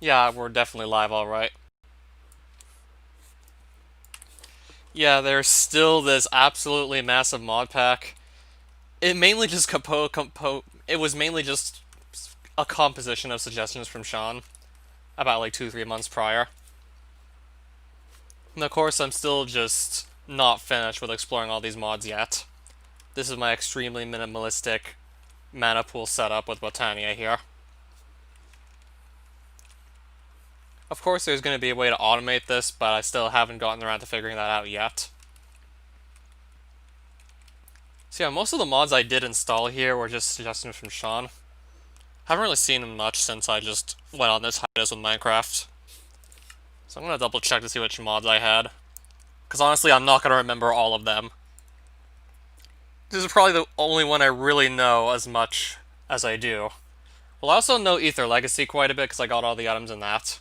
Yeah, we're definitely live, alright. Yeah, there's still this absolutely massive mod pack. It mainly just it was mainly just a composition of suggestions from Sean about like 2-3 months prior. And of course, I'm still just not finished with exploring all these mods yet. This is my extremely minimalistic mana pool setup with Botania here. Of course, there's going to be a way to automate this, but I still haven't gotten around to figuring that out yet. So yeah, most of the mods I did install here were just suggestions from Sean. Haven't really seen him much since I just went on this hiatus with Minecraft. So I'm gonna double check to see which mods I had. Because honestly, I'm not gonna remember all of them. This is probably the only one I really know as much as I do. Well, I also know Ether Legacy quite a bit because I got all the items in that.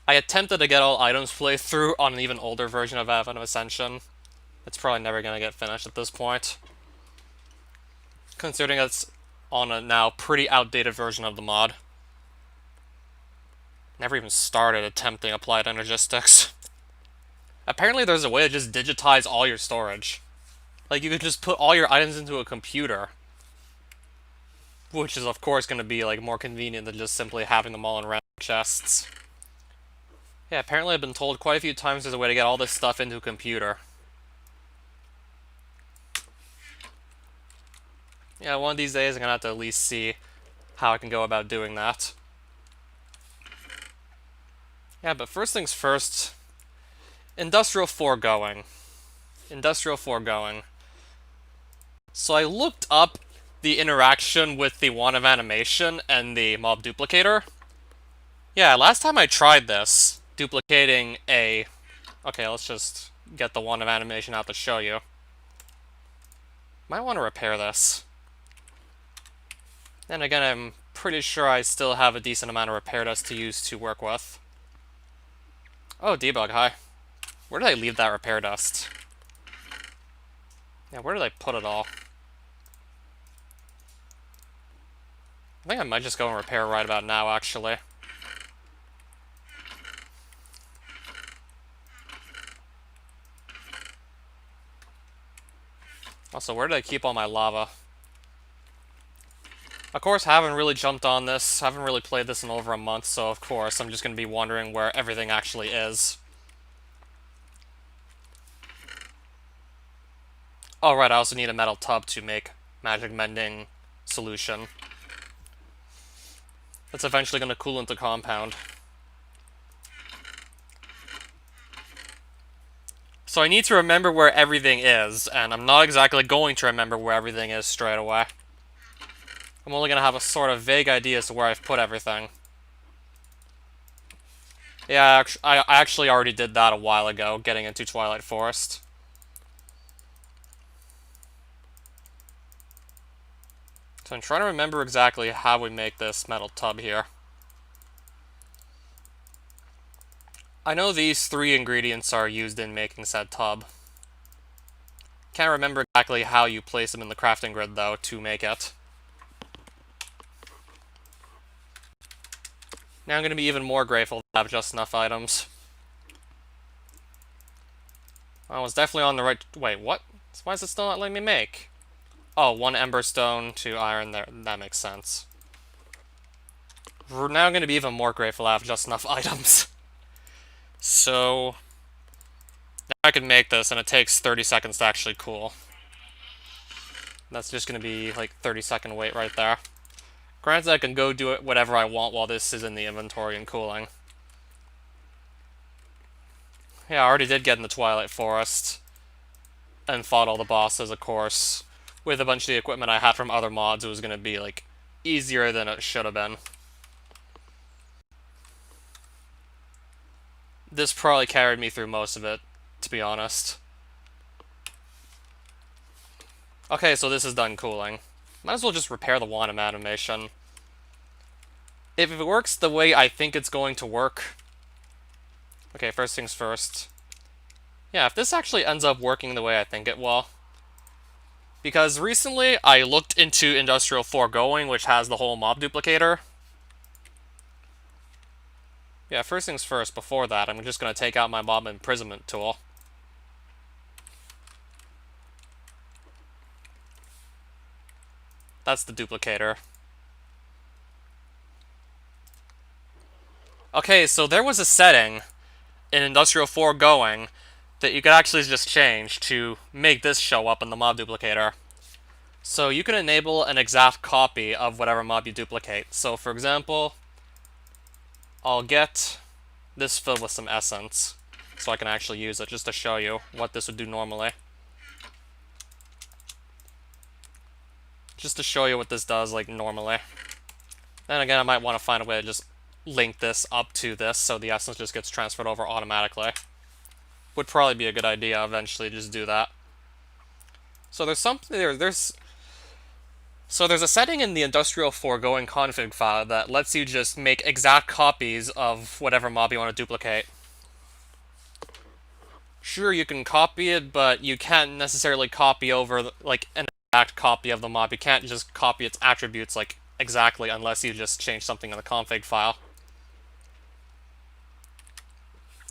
I attempted to get all items playthrough on an even older version of Advent of Ascension. It's probably never gonna get finished at this point, considering it's on a now pretty outdated version of the mod. Never even started attempting applied energistics. Apparently there's a way to just digitize all your storage. Like, you could just put all your items into a computer. Which is, of course, going to be, like, more convenient than just simply having them all in random chests. Yeah, apparently I've been told quite a few times there's a way to get all this stuff into a computer. Yeah, one of these days I'm going to have to at least see how I can go about doing that. Yeah, but first things first, industrial foregoing. Industrial foregoing. So I looked up the interaction with the wand of animation and the mob duplicator. Yeah, last time I tried this, duplicating a... Okay, let's just get the wand of animation out to show you. Might want to repair this. And again, I'm pretty sure I still have a decent amount of repair dust to use to work with. Oh, debug, hi. Where did I leave that repair dust? Yeah, where did I put it all? I think I might just go and repair right about now, actually. Also, where did I keep all my lava? Of course, I haven't really jumped on this, haven't really played this in over a month, so of course I'm just going to be wondering where everything actually is. Oh right, I also need a metal tub to make magic mending solution. That's eventually going to cool into compound. So I need to remember where everything is, and I'm not exactly going to remember where everything is straight away. I'm only going to have a sort of vague idea as to where I've put everything. Yeah, I actually already did that a while ago, getting into Twilight Forest. So I'm trying to remember exactly how we make this metal tub here. I know these 3 ingredients are used in making said tub. Can't remember exactly how you place them in the crafting grid, though, to make it. Now I'm going to be even more grateful to have just enough items. I was definitely on the right... Wait, what? Why is it still not letting me make? Oh, 1 emberstone to iron there. That makes sense. We're now going to be even more grateful I have just enough items. So... now I can make this, and it takes 30 seconds to actually cool. That's just going to be, like, 30-second wait right there. Granted, I can go do it whatever I want while this is in the inventory and cooling. Yeah, I already did get in the Twilight Forest. And fought all the bosses, of course. With a bunch of the equipment I had from other mods, it was going to be, like, easier than it should have been. This probably carried me through most of it, to be honest. Okay, so this is done cooling. Might as well just repair the wand of animation. If it works the way I think it's going to work... Okay, first things first. Yeah, if this actually ends up working the way I think it will... Because recently, I looked into Industrial Foregoing, which has the whole mob duplicator. Yeah, first things first, before that, I'm just going to take out my mob imprisonment tool. That's the duplicator. Okay, so there was a setting in Industrial 4 going that you could actually just change to make this show up in the mob duplicator. So you can enable an exact copy of whatever mob you duplicate. So for example, I'll get this filled with some essence so I can actually use it just to show you what this would do normally. Just to show you what this does like normally. Then again, I might want to find a way to just link this up to this so the essence just gets transferred over automatically. Would probably be a good idea eventually to just do that. So there's something there's a setting in the Industrial Foregoing config file that lets you just make exact copies of whatever mob you want to duplicate. Sure, you can copy it, but you can't necessarily copy over like an exact copy of the mob. You can't just copy its attributes like exactly unless you just change something in the config file.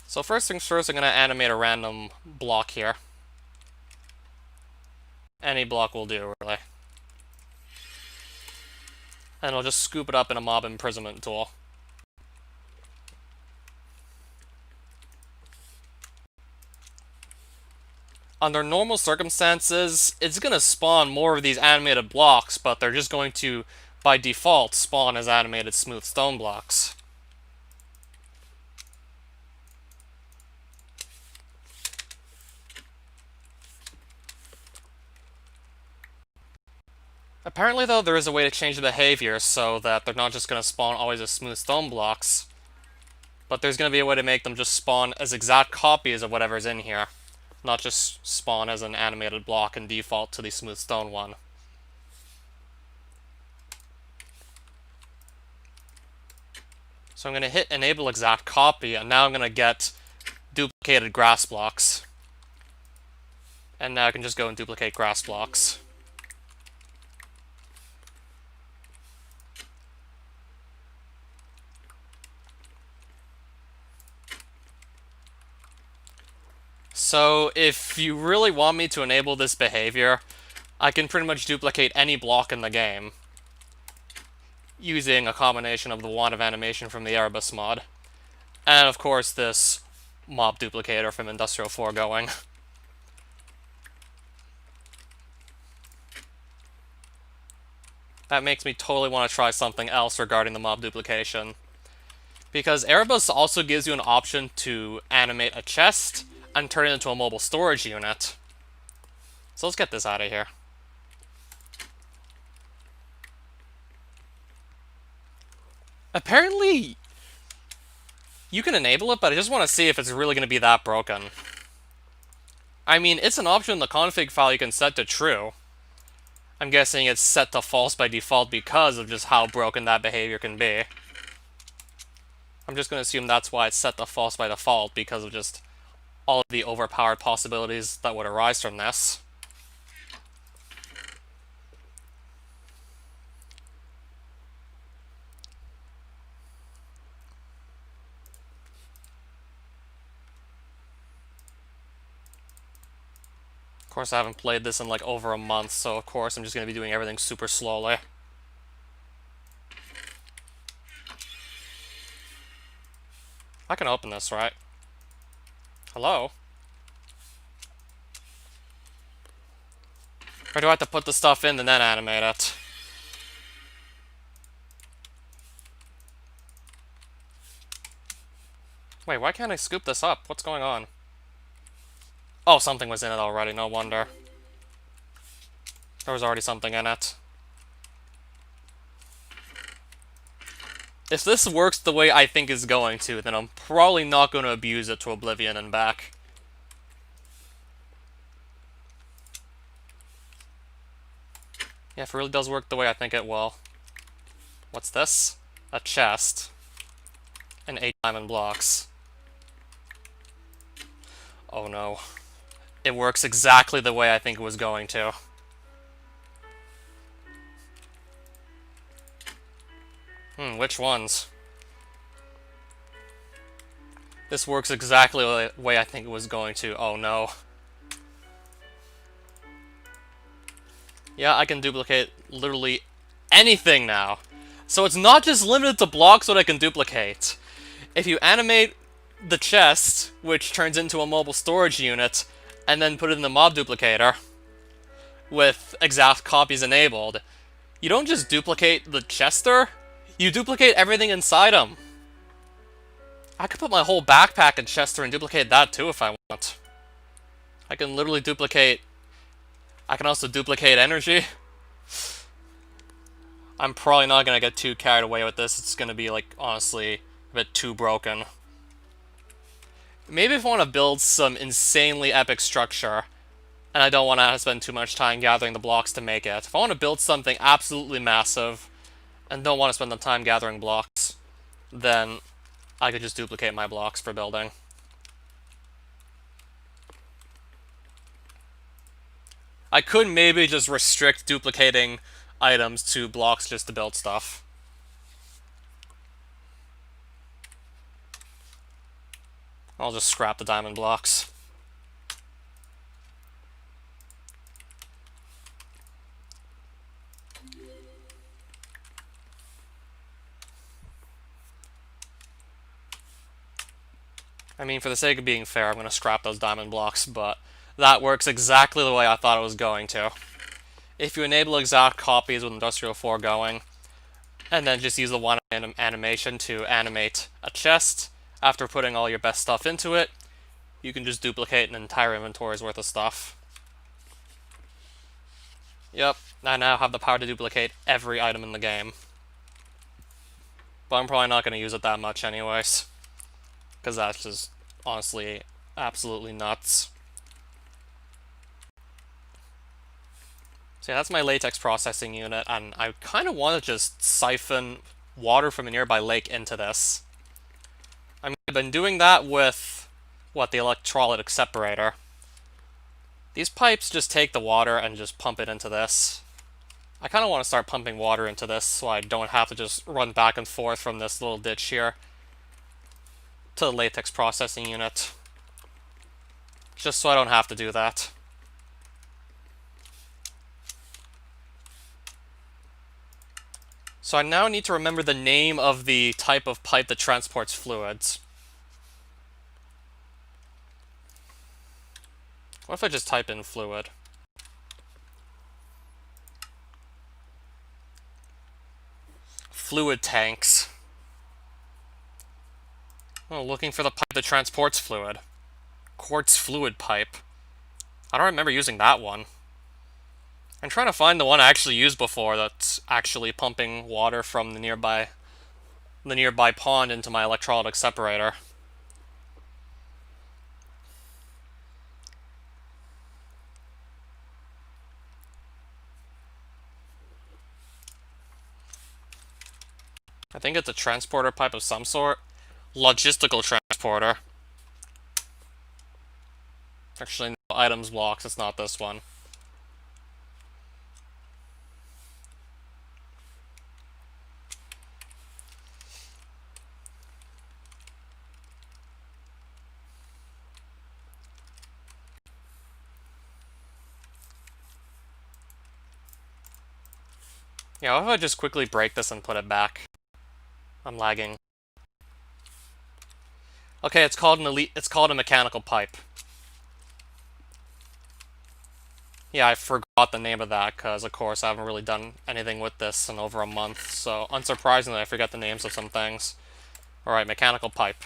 So first things first, I'm going to animate a random block here. Any block will do, really. And I'll just scoop it up in a mob imprisonment tool. Under normal circumstances, it's going to spawn more of these animated blocks, but they're just going to, by default, spawn as animated smooth stone blocks. Apparently, though, there is a way to change the behavior so that they're not just going to spawn always as smooth stone blocks, but there's going to be a way to make them just spawn as exact copies of whatever's in here, not just spawn as an animated block and default to the smooth stone one. So I'm going to hit enable exact copy, and now I'm going to get duplicated grass blocks. And now I can just go and duplicate grass blocks. So if you really want me to enable this behavior, I can pretty much duplicate any block in the game using a combination of the wand of animation from the Erebus mod, and of course this mob duplicator from Industrial Foregoing. That makes me totally want to try something else regarding the mob duplication. Because Erebus also gives you an option to animate a chest and turn it into a mobile storage unit. So let's get this out of here. Apparently, you can enable it, but I just want to see if it's really going to be that broken. I mean, it's an option in the config file you can set to true. I'm guessing it's set to false by default because of just how broken that behavior can be. I'm just going to assume that's why it's set to false by default, because of just all of the overpowered possibilities that would arise from this. Of course, I haven't played this in like over a month, so of course I'm just going to be doing everything super slowly. I can open this, right? Hello? Or do I have to put the stuff in and then animate it? Wait, why can't I scoop this up? What's going on? Oh, something was in it already, no wonder. There was already something in it. If this works the way I think it's going to, then I'm probably not going to abuse it to oblivion and back. Yeah, if it really does work the way I think it will. What's this? A chest. And 8 diamond blocks. Oh no. It works exactly the way I think it was going to. Which ones? This works exactly the way I think it was going to. Oh no. Yeah, I can duplicate literally anything now. So it's not just limited to blocks that I can duplicate. If you animate the chest, which turns into a mobile storage unit, and then put it in the mob duplicator with exact copies enabled, you don't just duplicate the chester, you duplicate everything inside them. I could put my whole backpack in chester and duplicate that too if I want. I can literally duplicate... I can also duplicate energy. I'm probably not going to get too carried away with this. It's going to be, like, honestly, a bit too broken. Maybe if I want to build some insanely epic structure, and I don't want to spend too much time gathering the blocks to make it. If I want to build something absolutely massive, and don't want to spend the time gathering blocks, then I could just duplicate my blocks for building. I could maybe just restrict duplicating items to blocks just to build stuff. I'll just scrap the diamond blocks. I mean, for the sake of being fair, I'm going to scrap those diamond blocks, but that works exactly the way I thought it was going to. If you enable exact copies with Industrial 4 going, and then just use the one animation to animate a chest, after putting all your best stuff into it, you can just duplicate an entire inventory's worth of stuff. Yep, I now have the power to duplicate every item in the game. But I'm probably not going to use it that much anyways, because that's just, honestly, absolutely nuts. So yeah, that's my latex processing unit, and I kind of want to just siphon water from a nearby lake into this. I've been doing that with, the electrolytic separator. These pipes just take the water and just pump it into this. I kind of want to start pumping water into this so I don't have to just run back and forth from this little ditch here to the latex processing unit. Just so I don't have to do that. So I now need to remember the name of the type of pipe that transports fluids. What if I just type in fluid? Fluid tanks. Oh, looking for the pipe that transports fluid. Quartz fluid pipe. I don't remember using that one. I'm trying to find the one I actually used before that's actually pumping water from the nearby pond into my electrolytic separator. I think it's a transporter pipe of some sort. Logistical transporter. Actually, no, items blocks, it's not this one. Yeah, what if I just quickly break this and put it back? I'm lagging. Okay, it's called a mechanical pipe. Yeah, I forgot the name of that, because, of course, I haven't really done anything with this in over a month, so unsurprisingly, I forget the names of some things. Alright, mechanical pipe.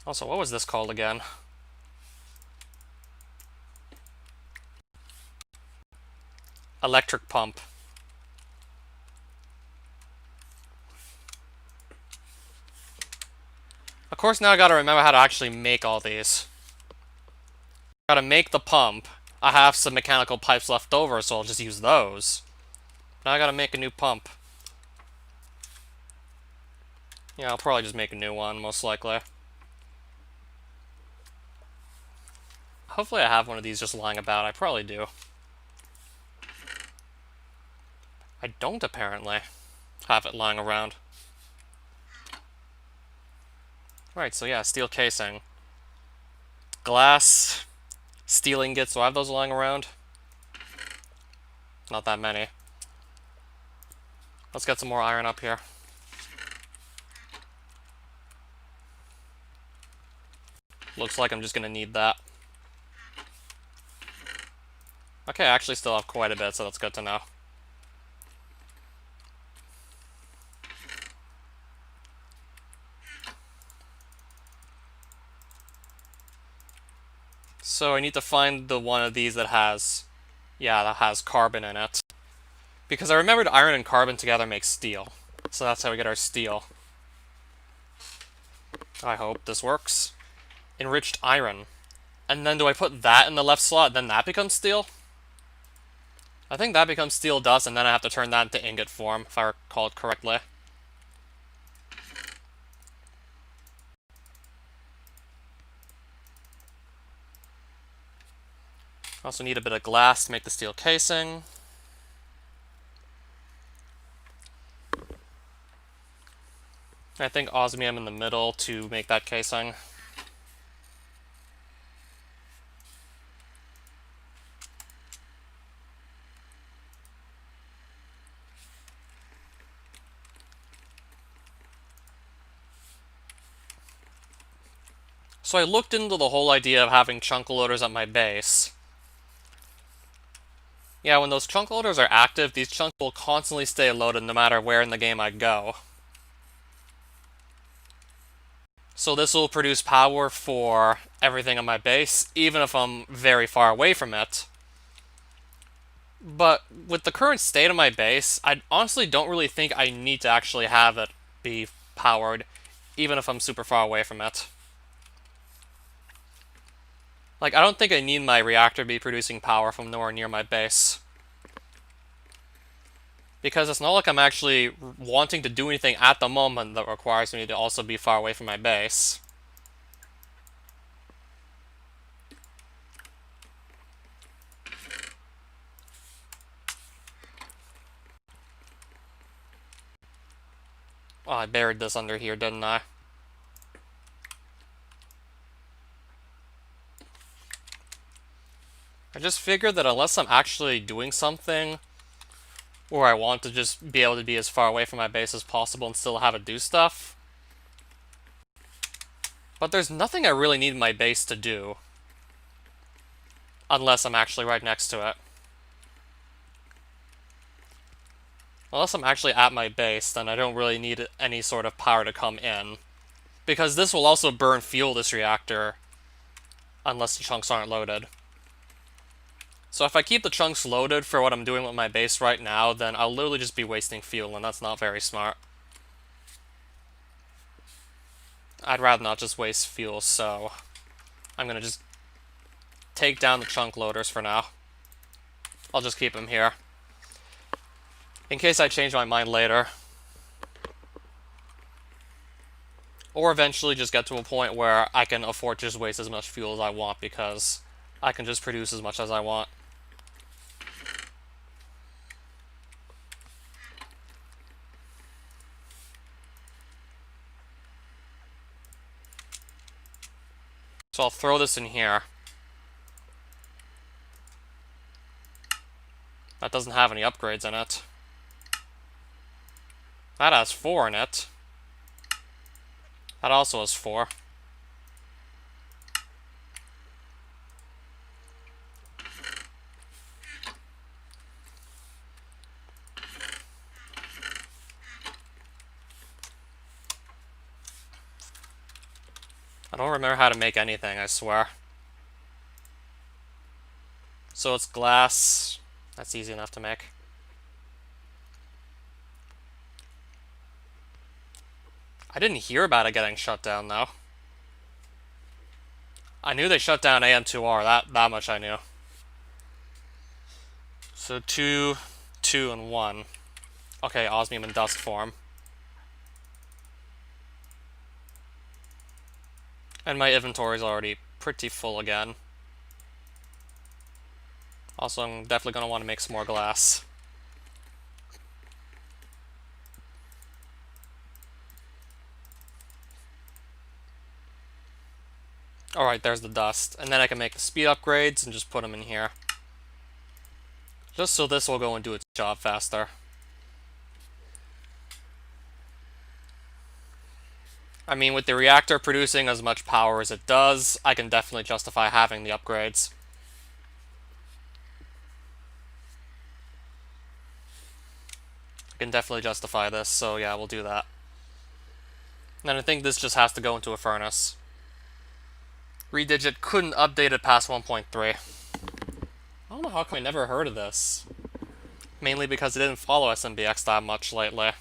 Also, what was this called again? Electric pump. Of course, now I gotta remember how to actually make all these. Gotta make the pump. I have some mechanical pipes left over, so I'll just use those. Now I gotta make a new pump. Yeah, I'll probably just make a new one, most likely. Hopefully I have one of these just lying about. I probably do. I don't apparently have it lying around. Right, so yeah, steel casing. Glass, steel ingots, do I have those lying around? Not that many. Let's get some more iron up here. Looks like I'm just gonna need that. Okay, I actually still have quite a bit, so that's good to know. So I need to find the one of these that has carbon in it. Because I remembered iron and carbon together make steel. So that's how we get our steel. I hope this works. Enriched iron. And then do I put that in the left slot, then that becomes steel? I think that becomes steel dust, and then I have to turn that into ingot form, if I recall it correctly. Also need a bit of glass to make the steel casing. I think osmium in the middle to make that casing. So I looked into the whole idea of having chunk loaders at my base. Yeah, when those chunk loaders are active, these chunks will constantly stay loaded no matter where in the game I go. So this will produce power for everything on my base, even if I'm very far away from it. But with the current state of my base, I honestly don't really think I need to actually have it be powered, even if I'm super far away from it. Like, I don't think I need my reactor to be producing power from nowhere near my base. Because it's not like I'm actually wanting to do anything at the moment that requires me to also be far away from my base. Oh, I buried this under here, didn't I? I just figured that unless I'm actually doing something or I want to just be able to be as far away from my base as possible and still have it do stuff. But there's nothing I really need my base to do. Unless I'm actually right next to it. Unless I'm actually at my base, then I don't really need any sort of power to come in. Because this will also burn fuel, this reactor, unless the chunks aren't loaded. So if I keep the chunks loaded for what I'm doing with my base right now, then I'll literally just be wasting fuel, and that's not very smart. I'd rather not just waste fuel, so I'm gonna just take down the chunk loaders for now. I'll just keep them here, in case I change my mind later. Or eventually just get to a point where I can afford to just waste as much fuel as I want, because I can just produce as much as I want. So I'll throw this in here. That doesn't have any upgrades in it. That has 4 in it. That also has 4. I don't remember how to make anything, I swear. So it's glass. That's easy enough to make. I didn't hear about it getting shut down, though. I knew they shut down AM2R, that much I knew. So 2, 2, and 1. Okay, osmium and dust form. And my inventory's already pretty full again. Also, I'm definitely going to want to make some more glass. Alright, there's the dust. And then I can make the speed upgrades and just put them in here. Just so this will go and do its job faster. I mean, with the reactor producing as much power as it does, I can definitely justify having the upgrades. I can definitely justify this, so yeah, we'll do that. And I think this just has to go into a furnace. Redigit couldn't update it past 1.3. I don't know how come I never heard of this. Mainly because it didn't follow SMBX that much lately.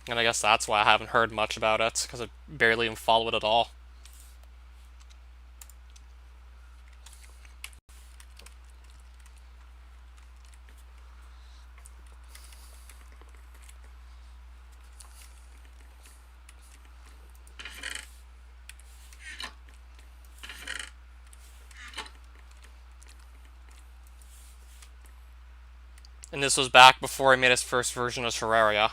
And I guess that's why I haven't heard much about it, because I barely even follow it at all. And this was back before he made his first version of Terraria.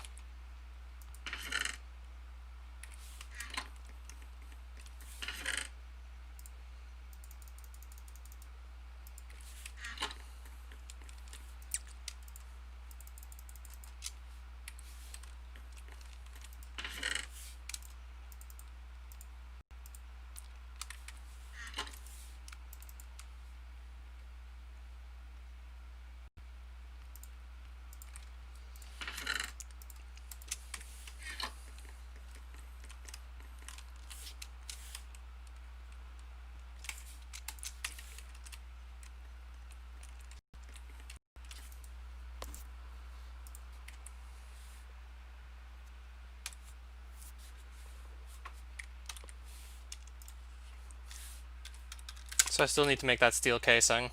So I still need to make that steel casing.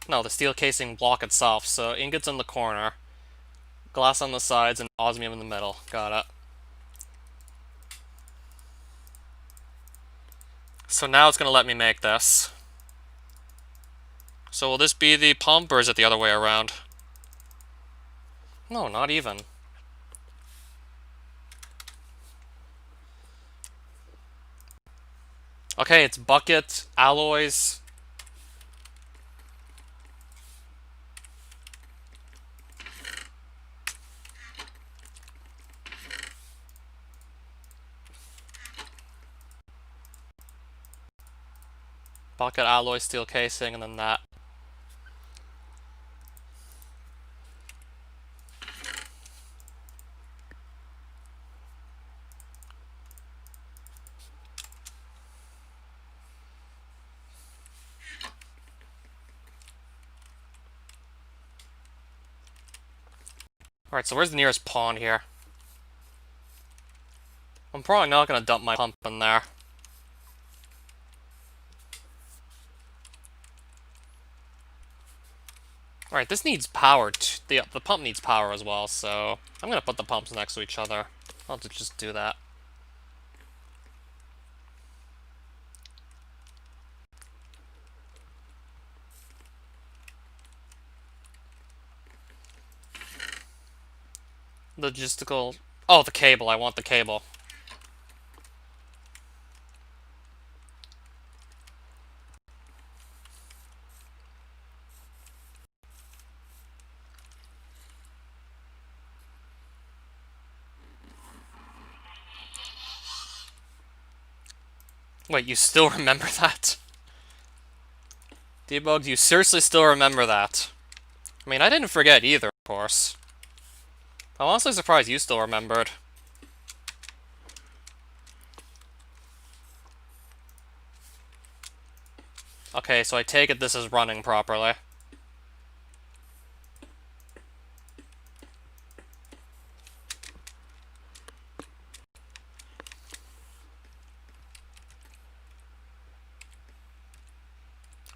No, the steel casing block itself. So ingots in the corner, glass on the sides, and osmium in the middle. Got it. So now it's going to let me make this. So will this be the pump, or is it the other way around? No, not even. Okay, it's bucket, alloys. Bucket, alloy, steel casing, and then that. Alright, so where's the nearest pond here? I'm probably not going to dump my pump in there. Alright, this needs power. The pump needs power as well, so I'm going to put the pumps next to each other. I'll just do that. Logistical... Oh, the cable. I want the cable. Wait, you still remember that? Debug, you seriously still remember that? I mean, I didn't forget either, of course. I'm honestly surprised you still remembered. Okay, so I take it this is running properly.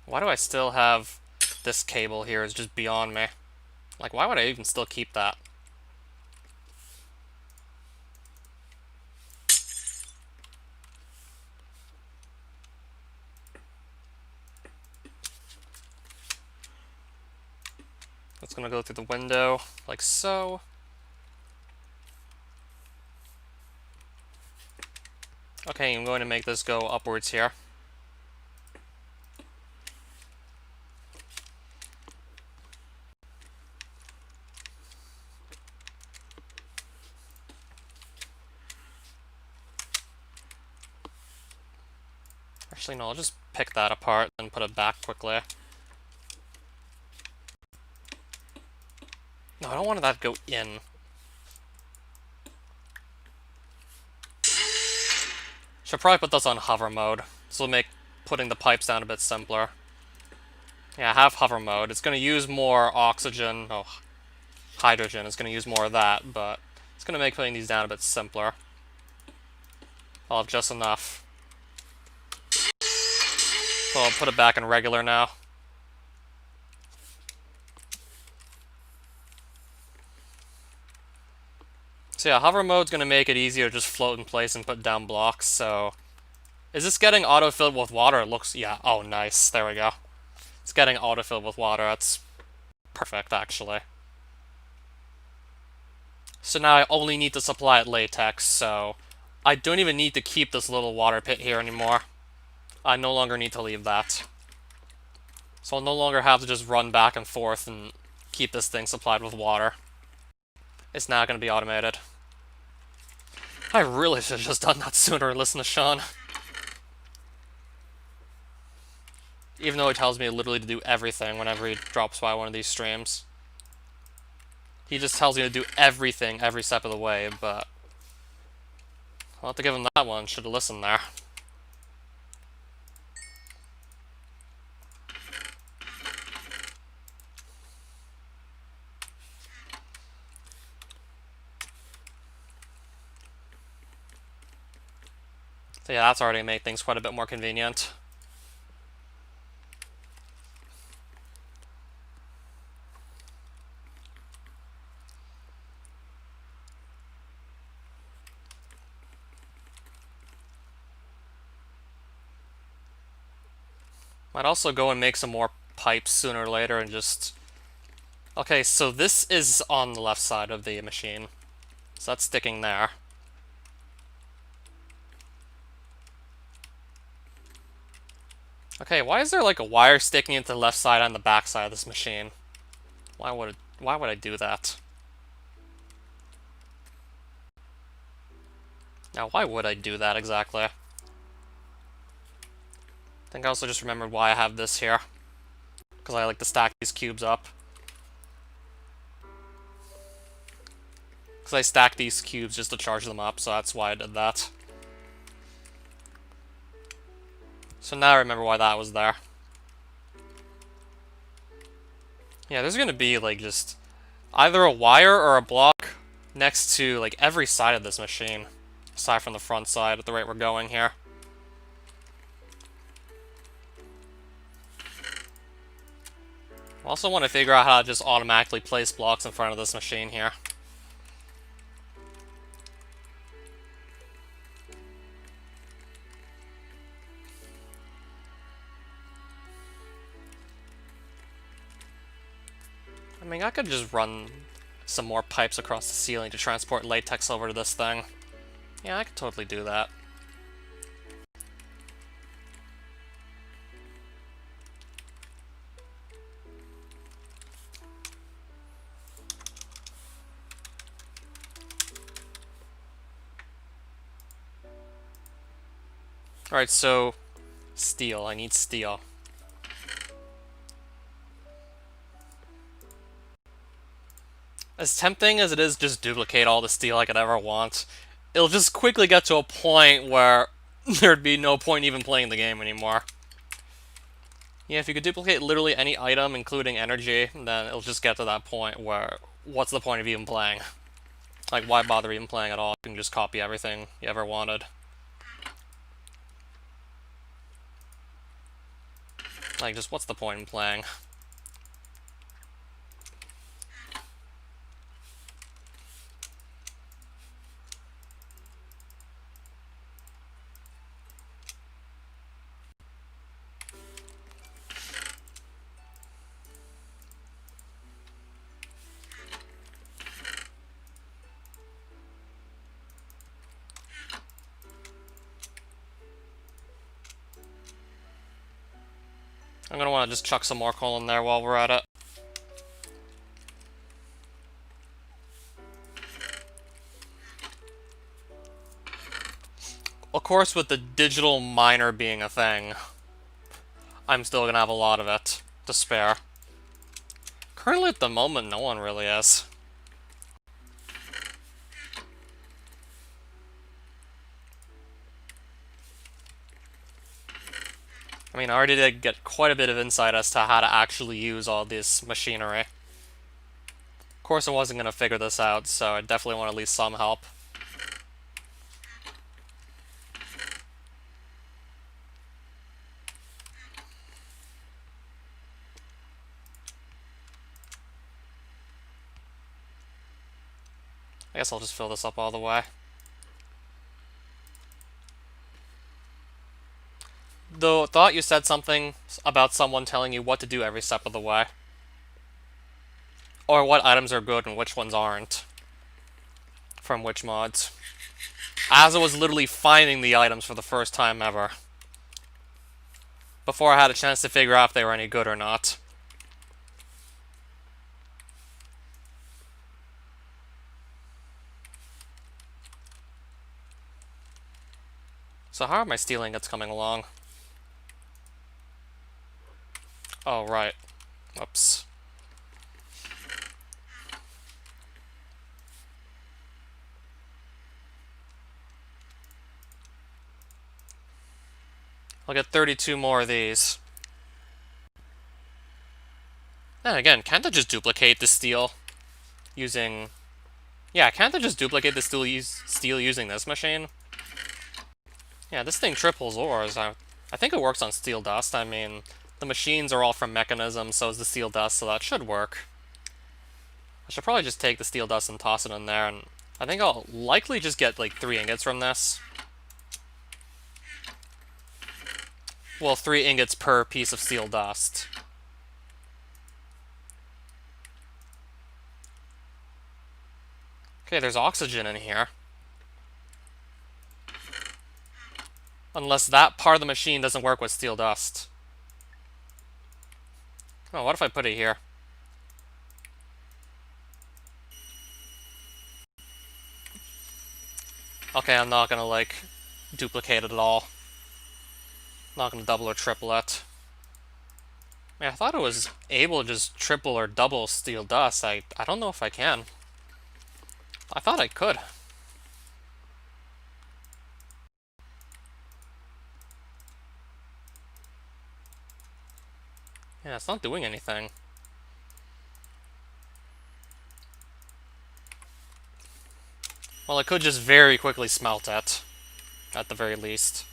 Why do I still have this cable here? Is just beyond me. Like, why would I even still keep that? It's gonna go through the window, like so. Okay, I'm going to make this go upwards here. Actually, no, I'll just pick that apart and put it back quickly. No, I don't want that to go in. Should probably put this on hover mode. This will make putting the pipes down a bit simpler. Yeah, have hover mode. It's going to use more oxygen. Oh, hydrogen. It's going to use more of that, but it's going to make putting these down a bit simpler. I'll have just enough. So I'll put it back in regular now. So yeah, hover mode's going to make it easier to just float in place and put down blocks, so... Is this getting auto-filled with water? It looks... Yeah, oh nice, there we go. It's getting auto-filled with water, that's perfect, actually. So now I only need to supply it latex, so... I don't even need to keep this little water pit here anymore. I no longer need to leave that. So I'll no longer have to just run back and forth and keep this thing supplied with water. It's now going to be automated. I really should have just done that sooner and listened to Sean. Even though he tells me literally to do everything whenever he drops by one of these streams. He just tells me to do everything every step of the way, but... I'll have to give him that one. Should have listened there. So yeah, that's already made things quite a bit more convenient. Might also go and make some more pipes sooner or later and just... Okay, so this is on the left side of the machine. So that's sticking there. Okay, why is there like a wire sticking into the left side on the back side of this machine? Why would I do that? Now, why would I do that exactly? I think I also just remembered why I have this here. Because I like to stack these cubes up. Because I stack these cubes just to charge them up, so that's why I did that. So now I remember why that was there. Yeah, there's gonna be, like, just either a wire or a block next to, like, every side of this machine. Aside from the front side, at the rate we're going here. I also want to figure out how to just automatically place blocks in front of this machine here. I mean, I could just run some more pipes across the ceiling to transport latex over to this thing. Yeah, I could totally do that. Alright, so... Steel. I need steel. As tempting as it is to just duplicate all the steel I could ever want, it'll just quickly get to a point where there'd be no point even playing the game anymore. Yeah, if you could duplicate literally any item, including energy, then it'll just get to that point where what's the point of even playing? Like, why bother even playing at all? You can just copy everything you ever wanted. Like, just what's the point in playing? I'm gonna want to just chuck some more coal in there while we're at it. Of course, with the digital miner being a thing, I'm still gonna have a lot of it to spare. Currently, at the moment, no one really is. I mean, I already did get quite a bit of insight as to how to actually use all this machinery. Of course, I wasn't gonna figure this out, so I definitely want at least some help. I guess I'll just fill this up all the way. Though, thought you said something about someone telling you what to do every step of the way. Or what items are good and which ones aren't. From which mods. As I was literally finding the items for the first time ever. Before I had a chance to figure out if they were any good or not. So how are my steel ingots coming along? Oh, right. Whoops. I'll get 32 more of these. Then again, can't I just duplicate the steel using... Yeah, can't I just duplicate the steel using this machine? Yeah, this thing triples ores. I think it works on steel dust. I mean, the machines are all from mechanisms, so is the steel dust, so that should work. I should probably just take the steel dust and toss it in there, and I think I'll likely just get like 3 ingots from this. Well, 3 ingots per piece of steel dust. Okay, there's oxygen in here. Unless that part of the machine doesn't work with steel dust. Oh, what if I put it here? Okay, I'm not gonna, like, duplicate it at all. Not gonna double or triple it. I mean, I thought it was able to just triple or double steel dust. I don't know if I can. I thought I could. Yeah, it's not doing anything. Well, I could just very quickly smelt it, at the very least.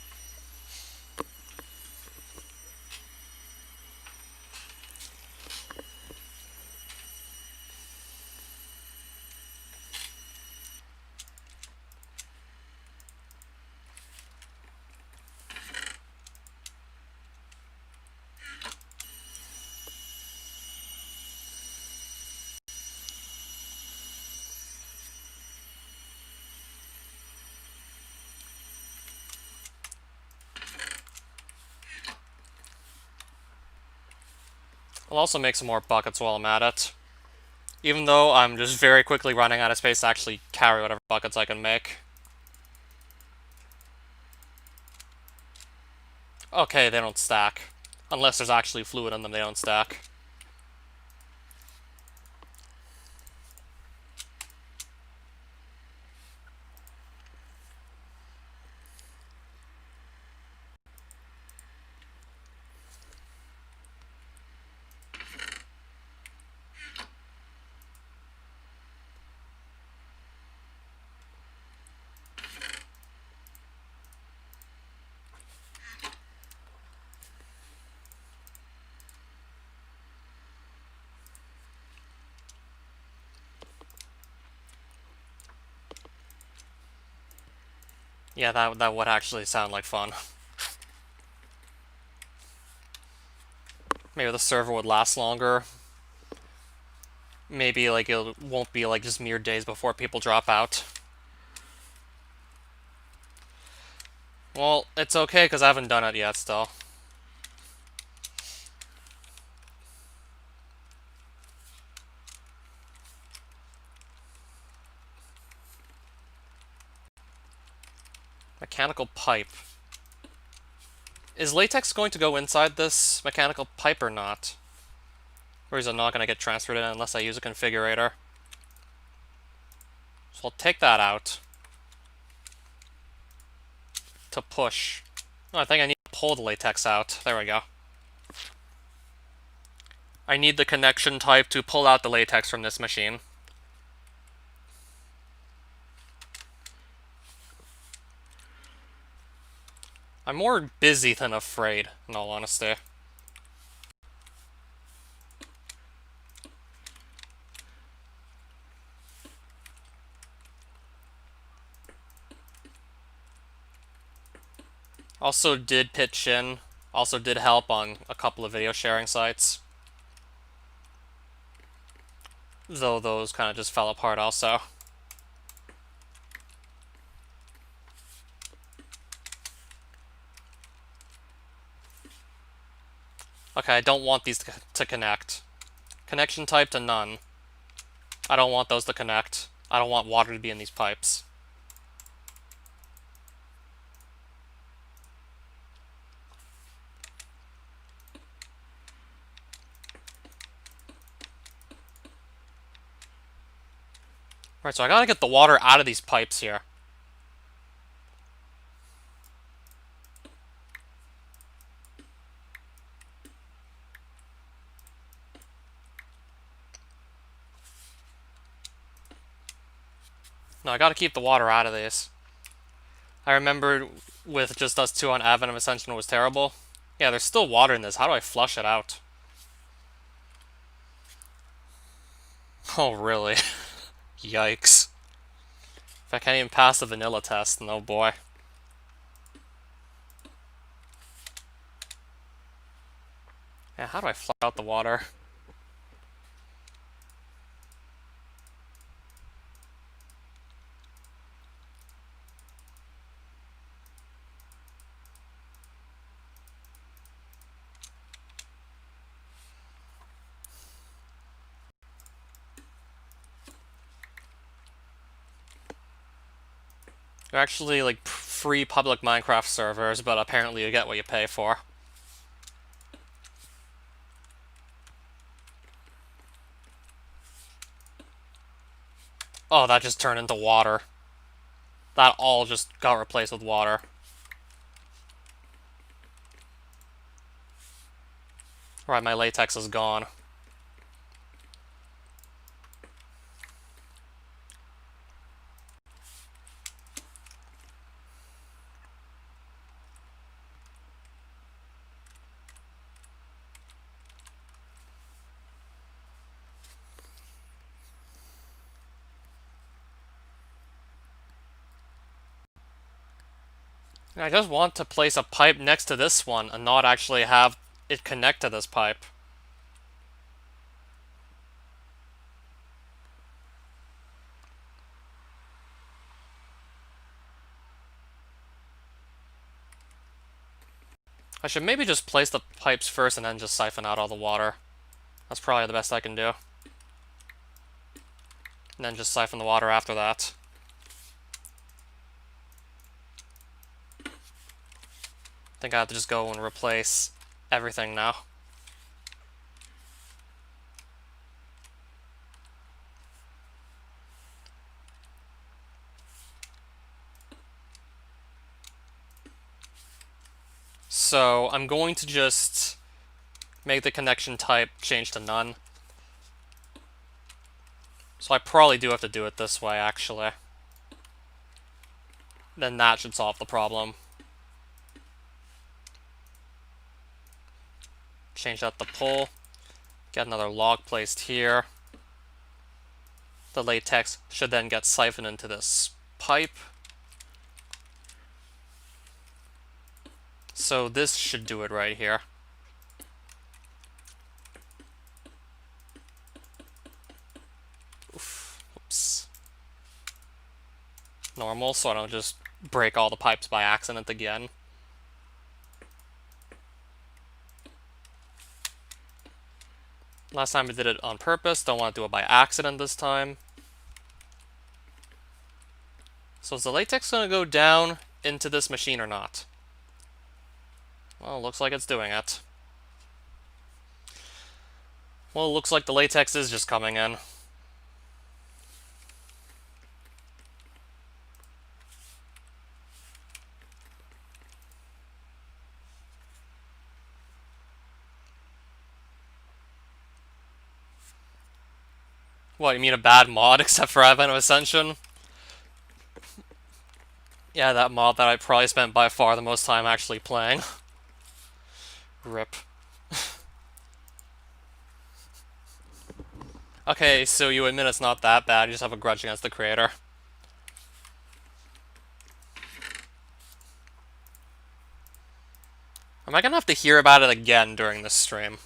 I'll also make some more buckets while I'm at it. Even though I'm just very quickly running out of space to actually carry whatever buckets I can make. Okay, they don't stack. Unless there's actually fluid in them, they don't stack. Yeah, that would actually sound like fun. Maybe the server would last longer. Maybe, like, it won't be, like, just mere days before people drop out. Well, it's okay, because I haven't done it yet, still. Mechanical pipe. Is latex going to go inside this mechanical pipe or not? Or is it not going to get transferred in unless I use a configurator? So I'll take that out to push. Oh, I think I need to pull the latex out. There we go. I need the connection type to pull out the latex from this machine. I'm more busy than afraid, in all honesty. Also did pitch in, also did help on a couple of video sharing sites. Though those kind of just fell apart also. Okay, I don't want these to connect. Connection type to none. I don't want those to connect. I don't want water to be in these pipes. Right, so I gotta get the water out of these pipes here. No, I gotta keep the water out of these. I remember with just us two on Advent of Ascension was terrible. Yeah, there's still water in this. How do I flush it out? Oh, really? Yikes. If I can't even pass the vanilla test, then oh boy. Yeah, how do I flush out the water? They're actually like free public Minecraft servers, but apparently you get what you pay for. Oh, that just turned into water. That all just got replaced with water. Right, my latex is gone. I just want to place a pipe next to this one and not actually have it connect to this pipe. I should maybe just place the pipes first and then just siphon out all the water. That's probably the best I can do. And then just siphon the water after that. I think I have to just go and replace everything now. So I'm going to just make the connection type change to none. So I probably do have to do it this way, actually. Then that should solve the problem. Change that to pull. Get another log placed here. The latex should then get siphoned into this pipe. So this should do it right here. Oops. Normal, so I don't just break all the pipes by accident again. Last time I did it on purpose, don't want to do it by accident this time. So is the latex going to go down into this machine or not? Well, looks like it's doing it. Well, it looks like the latex is just coming in. What, you mean a bad mod except for Advent of Ascension? Yeah, that mod that I probably spent by far the most time actually playing. Rip. Okay, so you admit it's not that bad, you just have a grudge against the creator. Am I gonna have to hear about it again during this stream?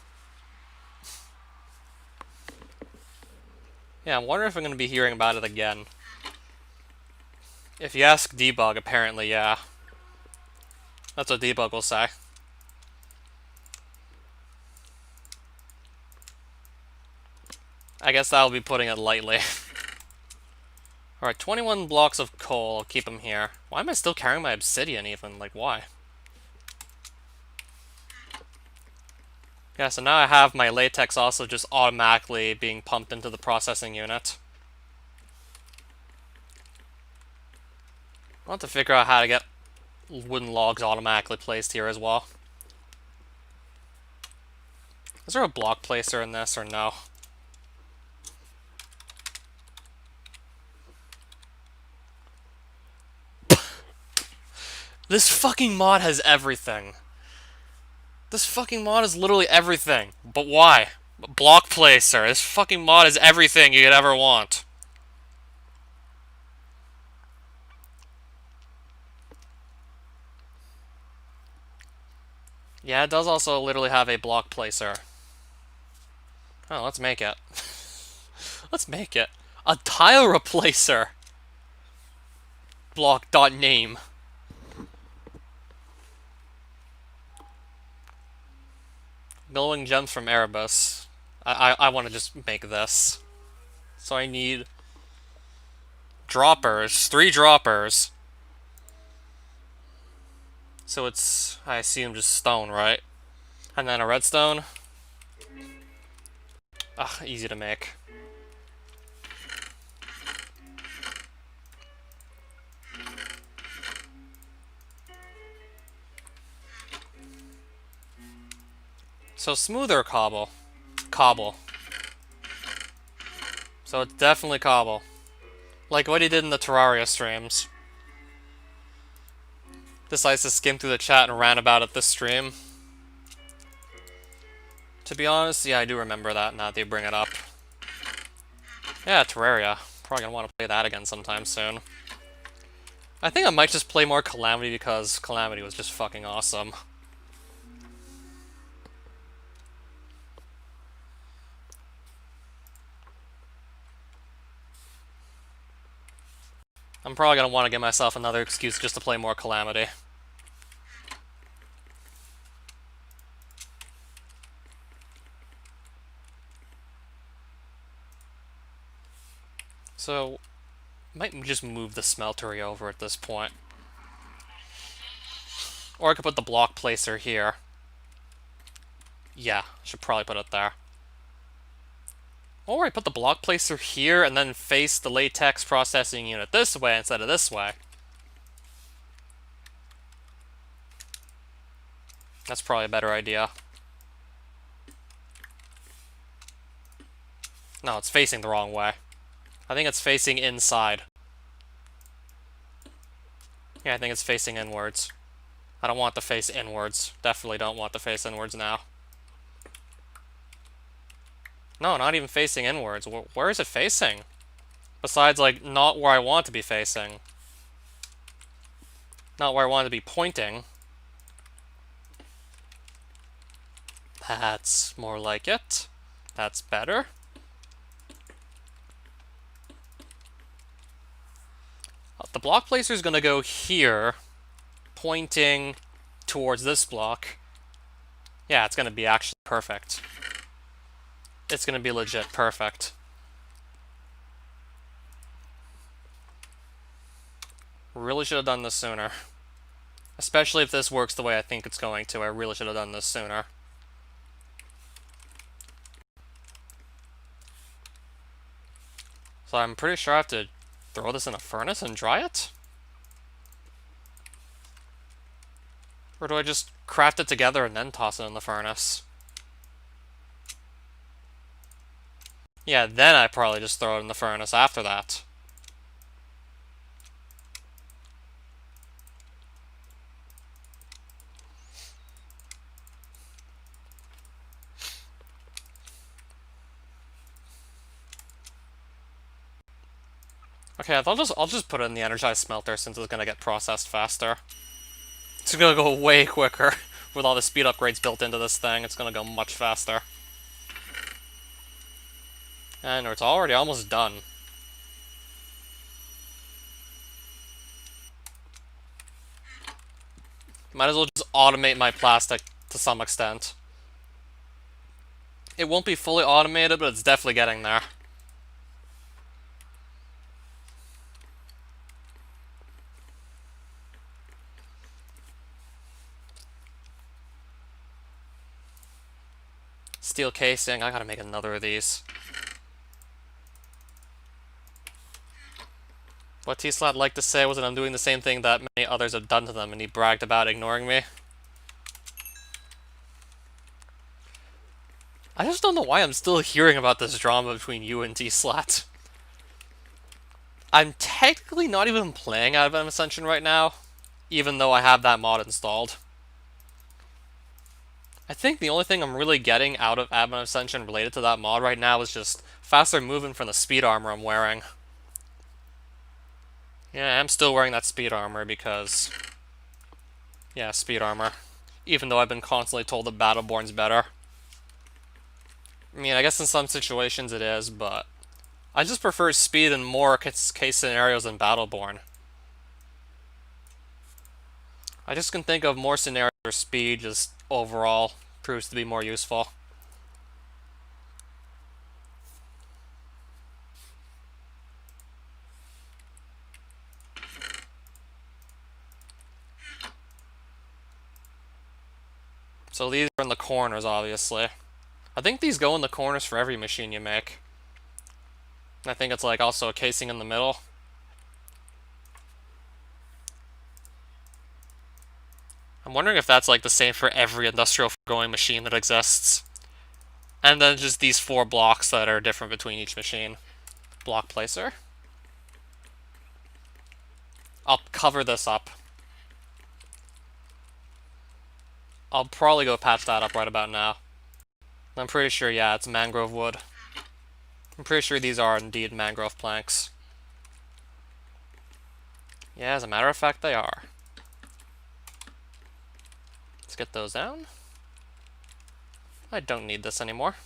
Yeah, I'm wondering if I'm gonna be hearing about it again. If you ask Debug, apparently, yeah. That's what Debug will say. I guess that'll be putting it lightly. Alright, 21 blocks of coal. I'll keep them here. Why am I still carrying my obsidian even? Like, why? Yeah, so now I have my latex also just automatically being pumped into the processing unit. I'll have to figure out how to get wooden logs automatically placed here as well. Is there a block placer in this or no? This fucking mod has everything. This fucking mod is literally everything. But why? Block placer. This fucking mod is everything you could ever want. Yeah, it does also literally have a block placer. Oh, let's make it. Let's make it. A tile replacer. Block.name. Glowing gems from Erebus. I want to just make this. So I need droppers. 3 droppers. So it's, I assume, just stone, right? And then a redstone. Ah, easy to make. So smoother cobble. Cobble. So it's definitely cobble. Like what he did in the Terraria streams. Decides to skim through the chat and rant about it this stream. To be honest, yeah, I do remember that now that you bring it up. Yeah, Terraria. Probably gonna want to play that again sometime soon. I think I might just play more Calamity because Calamity was just fucking awesome. I'm probably gonna want to give myself another excuse just to play more Calamity. So, might just move the smeltery over at this point. Or I could put the block placer here. Yeah, should probably put it there. Or I put the block placer here and then face the latex processing unit this way instead of this way. That's probably a better idea. No, it's facing the wrong way. I think it's facing inside. Yeah, I think it's facing inwards. I don't want the face inwards. Definitely don't want the face inwards now. No, not even facing inwards. Where is it facing? Besides, like, not where I want to be facing. Not where I want to be pointing. That's more like it. That's better. The block placer is going to go here, pointing towards this block. Yeah, it's going to be actually perfect. It's going to be legit perfect. Really should have done this sooner. Especially if this works the way I think it's going to. I really should have done this sooner. So I'm pretty sure I have to throw this in a furnace and dry it? Or do I just craft it together and then toss it in the furnace? Yeah, then I probably just throw it in the furnace after that. Okay, I'll just put it in the energized smelter since it's gonna get processed faster. It's gonna go way quicker with all the speed upgrades built into this thing. It's gonna go much faster. And it's already almost done. Might as well just automate my plastic to some extent. It won't be fully automated, but it's definitely getting there. Steel casing, I gotta make another of these. What T-Slat liked to say was that I'm doing the same thing that many others have done to them, and he bragged about ignoring me. I just don't know why I'm still hearing about this drama between you and T-Slat. I'm technically not even playing Advent of Ascension right now, even though I have that mod installed. I think the only thing I'm really getting out of Advent of Ascension related to that mod right now is just faster movement from the speed armor I'm wearing. Yeah, I'm still wearing that speed armor because... Yeah, speed armor. Even though I've been constantly told that Battleborn's better. I mean, I guess in some situations it is, but... I just prefer speed in more case scenarios than Battleborn. I just can think of more scenarios where speed just overall proves to be more useful. So these are in the corners, obviously. I think these go in the corners for every machine you make. I think it's like also a casing in the middle. I'm wondering if that's like the same for every industrial going machine that exists. And then just these 4 blocks that are different between each machine. Block placer. I'll cover this up. I'll probably go patch that up right about now. I'm pretty sure, yeah, it's mangrove wood. I'm pretty sure these are indeed mangrove planks. Yeah, as a matter of fact, they are. Let's get those down. I don't need this anymore.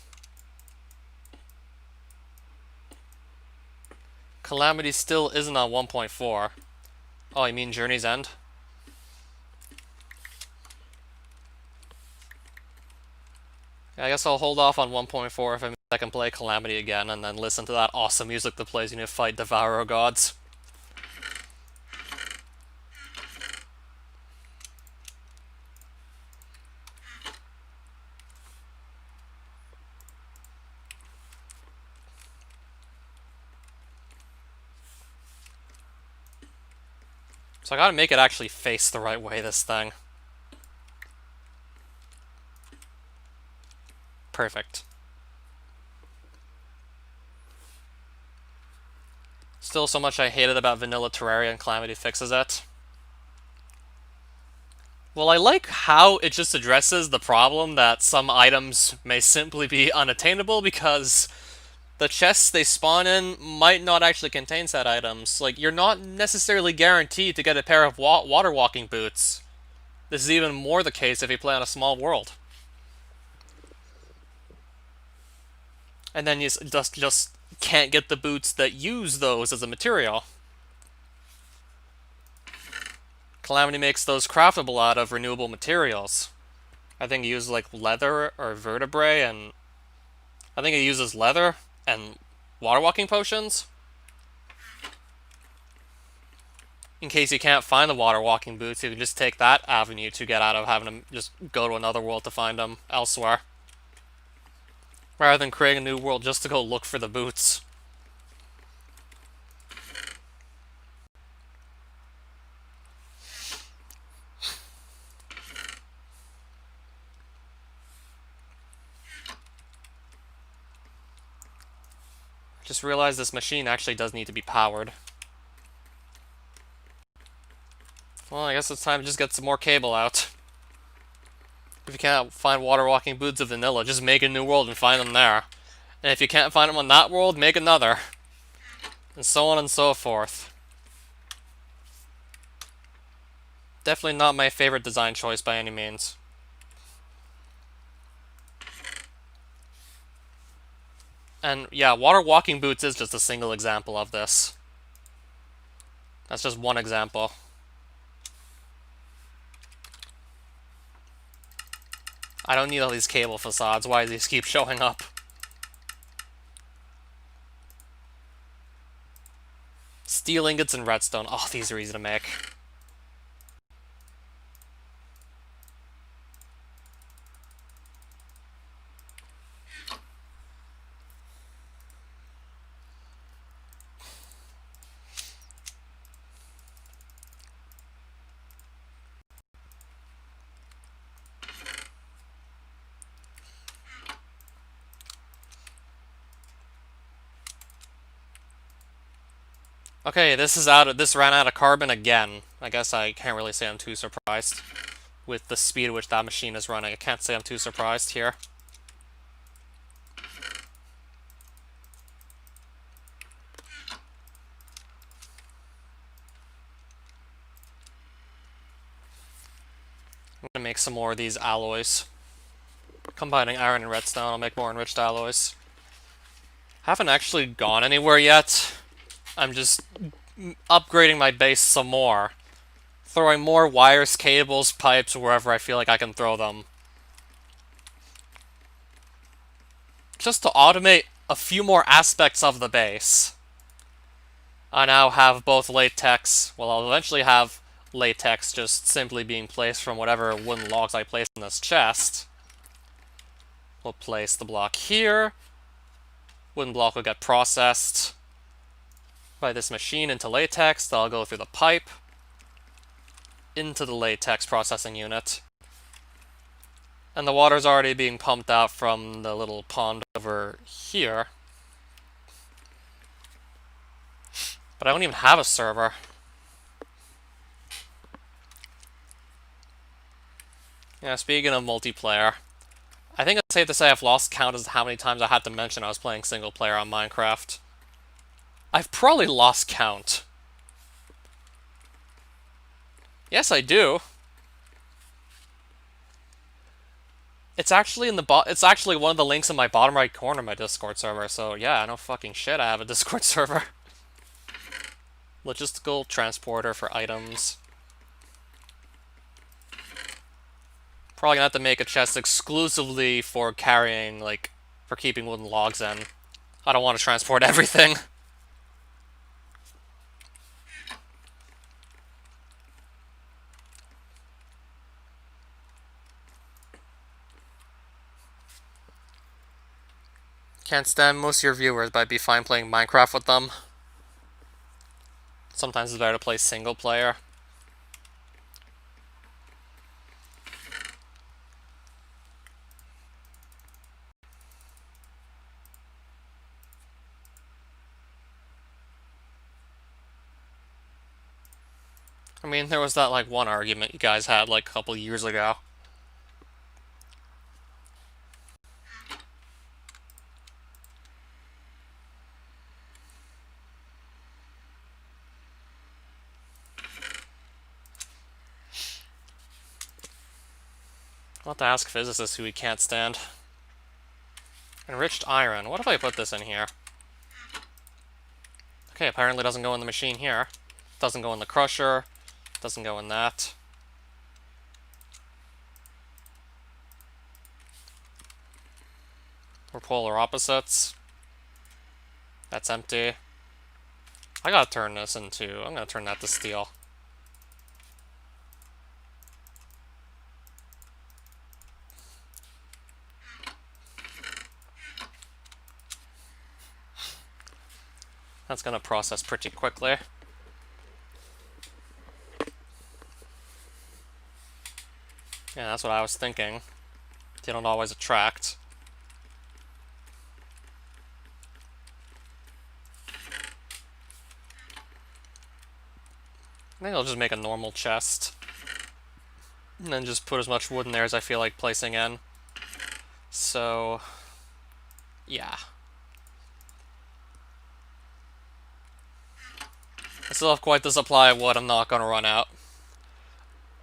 Calamity still isn't on 1.4. Oh, you mean Journey's End? Yeah, I guess I'll hold off on 1.4 if I can play Calamity again, and then listen to that awesome music that plays when you fight Devourer gods. So I gotta make it actually face the right way, this thing. Perfect. Still so much I hated about Vanilla Terraria, and Calamity fixes it. Well, I like how it just addresses the problem that some items may simply be unattainable because the chests they spawn in might not actually contain said items. Like, you're not necessarily guaranteed to get a pair of water walking boots. This is even more the case if you play on a small world. And then you just can't get the boots that use those as a material. Calamity makes those craftable out of renewable materials. I think he uses like leather or vertebrae, and I think he uses leather and water walking potions. in case you can't find the water walking boots, you can just take that avenue to get out of having to just go to another world to find them elsewhere. Rather than creating a new world just to go look for the boots. Just realized this machine actually does need to be powered. Well, I guess it's time to just get some more cable out. If you can't find water walking boots of vanilla, just make a new world and find them there. And if you can't find them on that world, make another. And so on and so forth. Definitely not my favorite design choice by any means. And yeah, water walking boots is just a single example of this. That's just one example. I don't need all these cable facades. Why do these keep showing up? Steel ingots and redstone. Oh, these are easy to make. Okay, this ran out of carbon again. I guess I can't really say I'm too surprised with the speed at which that machine is running. I can't say I'm too surprised here. I'm gonna make some more of these alloys. Combining iron and redstone, I'll make more enriched alloys. Haven't actually gone anywhere yet. I'm just upgrading my base some more. Throwing more wires, cables, pipes, wherever I feel like I can throw them. Just to automate a few more aspects of the base. I now have both latex, well, I'll eventually have latex just simply being placed from whatever wooden logs I place in this chest. We'll place the block here. Wooden block will get processed by this machine into latex. That'll go through the pipe into the latex processing unit. And the water's already being pumped out from the little pond over here. But I don't even have a server. Yeah, speaking of multiplayer, I think it's safe to say I've lost count as to how many times I had to mention I was playing single player on Minecraft. I've probably lost count. Yes, I do. It's actually it's actually one of the links in my bottom right corner of my Discord server, so yeah, no fucking shit, I have a Discord server. Logistical transporter for items. Probably gonna have to make a chest exclusively for carrying, like, for keeping wooden logs in. I don't want to transport everything. Can't stand most of your viewers, but I'd be fine playing Minecraft with them. Sometimes it's better to play single player. I mean, there was that, like, one argument you guys had, like, a couple years ago. I'll have to ask physicists who we can't stand. Enriched iron. What if I put this in here? Okay, apparently doesn't go in the machine here. Doesn't go in the crusher. Doesn't go in that. We're polar opposites. That's empty. I gotta turn this into... I'm gonna turn that to steel. That's gonna process pretty quickly. Yeah, that's what I was thinking. They don't always attract. I think I'll just make a normal chest. And then just put as much wood in there as I feel like placing in. So, yeah. I still have quite the supply of wood, I'm not gonna run out.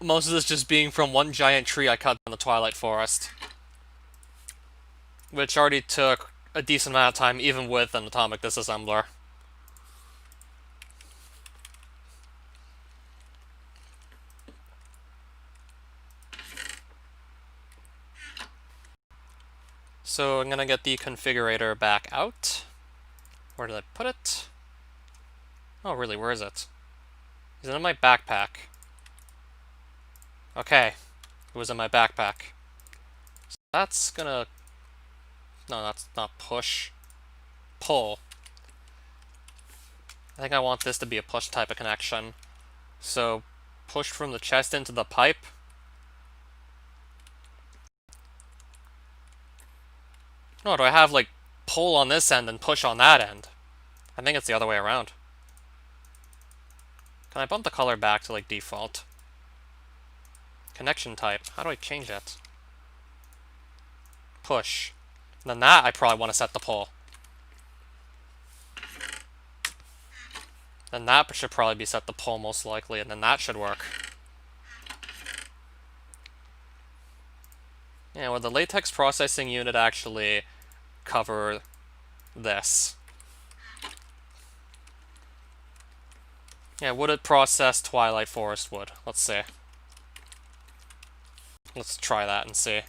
Most of this just being from one giant tree I cut in the Twilight Forest. Which already took a decent amount of time, even with an atomic disassembler. So I'm gonna get the configurator back out. Where did I put it? Oh, really, where is it? Is it in my backpack? Okay, it was in my backpack. So that's gonna... No, that's not push. Pull. I think I want this to be a push type of connection. So, push from the chest into the pipe. No, do I have, like, pull on this end and push on that end? I think it's the other way around. Can I bump the color back to, like, default? Connection type. How do I change it? Push. And then that, I probably want to set the pull. Then that should probably be set to pull most likely, and then that should work. Yeah, would the latex processing unit actually cover this? Yeah, would it process Twilight Forest wood? Let's see. Let's try that and see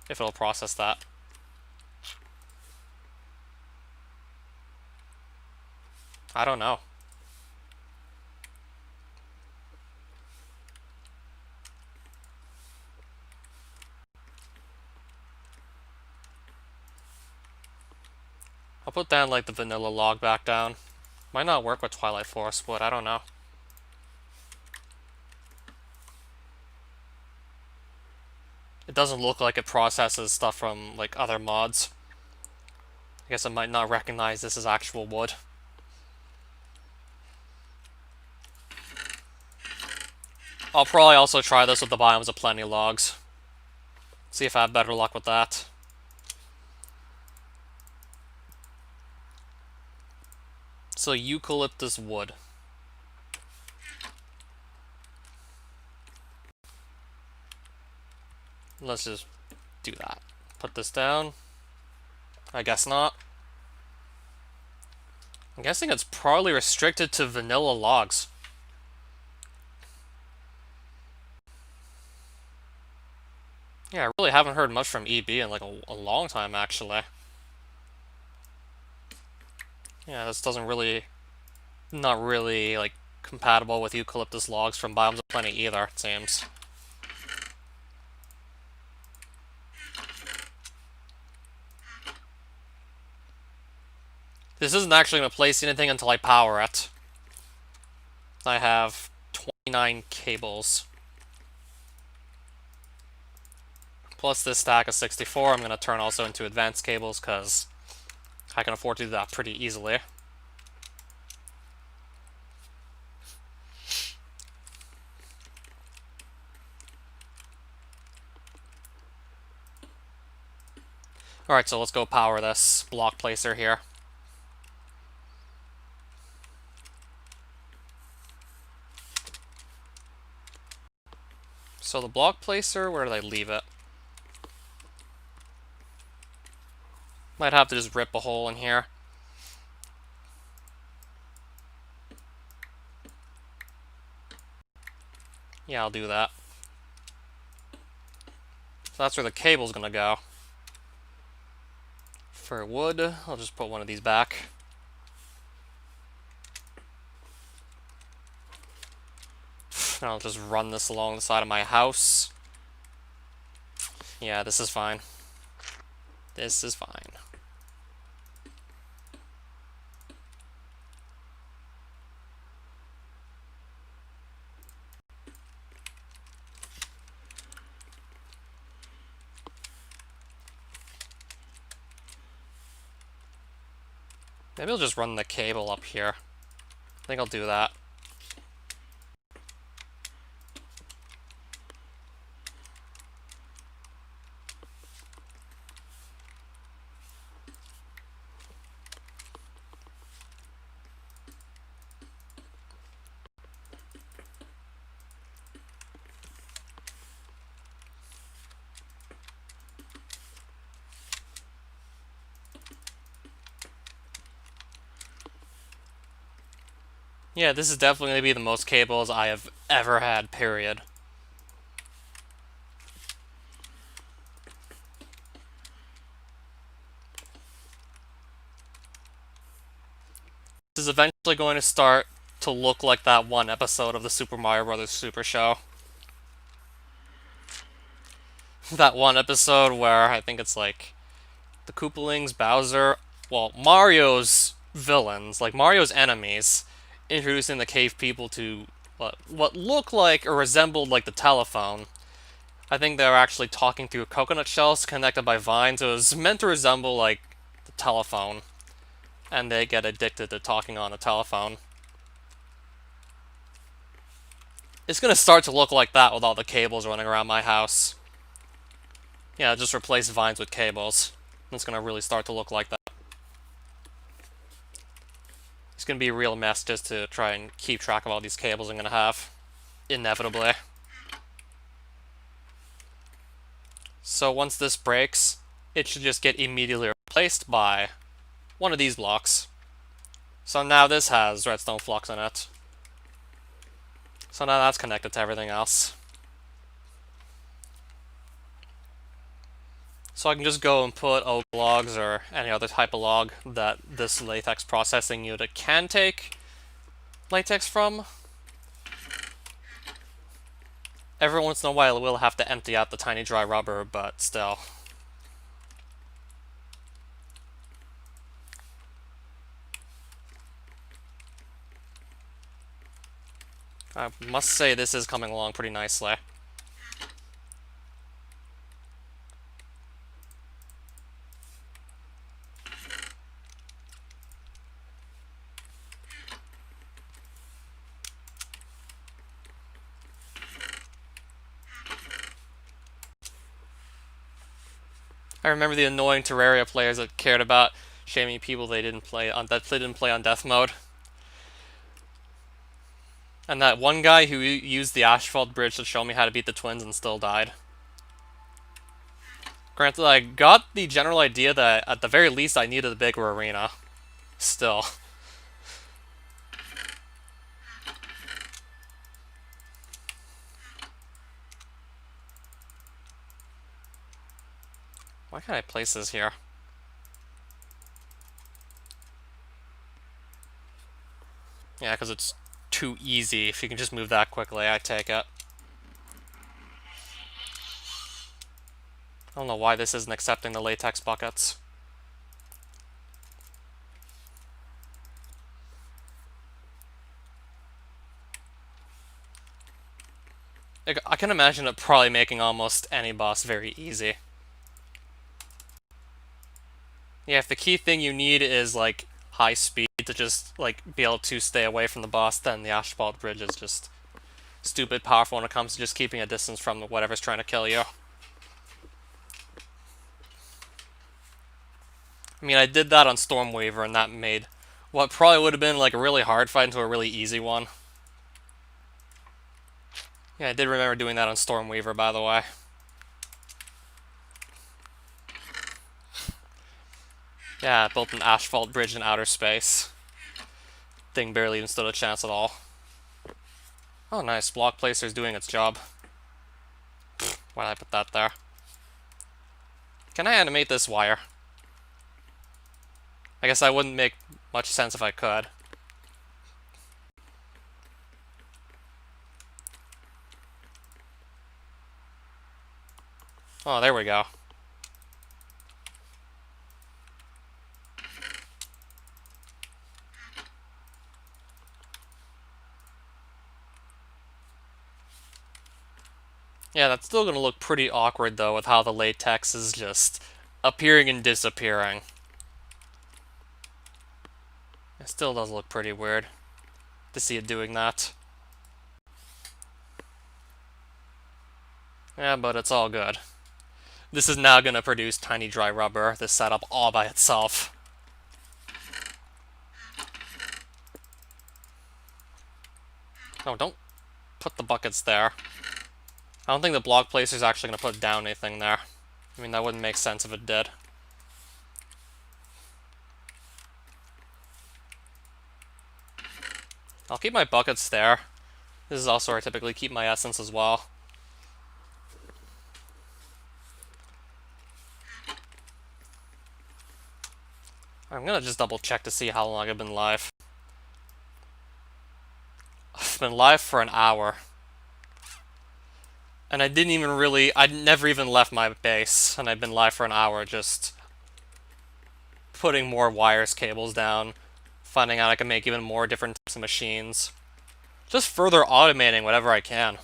if it'll process that. I don't know. I'll put down, like, the vanilla log back down. Might not work with Twilight Forest wood, I don't know. It doesn't look like it processes stuff from, like, other mods. I guess it might not recognize this as actual wood. I'll probably also try this with the Biomes of Plenty logs. See if I have better luck with that. So, eucalyptus wood. Let's just do that. Put this down. I guess not. I'm guessing it's probably restricted to vanilla logs. Yeah, I really haven't heard much from EB in like a long time, actually. Yeah, this doesn't really... Not really, like, compatible with eucalyptus logs from Biomes of Plenty either, it seems. This isn't actually going to place anything until I power it. I have 29 cables. Plus this stack of 64 I'm going to turn also into advanced cables because I can afford to do that pretty easily. Alright, so let's go power this block placer here. So the block placer, where did I leave it? Might have to just rip a hole in here. Yeah, I'll do that. So that's where the cable's gonna go. For wood, I'll just put one of these back. I'll just run this along the side of my house. Yeah, this is fine. This is fine. Maybe I'll just run the cable up here. I think I'll do that. Yeah, this is definitely going to be the most cables I have ever had, period. This is eventually going to start to look like that one episode of the Super Mario Bros. Super Show. That one episode where I think it's like the Koopalings, Bowser, well, Mario's villains, like Mario's enemies, introducing the cave people to what looked like or resembled like the telephone. I think they were actually talking through coconut shells connected by vines. It was meant to resemble like the telephone, and they get addicted to talking on the telephone. It's gonna start to look like that with all the cables running around my house. Yeah, just replace vines with cables. It's gonna really start to look like that. It's gonna be a real mess just to try and keep track of all these cables I'm gonna have. Inevitably. So once this breaks, it should just get immediately replaced by one of these blocks. So now this has redstone flux in it. So now that's connected to everything else. So I can just go and put oak logs or any other type of log that this latex processing unit can take latex from. Every once in a while, we'll have to empty out the tiny dry rubber, but still. I must say this is coming along pretty nicely. I remember the annoying Terraria players that cared about shaming people they didn't play on death mode. And that one guy who used the asphalt bridge to show me how to beat the twins and still died. Granted, I got the general idea that at the very least I needed a bigger arena. Still. Why can't I place this here? Yeah, because it's too easy. If you can just move that quickly, I take it. I don't know why this isn't accepting the latex buckets. I can imagine it probably making almost any boss very easy. Yeah, if the key thing you need is, like, high speed to just, like, be able to stay away from the boss, then the asphalt bridge is just stupid powerful when it comes to just keeping a distance from whatever's trying to kill you. I mean, I did that on Stormweaver, and that made what probably would have been, like, a really hard fight into a really easy one. Yeah, I did remember doing that on Stormweaver, by the way. Yeah, I built an asphalt bridge in outer space. Thing barely even stood a chance at all. Oh, nice. Block placer's doing its job. Why did I put that there? Can I animate this wire? I guess that wouldn't make much sense if I could. Oh, there we go. Yeah, that's still going to look pretty awkward, though, with how the latex is just appearing and disappearing. It still does look pretty weird to see it doing that. Yeah, but it's all good. This is now gonna produce tiny dry rubber, this setup all by itself. No, don't put the buckets there. I don't think the block placer is actually gonna put down anything there. I mean, that wouldn't make sense if it did. I'll keep my buckets there. This is also where I typically keep my essence as well. I'm gonna just double check to see how long I've been live. I've been live for an hour. And I never even left my base, and I've been live for an hour just putting more wires cables down, finding out I can make even more different types of machines. Just further automating whatever I can.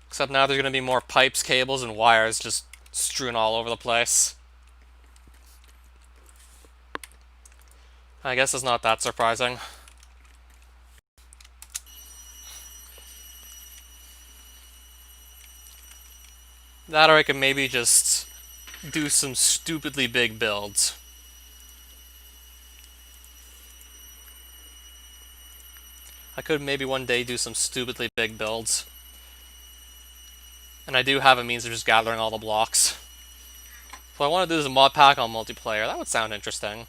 Except now there's gonna be more pipes, cables, and wires just strewn all over the place. I guess it's not that surprising. That or I can maybe just do some stupidly big builds. I could maybe one day do some stupidly big builds. And I do have a means of just gathering all the blocks. What I want to do is a mod pack on multiplayer. That would sound interesting.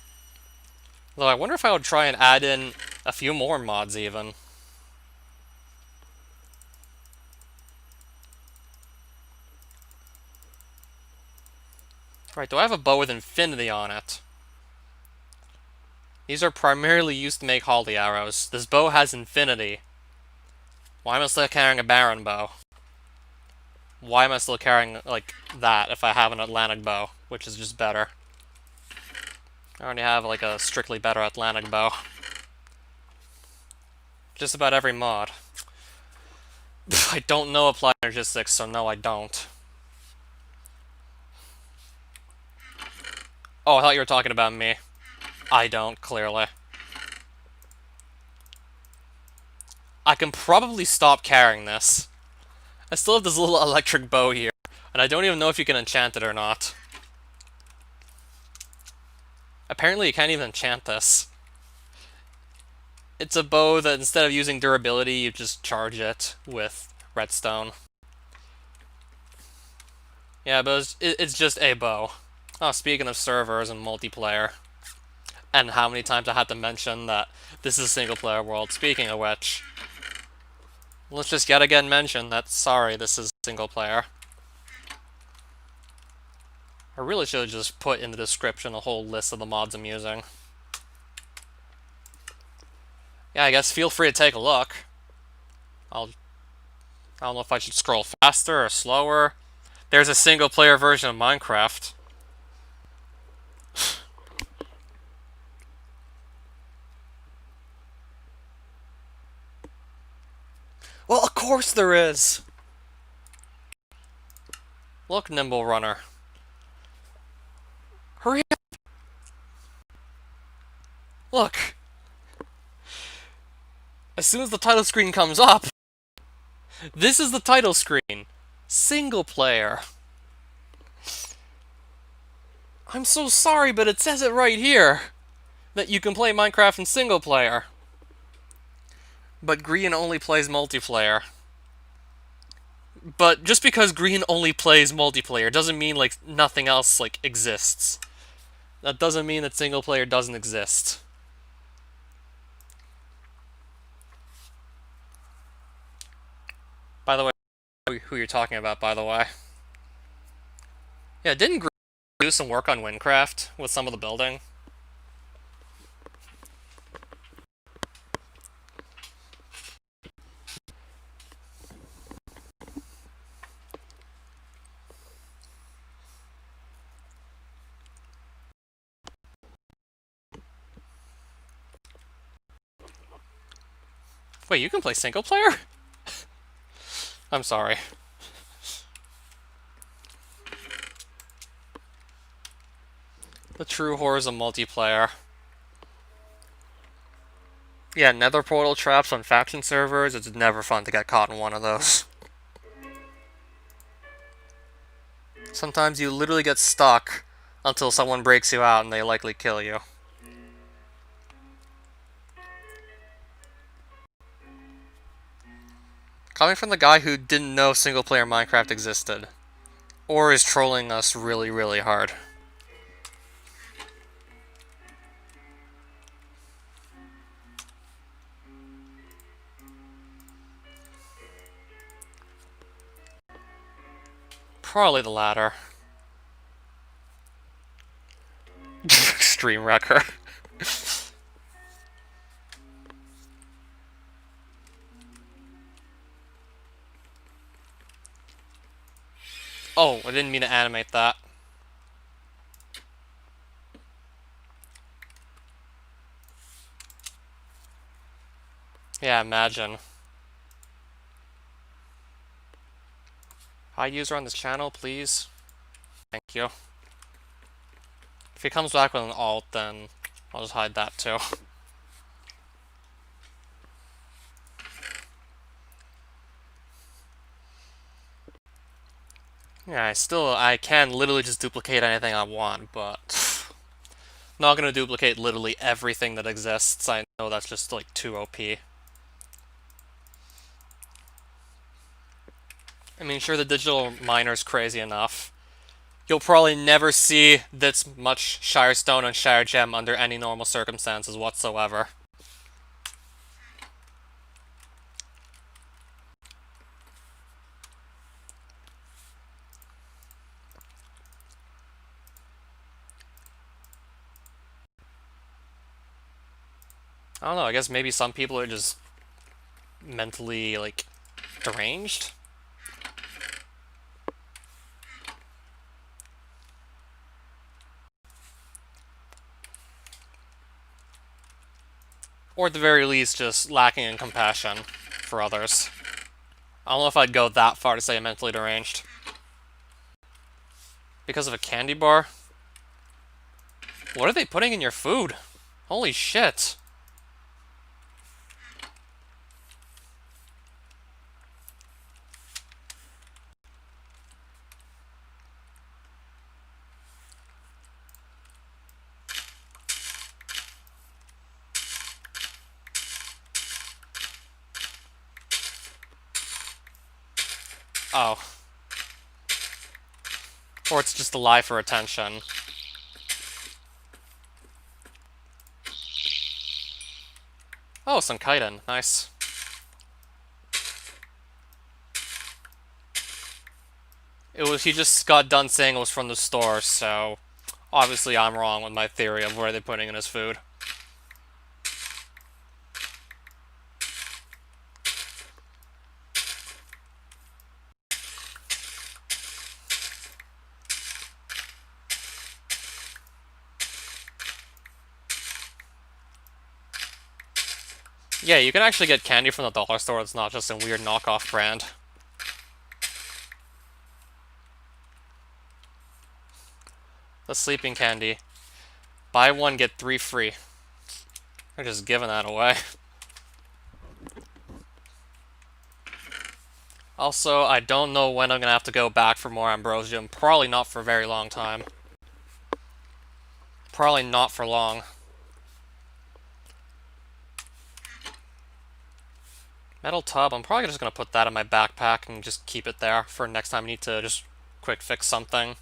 Though I wonder if I would try and add in a few more mods even. Right, do I have a bow with infinity on it? These are primarily used to make holly arrows. This bow has infinity. Why am I still carrying a Baron bow? Why am I still carrying, like, that if I have an Atlantic bow, which is just better? I already have, like, a strictly better Atlantic bow. Just about every mod. I don't know Applied Energistics, so no, I don't. Oh, I thought you were talking about me. I don't, clearly. I can probably stop carrying this. I still have this little electric bow here, and I don't even know if you can enchant it or not. Apparently you can't even enchant this. It's a bow that instead of using durability, you just charge it with redstone. Yeah, but it's just a bow. Oh, speaking of servers and multiplayer, and how many times I had to mention that this is a single-player world. Speaking of which, let's just yet again mention that, sorry, this is single-player. I really should have just put in the description a whole list of the mods I'm using. Yeah, I guess feel free to take a look. I don't know if I should scroll faster or slower. There's a single-player version of Minecraft. Well, of course there is! Look, Nimble Runner. Hurry up! Look! As soon as the title screen comes up, this is the title screen. Single player. I'm so sorry, but it says it right here. That you can play Minecraft in single player. But Green only plays multiplayer. But just because Green only plays multiplayer doesn't mean, like, nothing else, like, exists. That doesn't mean that single player doesn't exist. By the way, who you're talking about, by the way. Yeah, didn't Green do some work on Windcraft with some of the building? Wait, you can play single player? I'm sorry. The true horrors of multiplayer. Yeah, nether portal traps on faction servers, it's never fun to get caught in one of those. Sometimes you literally get stuck until someone breaks you out and they likely kill you. Coming from the guy who didn't know single-player Minecraft existed. Or is trolling us really, really hard. Probably the latter. Stream wrecker. Oh, I didn't mean to animate that. Yeah, imagine. Hi, user on this channel, please. Thank you. If he comes back with an alt, then I'll just hide that too. Yeah, I can literally just duplicate anything I want, but not gonna duplicate literally everything that exists. I know that's just like too OP. I mean, sure, the digital miner's crazy enough. You'll probably never see this much Shire Stone and Shire Gem under any normal circumstances whatsoever. I don't know, I guess maybe some people are just mentally, like, deranged? Or at the very least, just lacking in compassion for others. I don't know if I'd go that far to say mentally deranged. Because of a candy bar? What are they putting in your food? Holy shit. Oh. Or it's just a lie for attention. Oh, some chitin. Nice. He just got done saying it was from the store, so obviously I'm wrong with my theory of where they're putting in his food. Yeah, you can actually get candy from the dollar store. It's not just a weird knockoff brand. The sleeping candy. Buy one, get 3 free. They're just giving that away. Also, I don't know when I'm gonna have to go back for more Ambrosium. Probably not for a very long time. Probably not for long. Metal tub, I'm probably just gonna put that in my backpack and just keep it there for next time I need to just quick fix something.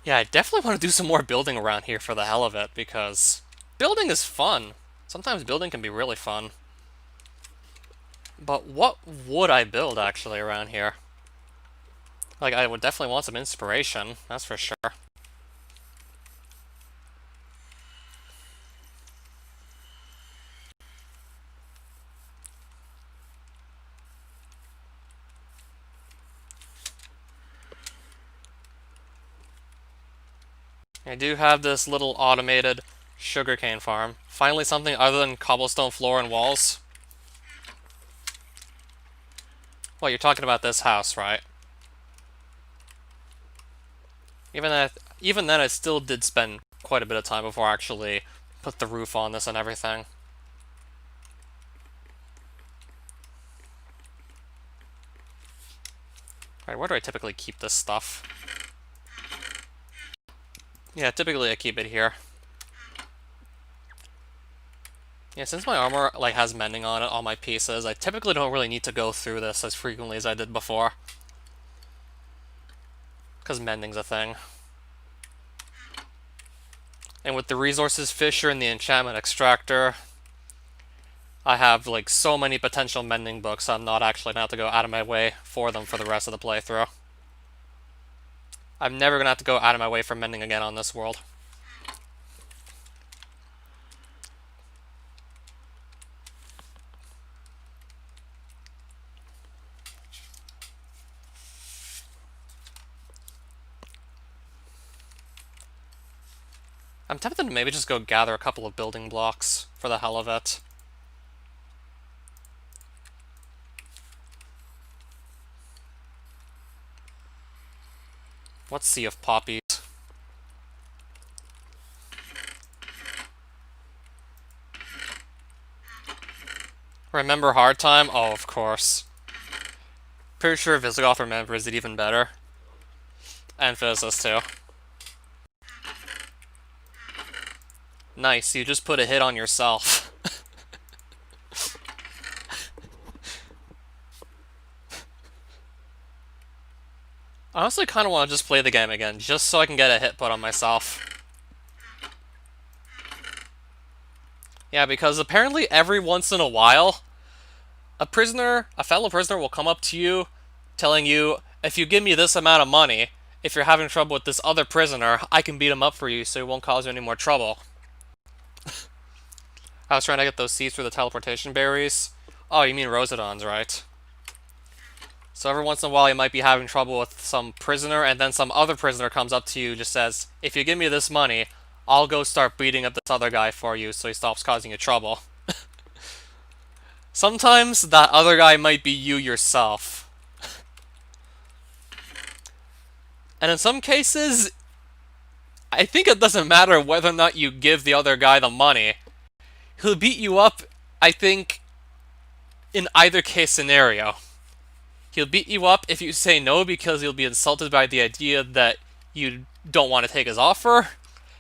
Yeah, I definitely want to do some more building around here for the hell of it, because building is fun. Sometimes building can be really fun. But what would I build, actually, around here? Like, I would definitely want some inspiration, that's for sure. I do have this little automated sugarcane farm. Finally something other than cobblestone floor and walls. Well, you're talking about this house, right? Even then, I still did spend quite a bit of time before I actually put the roof on this and everything. Alright, where do I typically keep this stuff? Yeah, typically I keep it here. Yeah, since my armor like has mending on it, all my pieces, I typically don't really need to go through this as frequently as I did before. Because mending's a thing. And with the resources fisher and the enchantment extractor, I have like so many potential mending books, I'm not actually going to have to go out of my way for them for the rest of the playthrough. I'm never going to have to go out of my way for mending again on this world. I'm tempted to maybe just go gather a couple of building blocks for the hell of it. What sea of poppies? Remember hard time? Oh, of course. Pretty sure Visigoth remembers it even better. And Physicist too. Nice, you just put a hit on yourself. I honestly kind of want to just play the game again, just so I can get a hit put on myself. Yeah, because apparently every once in a while, a fellow prisoner will come up to you, telling you, if you give me this amount of money, if you're having trouble with this other prisoner, I can beat him up for you so he won't cause you any more trouble. I was trying to get those seeds for the teleportation berries. Oh, you mean Rosedons, right? So every once in a while you might be having trouble with some prisoner, and then some other prisoner comes up to you and just says, if you give me this money, I'll go start beating up this other guy for you so he stops causing you trouble. Sometimes that other guy might be you yourself. And in some cases, I think it doesn't matter whether or not you give the other guy the money. He'll beat you up, I think, in either case scenario. He'll beat you up if you say no because he'll be insulted by the idea that you don't want to take his offer.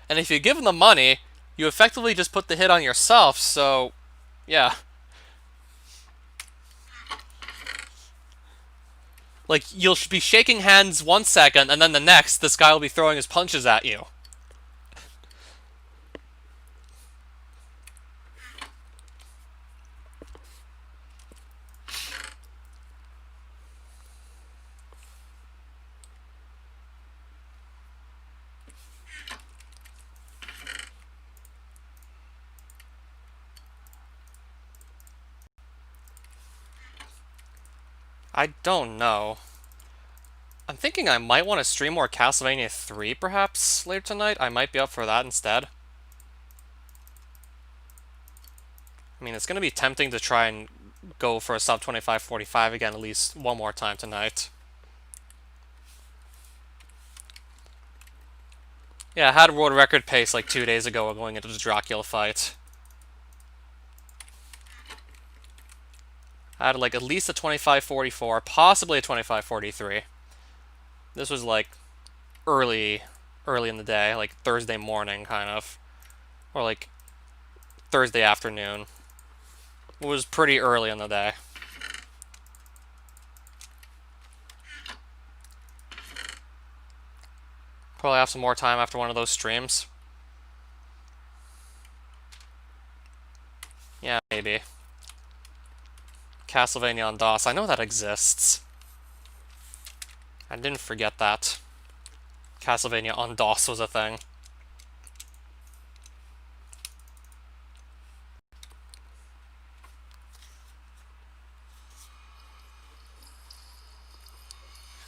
And if you give him the money, you effectively just put the hit on yourself, so yeah. Like, you'll be shaking hands 1 second, and then the next, this guy will be throwing his punches at you. I don't know. I'm thinking I might want to stream more Castlevania 3, perhaps, later tonight. I might be up for that instead. I mean, it's going to be tempting to try and go for a sub 2545 again at least one more time tonight. Yeah, I had a world record pace like 2 days ago going into the Dracula fight. I had like at least a 2544, possibly a 2543. This was like early in the day, like Thursday morning kind of. Or like Thursday afternoon. It was pretty early in the day. Probably have some more time after one of those streams. Yeah, maybe. Castlevania on DOS. I know that exists. I didn't forget that. Castlevania on DOS was a thing.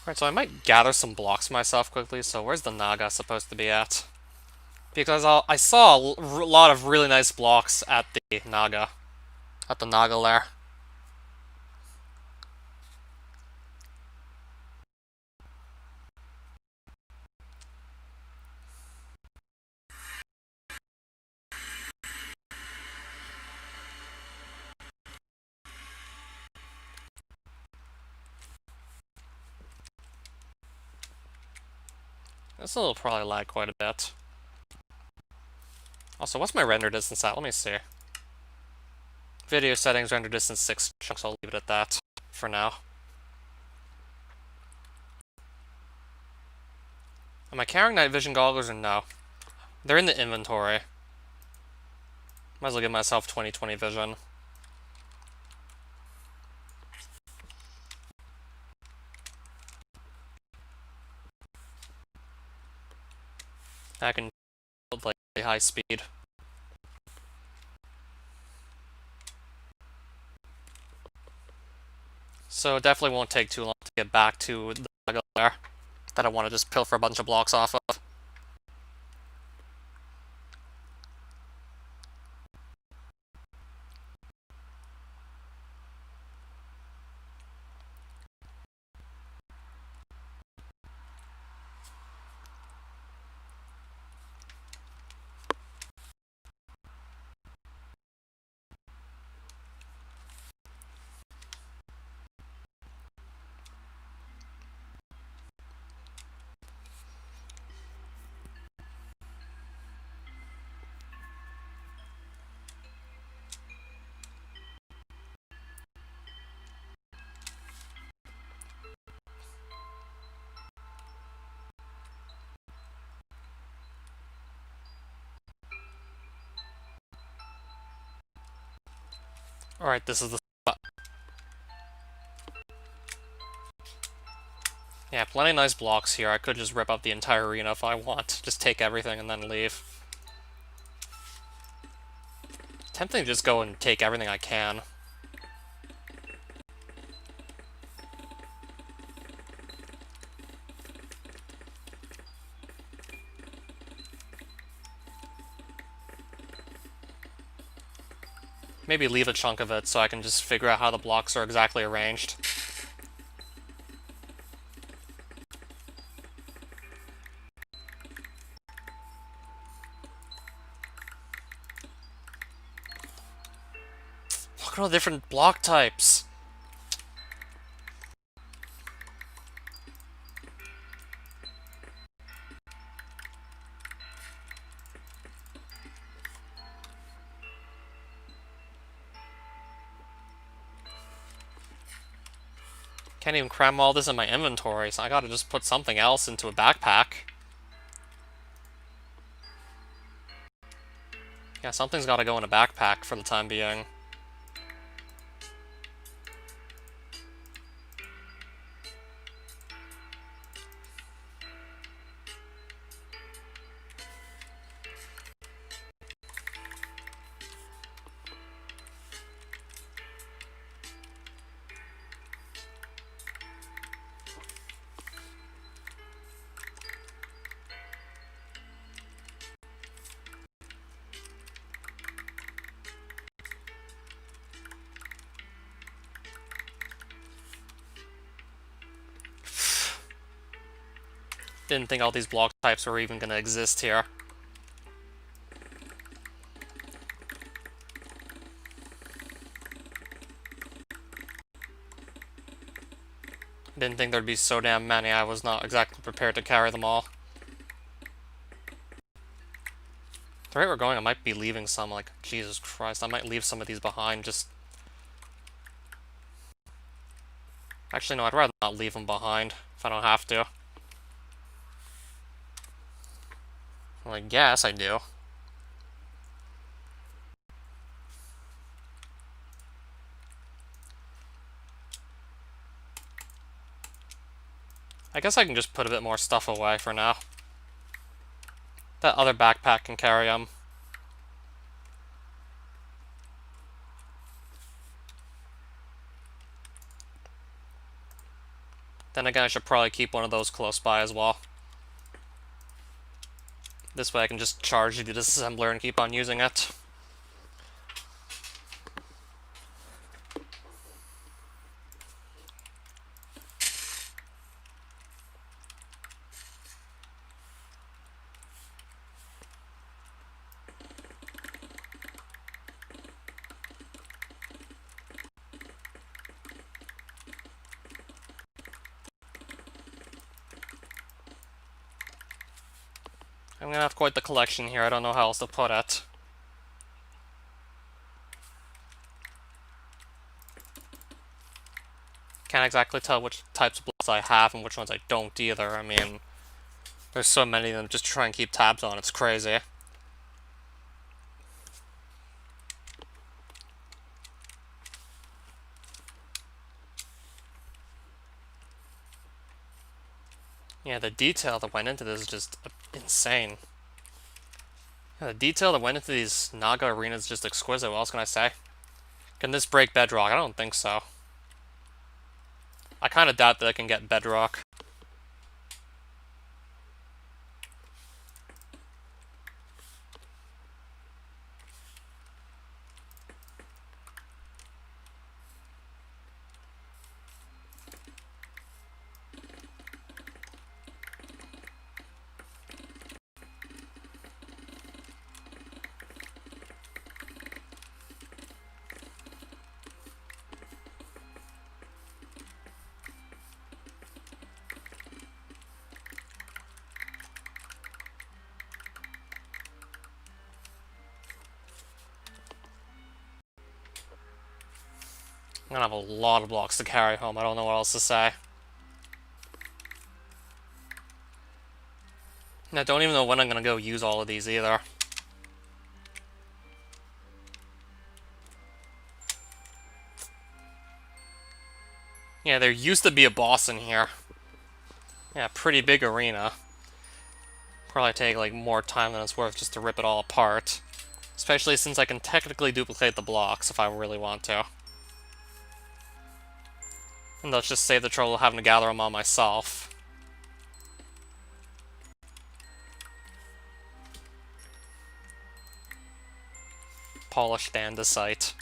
Alright, so I might gather some blocks myself quickly. So where's the Naga supposed to be at? Because I saw a lot of really nice blocks at the Naga. At the Naga lair. This will probably lag quite a bit. Also, what's my render distance at? Let me see. Video settings, render distance 6 chunks. I'll leave it at that for now. Am I carrying night vision goggles or no? They're in the inventory. Might as well give myself 20/20 vision. I can build like high speed. So it definitely won't take too long to get back to the bug there that I want to just pilfer a bunch of blocks off of. Alright, this is the spot. Yeah, plenty of nice blocks here. I could just rip up the entire arena if I want. Just take everything and then leave. Tempting to just go and take everything I can. Maybe leave a chunk of it so I can just figure out how the blocks are exactly arranged. Look at all the different block types. Can't even cram all this in my inventory, so I gotta just put something else into a backpack. Yeah, something's gotta go in a backpack for the time being. Didn't think all these block types were even gonna exist here. Didn't think there'd be so damn many. I was not exactly prepared to carry them all. The rate we're going, I might be leaving some, like, Jesus Christ, I might leave some of these behind, just... Actually, no, I'd rather not leave them behind, if I don't have to. Well, I guess I do. I guess I can just put a bit more stuff away for now. That other backpack can carry them. Then again, I should probably keep one of those close by as well. This way I can just charge the disassembler and keep on using it. I'm gonna have quite the collection here, I don't know how else to put it. Can't exactly tell which types of blocks I have and which ones I don't either. I mean, there's so many of them just to try and keep tabs on, it's crazy. Yeah, the detail that went into this is just insane. Yeah, the detail that went into these Naga arenas is just exquisite, what else can I say? Can this break bedrock? I don't think so. I kind of doubt that I can get bedrock. I'm gonna have a lot of blocks to carry home, I don't know what else to say. And I don't even know when I'm gonna go use all of these either. Yeah, there used to be a boss in here. Yeah, pretty big arena. Probably take like more time than it's worth just to rip it all apart. Especially since I can technically duplicate the blocks if I really want to. And let's just save the trouble of having to gather them all myself. Polished andesite.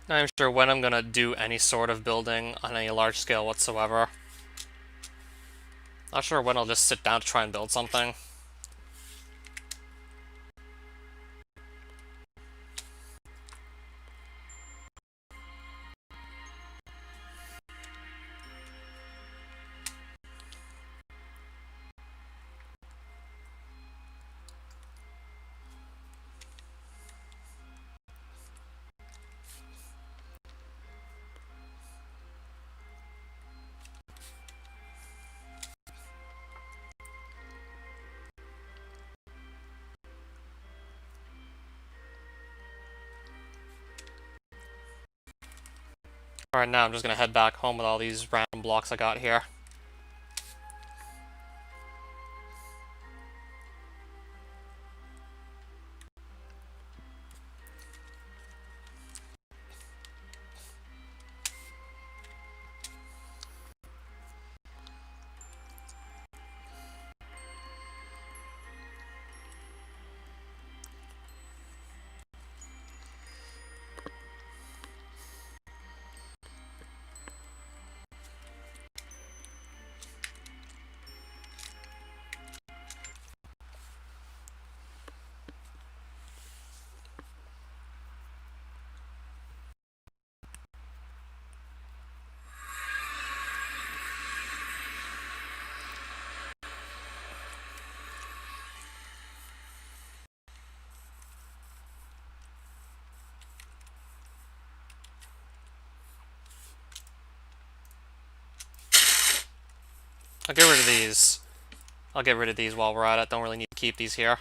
Not even sure when I'm gonna do any sort of building on any large scale whatsoever. Not sure when I'll just sit down to try and build something. Alright, now I'm just gonna head back home with all these random blocks I got here. I'll get rid of these. I'll get rid of these while we're at it. Don't really need to keep these here.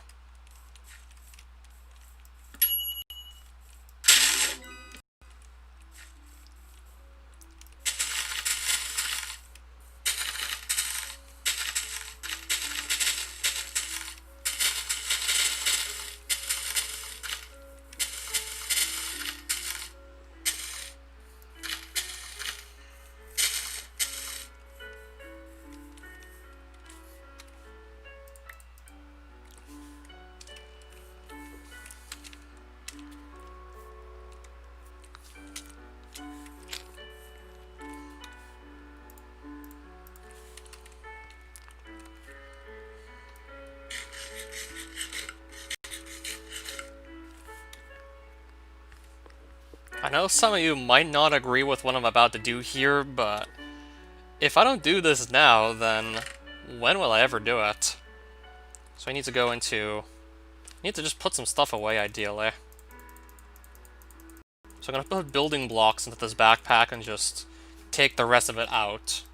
I know some of you might not agree with what I'm about to do here, but if I don't do this now, then when will I ever do it? So I need to go into... I need to just put some stuff away, ideally. So I'm gonna put building blocks into this backpack and just take the rest of it out.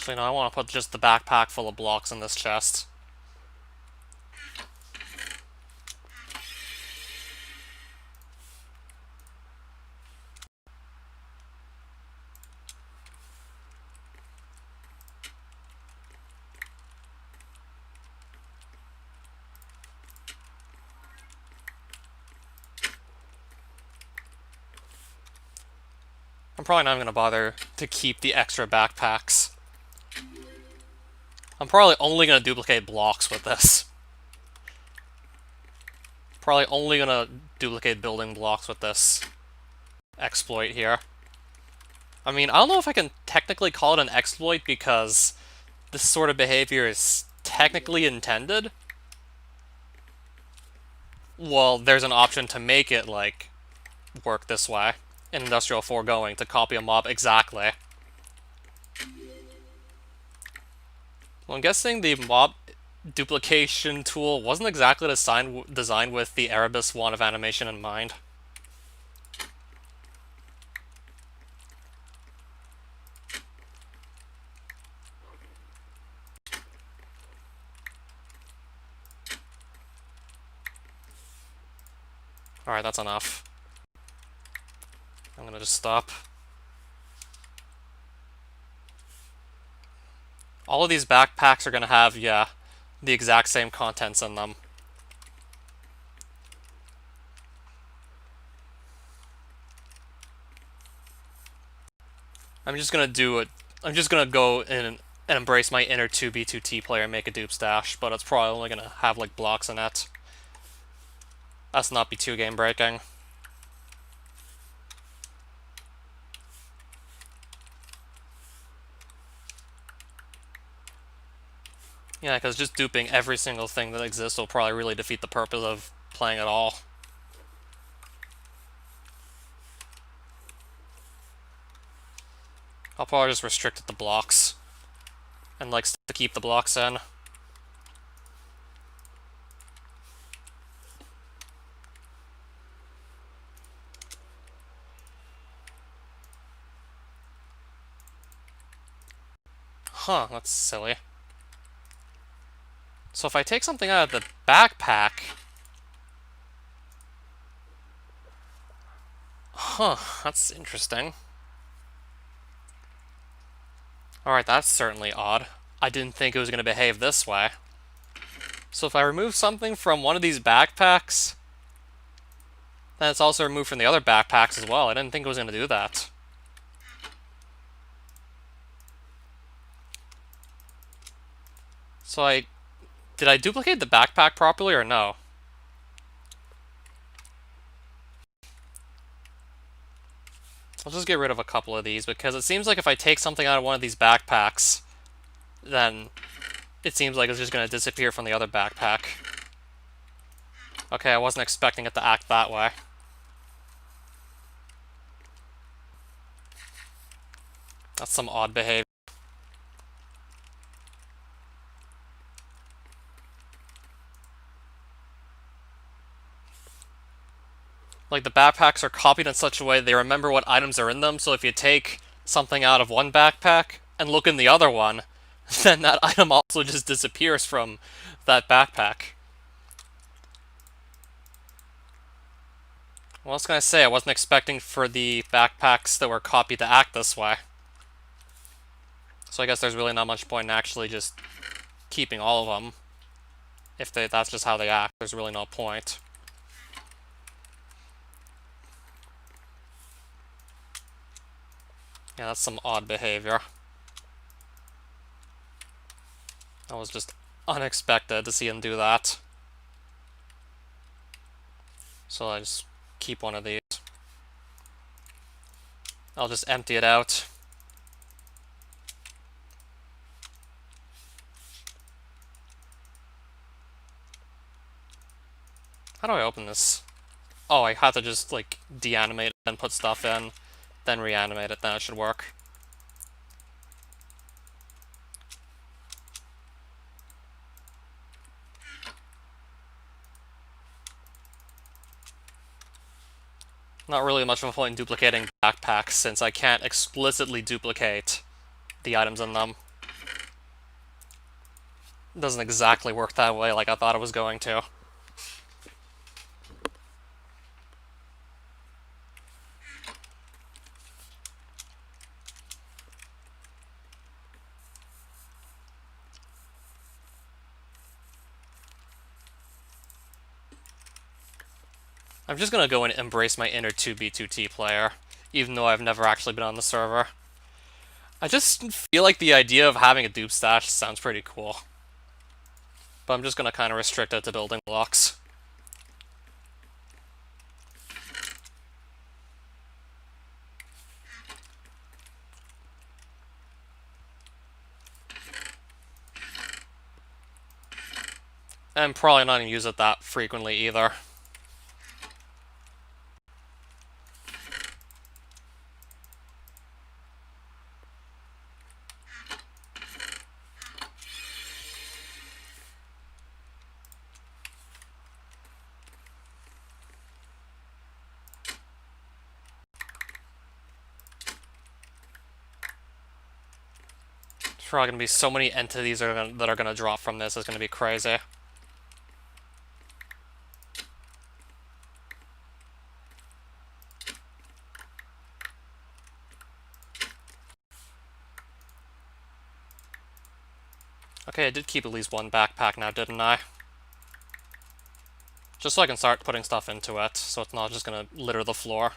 So, you know, I want to put just the backpack full of blocks in this chest. I'm probably not even going to bother to keep the extra backpacks. I'm probably only going to duplicate blocks with this. Probably only going to duplicate building blocks with this exploit here. I mean, I don't know if I can technically call it an exploit because this sort of behavior is technically intended. Well, there's an option to make it, like, work this way in Industrial Foregoing to copy a mob exactly. Well, I'm guessing the mob duplication tool wasn't exactly designed with the Erebus wand of animation in mind. Alright, that's enough. I'm gonna just stop. All of these backpacks are gonna have, yeah, the exact same contents in them. I'm just gonna do it. I'm just gonna go in and embrace my inner 2B2T player and make a dupe stash, but it's probably only gonna have, like, blocks in it. That's not be too game breaking. Yeah, because just duping every single thing that exists will probably really defeat the purpose of playing at all. I'll probably just restrict it to blocks. And, like, to keep the blocks in. Huh, that's silly. So if I take something out of the backpack... Huh, that's interesting. Alright, that's certainly odd. I didn't think it was going to behave this way. So if I remove something from one of these backpacks, then it's also removed from the other backpacks as well. I didn't think it was going to do that. So did I duplicate the backpack properly or no? I'll just get rid of a couple of these, because it seems like if I take something out of one of these backpacks, then it seems like it's just going to disappear from the other backpack. Okay, I wasn't expecting it to act that way. That's some odd behavior. Like, the backpacks are copied in such a way they remember what items are in them, so if you take something out of one backpack and look in the other one, then that item also just disappears from that backpack. What else can I say? I wasn't expecting for the backpacks that were copied to act this way. So I guess there's really not much point in actually just keeping all of them. If that's just how they act, there's really no point. Yeah, that's some odd behavior. That was just unexpected to see him do that. So I just keep one of these. I'll just empty it out. How do I open this? Oh, I have to just, like, deanimate it and put stuff in, then reanimate it, then it should work. Not really much of a point in duplicating backpacks, since I can't explicitly duplicate the items in them. It doesn't exactly work that way like I thought it was going to. I'm just gonna go and embrace my inner 2B2T player, even though I've never actually been on the server. I just feel like the idea of having a dupe stash sounds pretty cool. But I'm just gonna kind of restrict it to building blocks. And probably not gonna use it that frequently either. There's probably gonna be so many entities that are gonna drop from this. It's gonna be crazy. Okay, I did keep at least one backpack now, didn't I? Just so I can start putting stuff into it, so it's not just gonna litter the floor.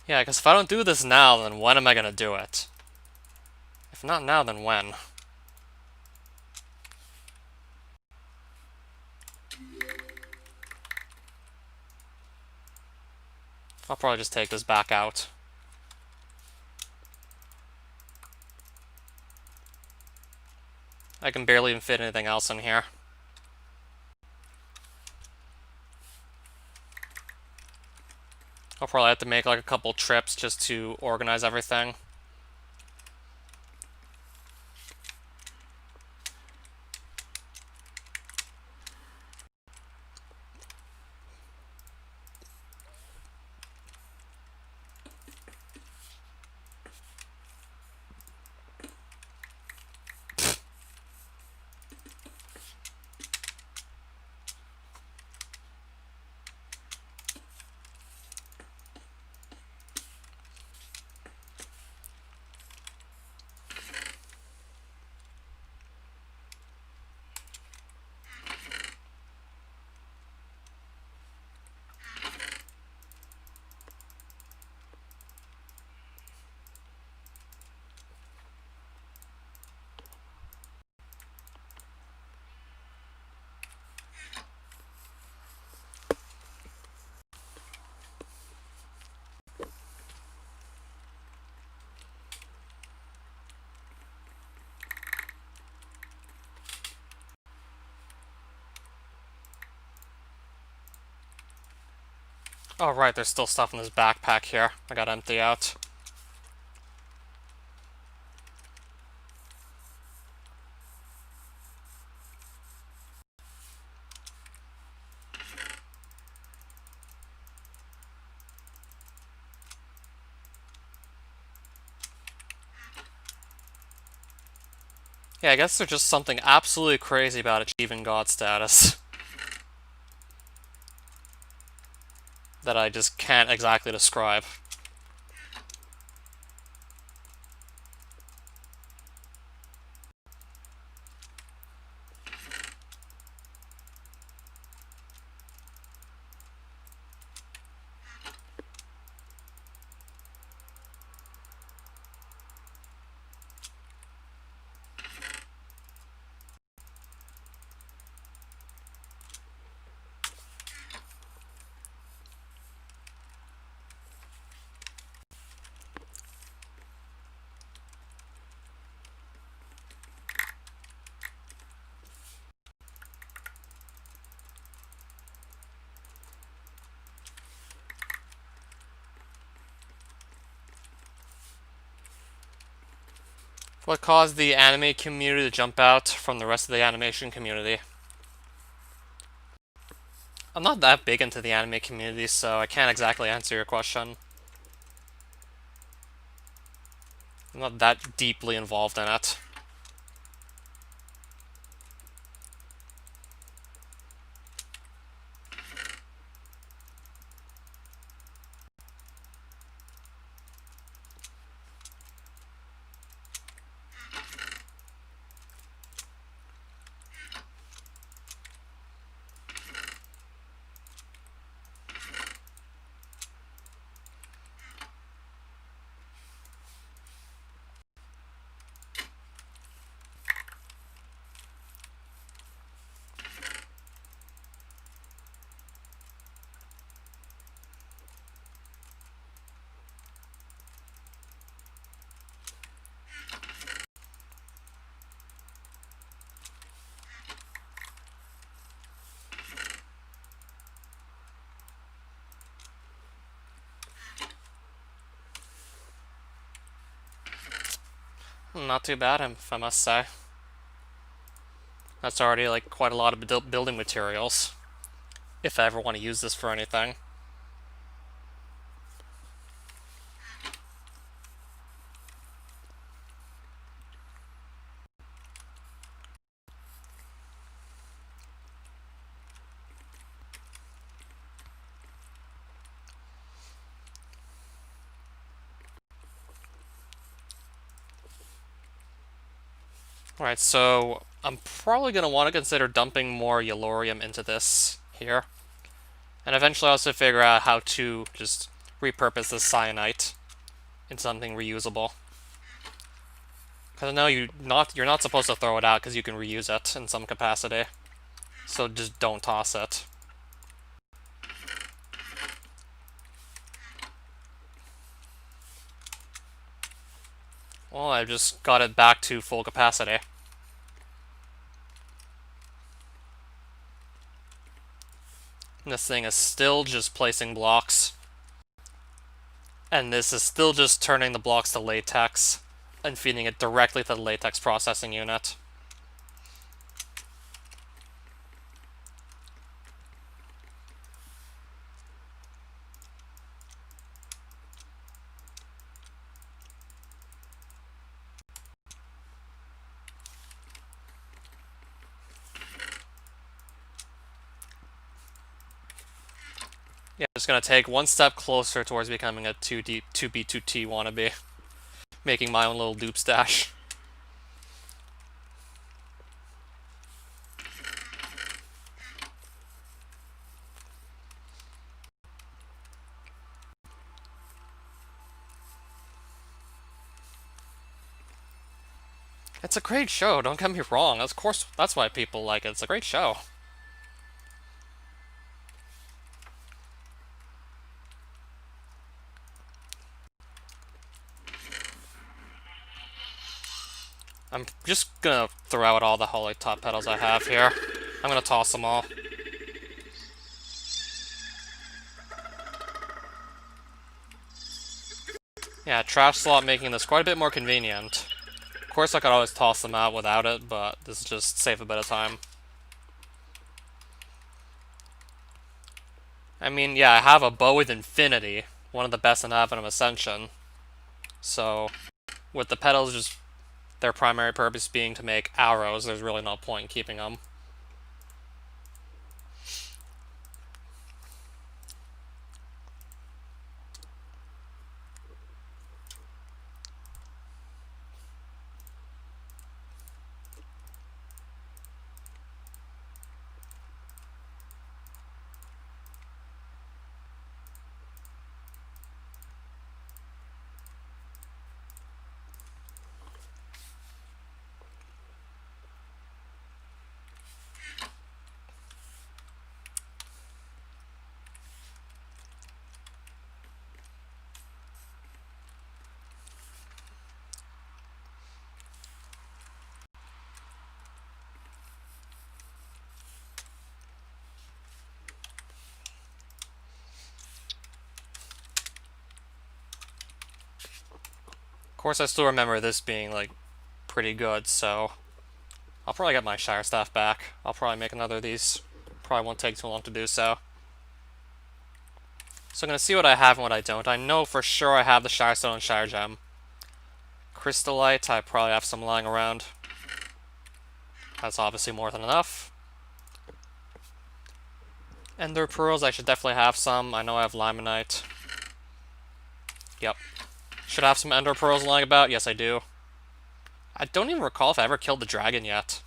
Yeah, because if I don't do this now, then when am I gonna do it? If not now, then when? I'll probably just take this back out. I can barely even fit anything else in here. I'll probably have to make like a couple trips just to organize everything. Oh right, there's still stuff in this backpack here. I gotta empty out. Yeah, I guess there's just something absolutely crazy about achieving God status that I just can't exactly describe. What caused the anime community to jump out from the rest of the animation community? I'm not that big into the anime community, so I can't exactly answer your question. I'm not that deeply involved in it. Not too bad, if I must say. That's already like quite a lot of building materials, if I ever want to use this for anything. Alright, so I'm probably going to want to consider dumping more Yellorium into this here. And eventually also figure out how to just repurpose this cyanite into something reusable. Because I know you're not supposed to throw it out because you can reuse it in some capacity. So just don't toss it. Well, I just got it back to full capacity. And this thing is still just placing blocks. And this is still just turning the blocks to latex and feeding it directly to the latex processing unit. Yeah, just gonna take one step closer towards becoming a 2B2T wannabe. Making my own little dupe stash. It's a great show, don't get me wrong. Of course, that's why people like it. It's a great show. I'm just gonna throw out all the holy top petals I have here. I'm gonna toss them all. Yeah, trash slot making this quite a bit more convenient. Of course, I could always toss them out without it, but this is just save a bit of time. I mean, yeah, I have a bow with infinity, one of the best in Advent of Ascension. So, with the petals just their primary purpose being to make arrows, there's really no point in keeping them. Of course, I still remember this being, like, pretty good, so I'll probably get my Shire Staff back. I'll probably make another of these. Probably won't take too long to do so. So I'm going to see what I have and what I don't. I know for sure I have the Shire Stone and Shire Gem. Crystallite, I probably have some lying around. That's obviously more than enough. Ender Pearls, I should definitely have some. I know I have Limonite. Yep. Should I have some Ender Pearls lying about? Yes, I do. I don't even recall if I ever killed the dragon yet.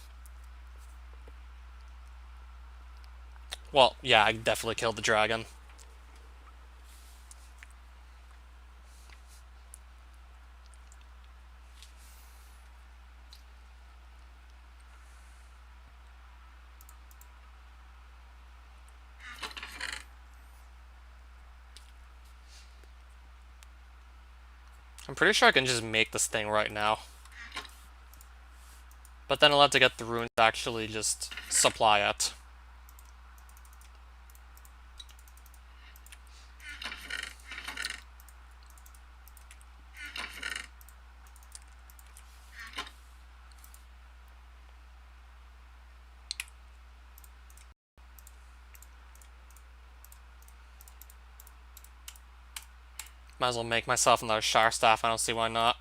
Well, yeah, I definitely killed the dragon. I'm pretty sure I can just make this thing right now. But then I'll have to get the runes to actually just supply it. Might as well make myself another Shire Staff, I don't see why not.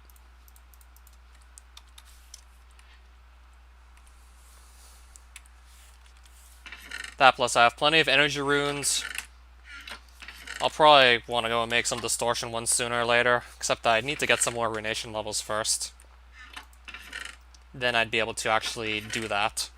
That plus I have plenty of energy runes. I'll probably want to go and make some distortion ones sooner or later, except I need to get some more ruination levels first. Then I'd be able to actually do that.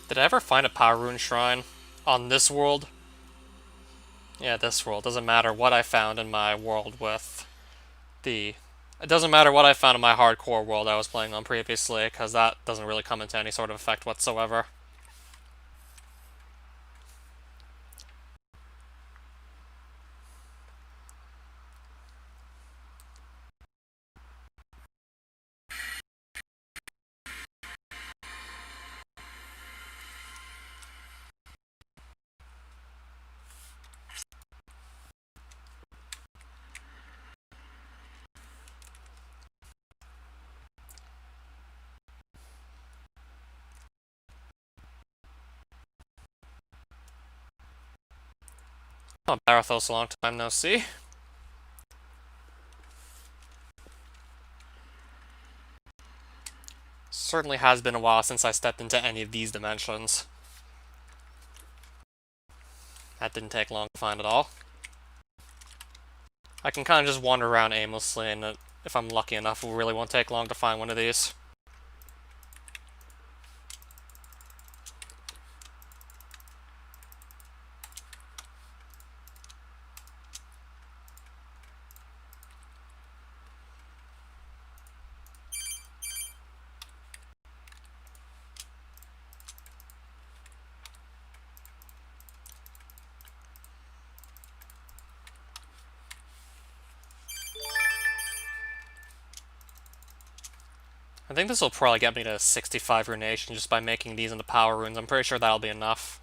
Did I ever find a Power Rune Shrine on this world? Yeah, this world. Doesn't matter what I found in my world with the... It doesn't matter what I found in my hardcore world I was playing on previously, because that doesn't really come into any sort of effect whatsoever. Oh, Barathos, a long time no see. Certainly has been a while since I stepped into any of these dimensions. That didn't take long to find at all. I can kind of just wander around aimlessly, and if I'm lucky enough. It really won't take long to find one of these. I think this will probably get me to 65 runation just by making these into power runes. I'm pretty sure that'll be enough.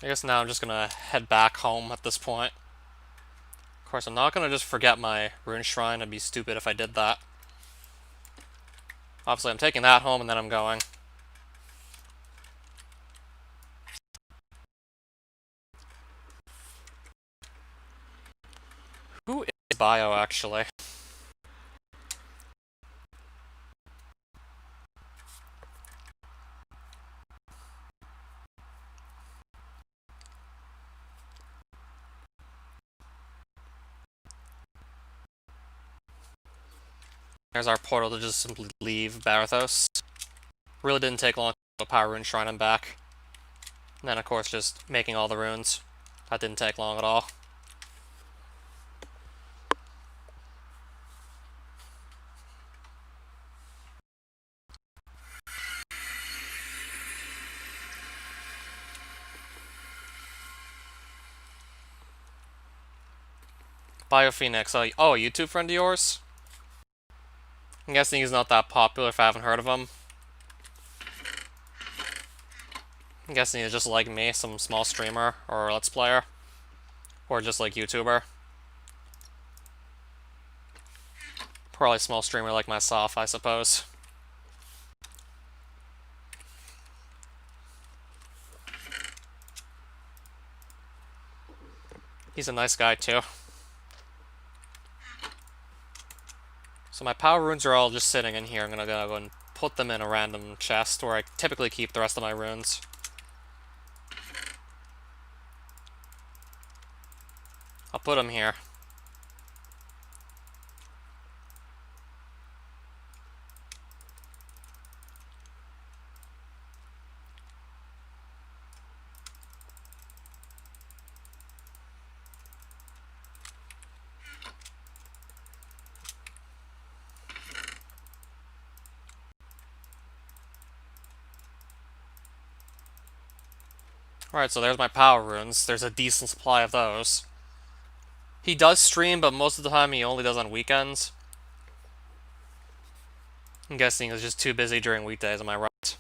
I guess now I'm just gonna head back home at this point. Of course, I'm not gonna just forget my rune shrine. It'd be stupid if I did that. Obviously, I'm taking that home and then I'm going. Who is Bio, actually? There's our portal to just simply leave Barathos. Really didn't take long to power rune shrine and back. And then, of course, just making all the runes. That didn't take long at all. BioPhoenix, oh, a YouTube friend of yours? I'm guessing he's not that popular if I haven't heard of him. I'm guessing he's just like me, some small streamer or let's player. Or just like YouTuber. Probably small streamer like myself, I suppose. He's a nice guy too. So my power runes are all just sitting in here. I'm gonna go and put them in a random chest where I typically keep the rest of my runes. I'll put them here. Alright, so there's my power runes. There's a decent supply of those. He does stream, but most of the time he only does on weekends. I'm guessing he's just too busy during weekdays, am I right?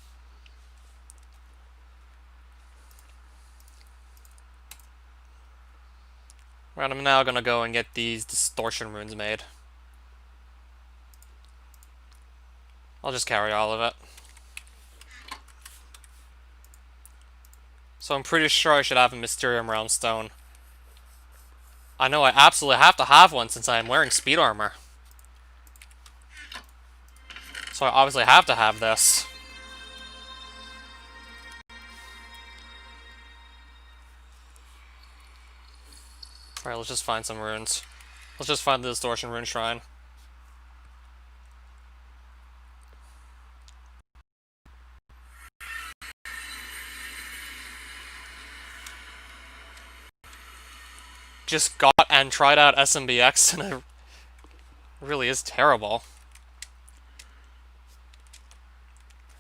Right, I'm now gonna go and get these distortion runes made. I'll just carry all of it. So I'm pretty sure I should have a Mysterium Realm Stone. I know I absolutely have to have one since I'm wearing speed armor. So I obviously have to have this. Alright, let's just find some runes. Let's just find the Distortion Rune Shrine. Just got and tried out SMBX and It really is terrible.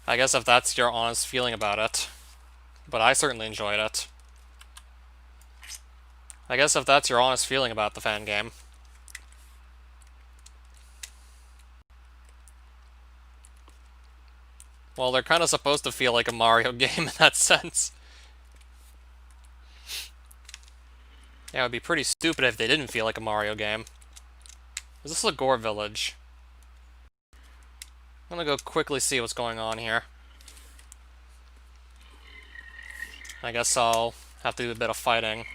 I guess if that's your honest feeling about it. But I certainly enjoyed it. I guess if that's your honest feeling about the fan game. Well, they're kind of supposed to feel like a Mario game in that sense. Yeah, it would be pretty stupid if they didn't feel like a Mario game. Is this a Gore village? I'm gonna go quickly see what's going on here. I guess I'll have to do a bit of fighting.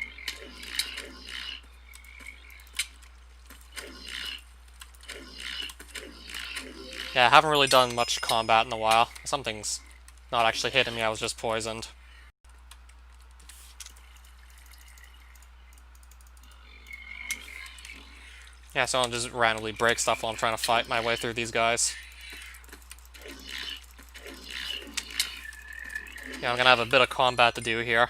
Yeah, I haven't really done much combat in a while. Something's not actually hitting me, I was just poisoned. Yeah, so I'll just randomly break stuff while I'm trying to fight my way through these guys. Yeah, I'm gonna have a bit of combat to do here.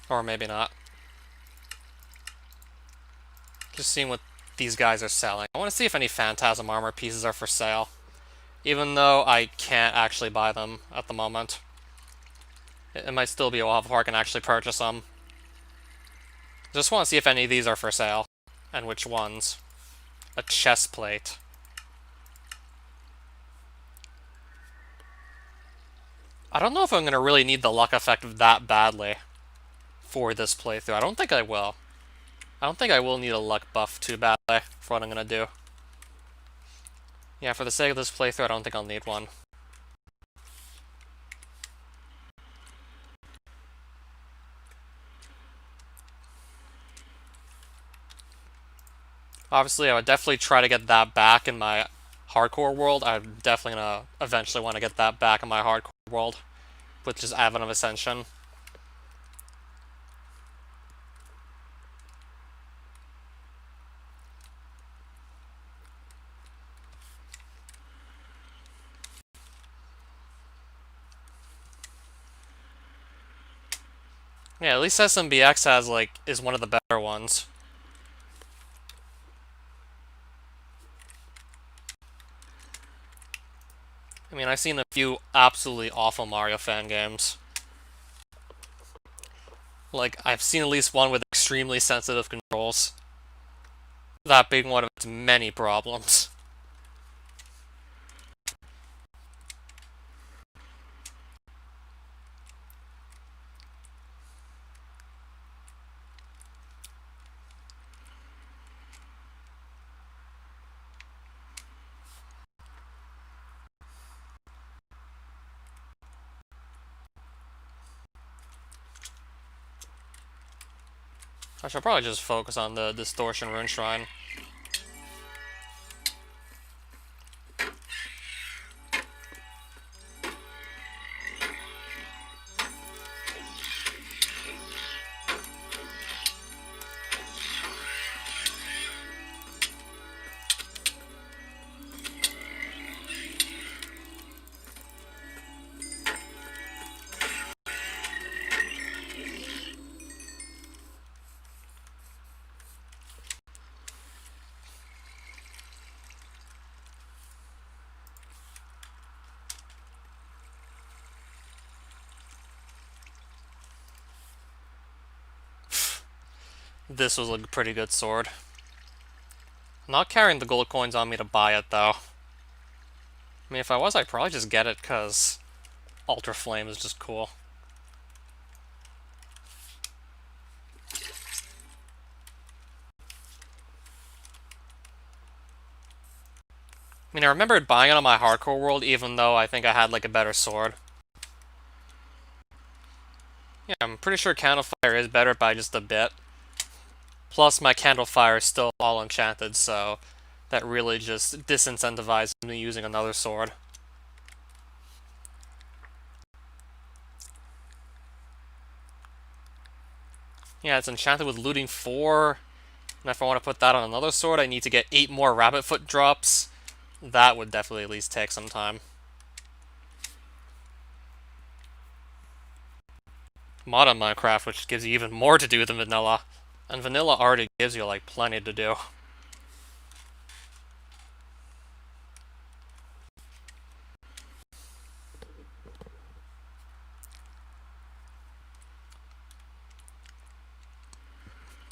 Or maybe not. Just seeing what these guys are selling. I want to see if any Phantasm armor pieces are for sale. Even though I can't actually buy them at the moment. It might still be a while before I can actually purchase them. Just want to see if any of these are for sale. And which ones. A chest plate. I don't know if I'm going to really need the luck effect that badly for this playthrough. I don't think I will. I don't think I will need a luck buff too badly for what I'm going to do. Yeah, for the sake of this playthrough, I don't think I'll need one. Obviously, I would definitely try to get that back in my hardcore world. I'm definitely going to eventually want to get that back in my hardcore world, with just Advent of Ascension. Yeah, at least SMBX is one of the better ones. I mean, I've seen a few absolutely awful Mario fan games. Like, I've seen at least one with extremely sensitive controls. That being one of its many problems. I should probably just focus on the Distortion Rune Shrine. This was a pretty good sword. I'm not carrying the gold coins on me to buy it, though. I mean, if I was, I'd probably just get it, because Ultra Flame is just cool. I mean, I remembered buying it on my hardcore world, even though I think I had, like, a better sword. Yeah, I'm pretty sure Candlefire is better by just a bit. Plus, my Candlefire is still all enchanted, so that really just disincentivizes me using another sword. Yeah, it's enchanted with looting 4. And if I want to put that on another sword, I need to get 8 more rabbit foot drops. That would definitely at least take some time. mod on Minecraft, which gives you even more to do than vanilla. And vanilla already gives you, like, plenty to do.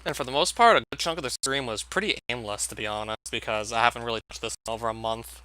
And for the most part, a good chunk of the stream was pretty aimless, to be honest, because I haven't really touched this in over a month.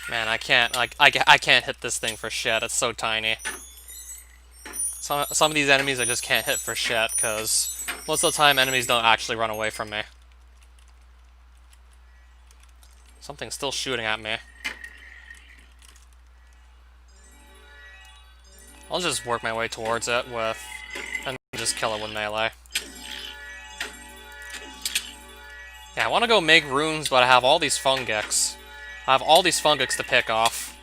Man, I can't, like, I can't hit this thing for shit. It's so tiny. Some of these enemies I just can't hit for shit, because most of the time enemies don't actually run away from me. Something's still shooting at me. I'll just work my way towards it with... and just kill it with melee. Yeah, I want to go make runes, but I have all these fungics. I have all these fungics to pick off.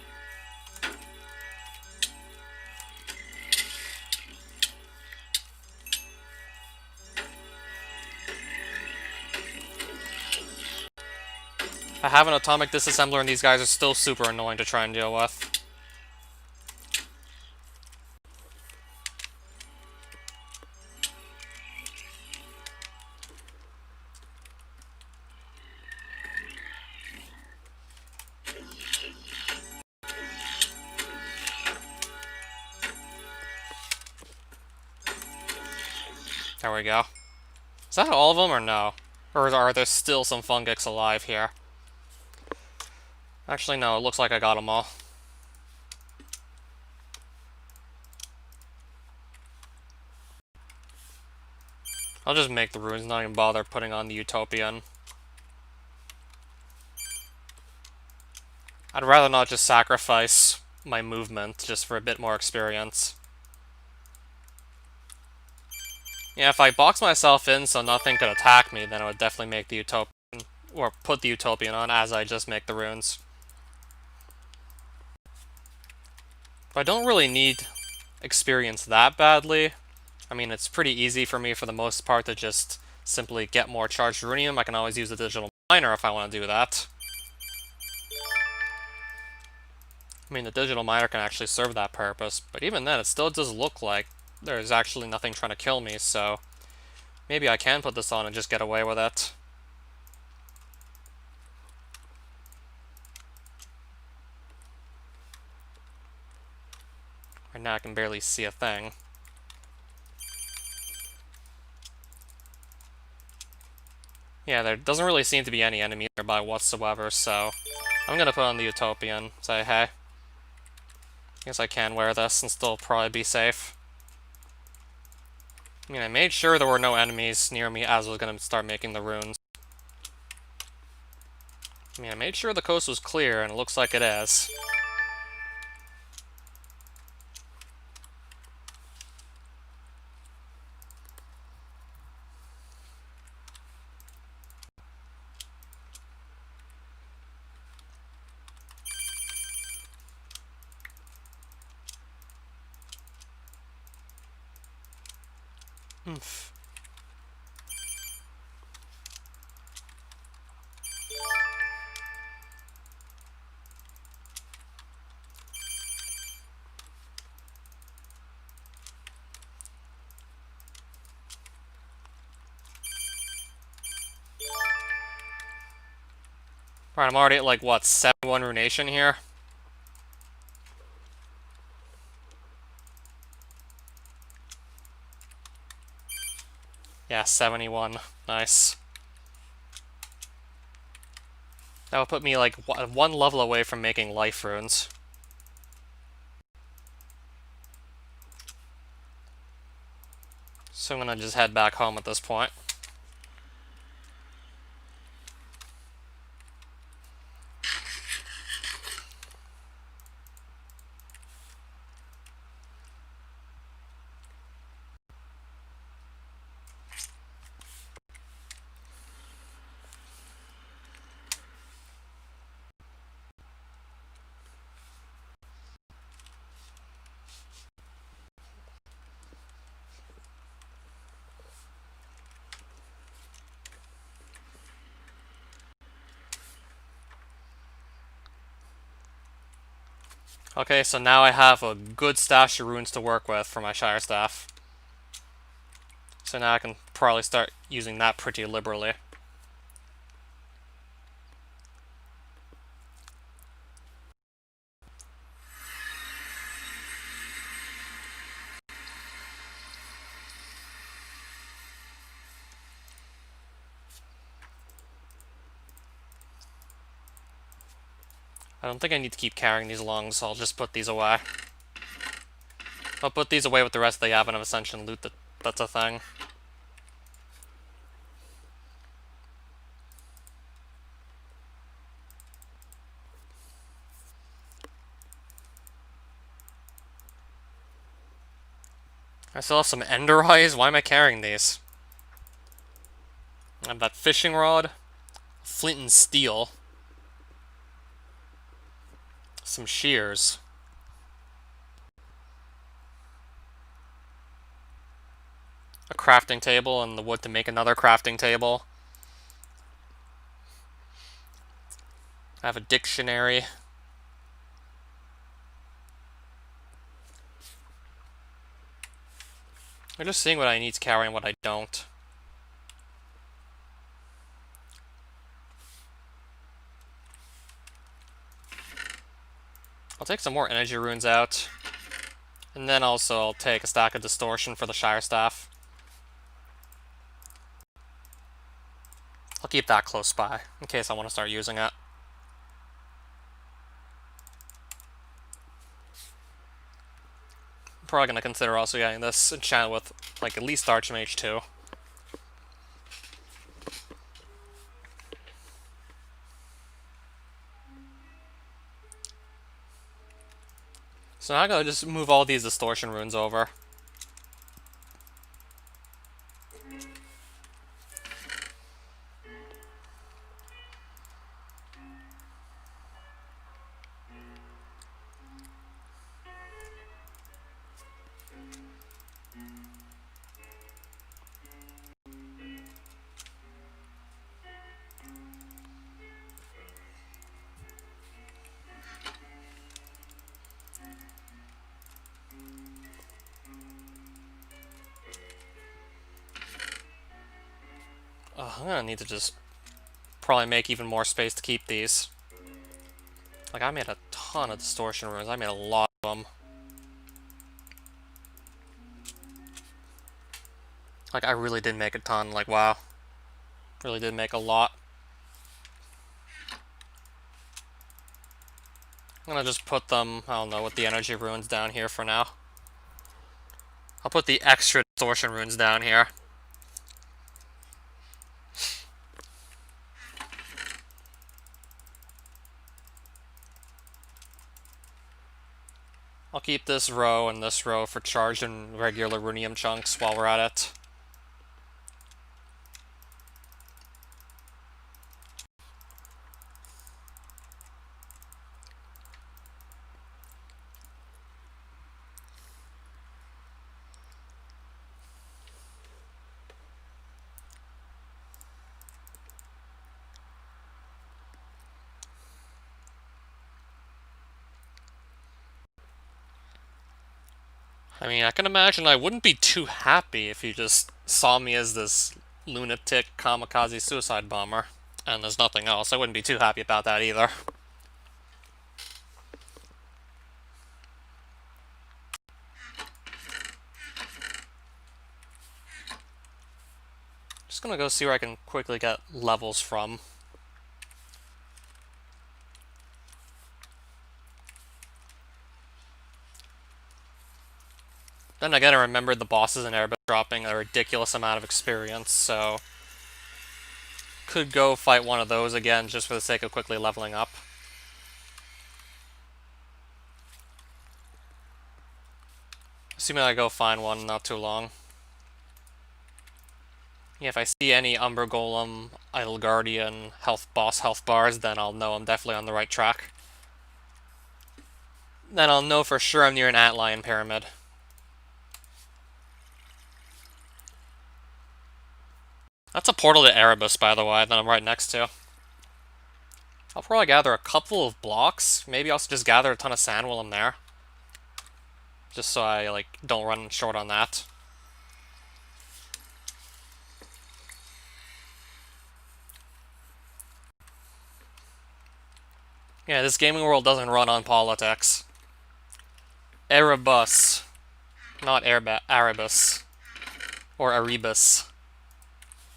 I have an atomic disassembler and these guys are still super annoying to try and deal with. There we go. Is that all of them or no? Or are there still some fungics alive here? Actually, no, it looks like I got them all. I'll just make the runes, not even bother putting on the Utopian. I'd rather not just sacrifice my movement just for a bit more experience. Yeah, if I box myself in so nothing could attack me, then I would definitely make the Utopian, or put the Utopian on as I just make the runes. But I don't really need experience that badly. I mean, it's pretty easy for me for the most part to just simply get more charged runium. I can always use a digital miner if I want to do that. I mean, the digital miner can actually serve that purpose, but even then, it still does look like there's actually nothing trying to kill me, so maybe I can put this on and just get away with it. Right now I can barely see a thing. Yeah, there doesn't really seem to be any enemy nearby whatsoever, so I'm gonna put on the Utopian, say, hey, guess I can wear this and still probably be safe. I mean, I made sure there were no enemies near me as I was gonna start making the runes. I mean, I made sure the coast was clear, and it looks like it is. Oomph. Right, I'm already at, like, what, 71 runation here? Yeah, 71. Nice. That would put me, like, one level away from making life runes. So I'm gonna just head back home at this point. Okay, so now I have a good stash of runes to work with for my Shire Staff. So now I can probably start using that pretty liberally. I don't think I need to keep carrying these long, so I'll just put these away. I'll put these away with the rest of the Yavin of Ascension loot that's a thing. I still have some Ender Eyes. Why am I carrying these? I have that fishing rod, flint and steel, some shears, a crafting table, and the wood to make another crafting table. I have a dictionary. I'm just seeing what I need to carry and what I don't. I'll take some more energy runes out. And then also I'll take a stack of distortion for the Shire Staff. I'll keep that close by, in case I want to start using it. I'm probably going to consider also getting this enchant with, like, at least Archmage 2. So now I gotta just move all these distortion runes over. I'm gonna need to just probably make even more space to keep these. Like, I made a ton of distortion runes. I made a lot of them. Like, I really did make a ton. Like, wow. Really did make a lot. I'm gonna just put them, I don't know, with the energy runes down here for now. I'll put the extra distortion runes down here. I'll keep this row and this row for charged and regular runium chunks while we're at it. I mean, I can imagine I wouldn't be too happy if you just saw me as this lunatic kamikaze suicide bomber. And there's nothing else. I wouldn't be too happy about that either. Just gonna go see where I can quickly get levels from. Then again, I remembered the bosses in Erebus dropping a ridiculous amount of experience, so could go fight one of those again just for the sake of quickly leveling up. Assuming I go find one not too long. Yeah, if I see any Umber Golem, Idle Guardian, boss health bars, then I'll know I'm definitely on the right track. Then I'll know for sure I'm near an Antlion Pyramid. That's a portal to Erebus, by the way, that I'm right next to. I'll probably gather a couple of blocks. Maybe also just gather a ton of sand while I'm there. Just so I, like, don't run short on that. Yeah, this gaming world doesn't run on politics. Erebus. Not Erebus. Or Erebus.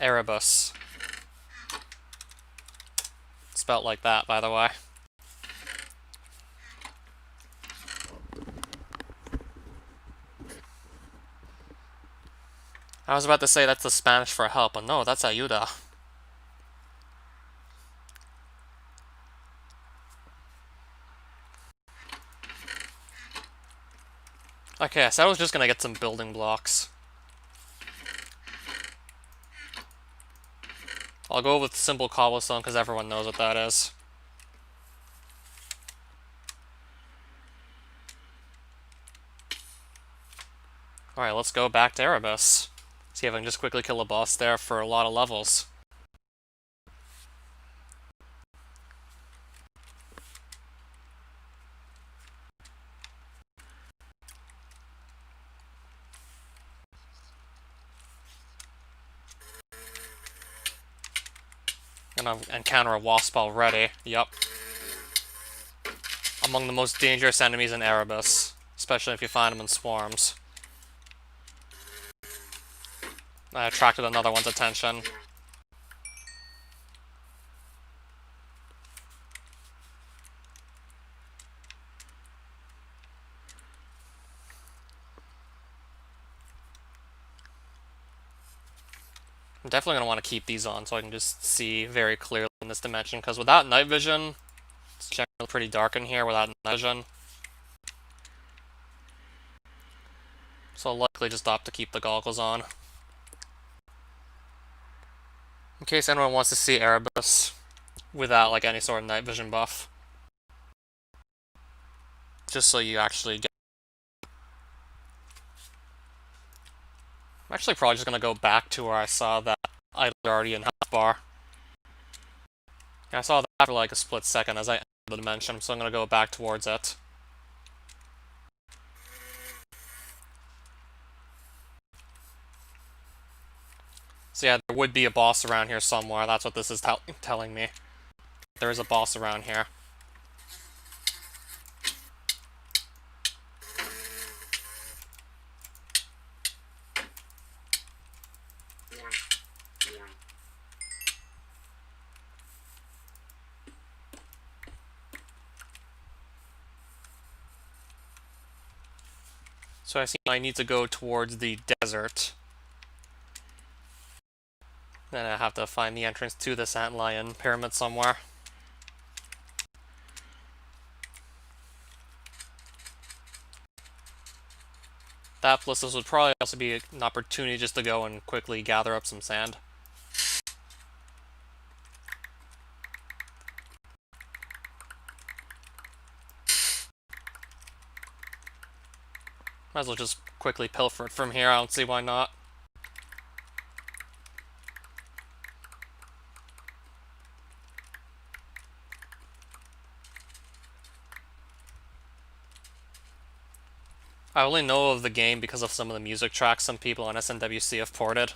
Erebus. Spelt like that, by the way. I was about to say that's the Spanish for help, but no, that's ayuda. Okay, I said I was just gonna get some building blocks. I'll go with simple cobblestone because everyone knows what that is. Alright, let's go back to Erebus. See if I can just quickly kill a boss there for a lot of levels. Gonna encounter a wasp already. Yup. Among the most dangerous enemies in Erebus. Especially if you find them in swarms. I attracted another one's attention. I'm definitely going to want to keep these on so I can just see very clearly in this dimension, because without night vision, it's generally pretty dark in here without night vision. So I'll likely just opt to keep the goggles on. In case anyone wants to see Erebus without like any sort of night vision buff. Just so you actually get... I'm actually probably just going to go back to where I saw that idle guardian health bar. I saw that for like a split second as I entered the dimension, so I'm going to go back towards it. So yeah, there would be a boss around here somewhere. That's what this is telling me. There is a boss around here. So I see I need to go towards the desert. Then I have to find the entrance to this antlion pyramid somewhere. That plus this would probably also be an opportunity just to go and quickly gather up some sand. Might as well just quickly pilfer it from here, I don't see why not. I only know of the game because of some of the music tracks some people on SNWC have ported.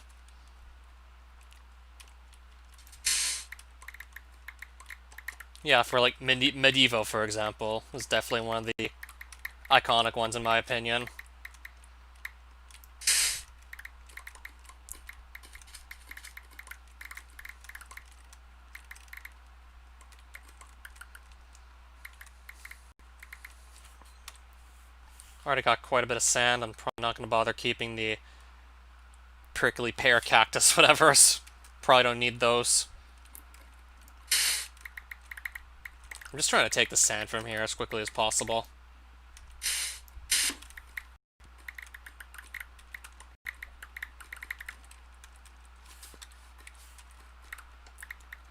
Yeah, for like Medieval, for example, is definitely one of the iconic ones in my opinion. Already got quite a bit of sand. I'm probably not going to bother keeping the prickly pear cactus, whatever's. Probably don't need those. I'm just trying to take the sand from here as quickly as possible.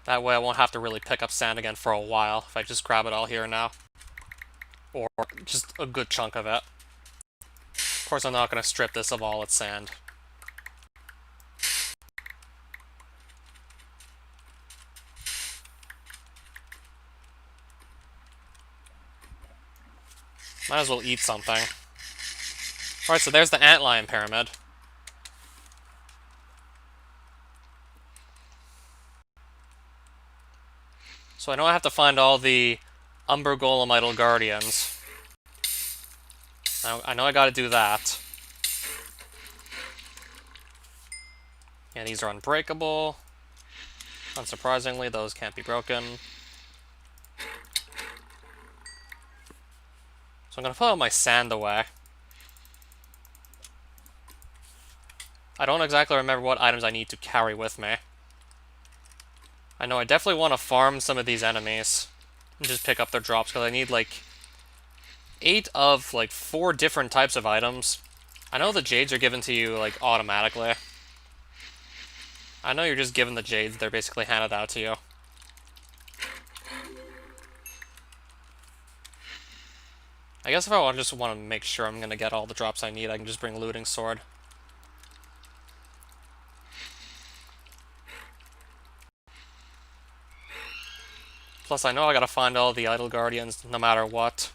That way I won't have to really pick up sand again for a while if I just grab it all here now. Or just a good chunk of it. Of course I'm not going to strip this of all its sand. Might as well eat something. Alright, so there's the antlion pyramid. So I know I have to find all the Umber Golem Idol Guardians. I know I gotta do that. Yeah, these are unbreakable. Unsurprisingly, those can't be broken. So I'm gonna put all my sand away. I don't exactly remember what items I need to carry with me. I know I definitely want to farm some of these enemies and just pick up their drops, because I need like 8 of like 4 different types of items. I know the jades are given to you like automatically. I know you're just given the jades, they're basically handed out to you. I guess if I just want to make sure I'm gonna get all the drops I need, I can just bring Looting Sword. Plus, I know I gotta find all the Idol Guardians no matter what.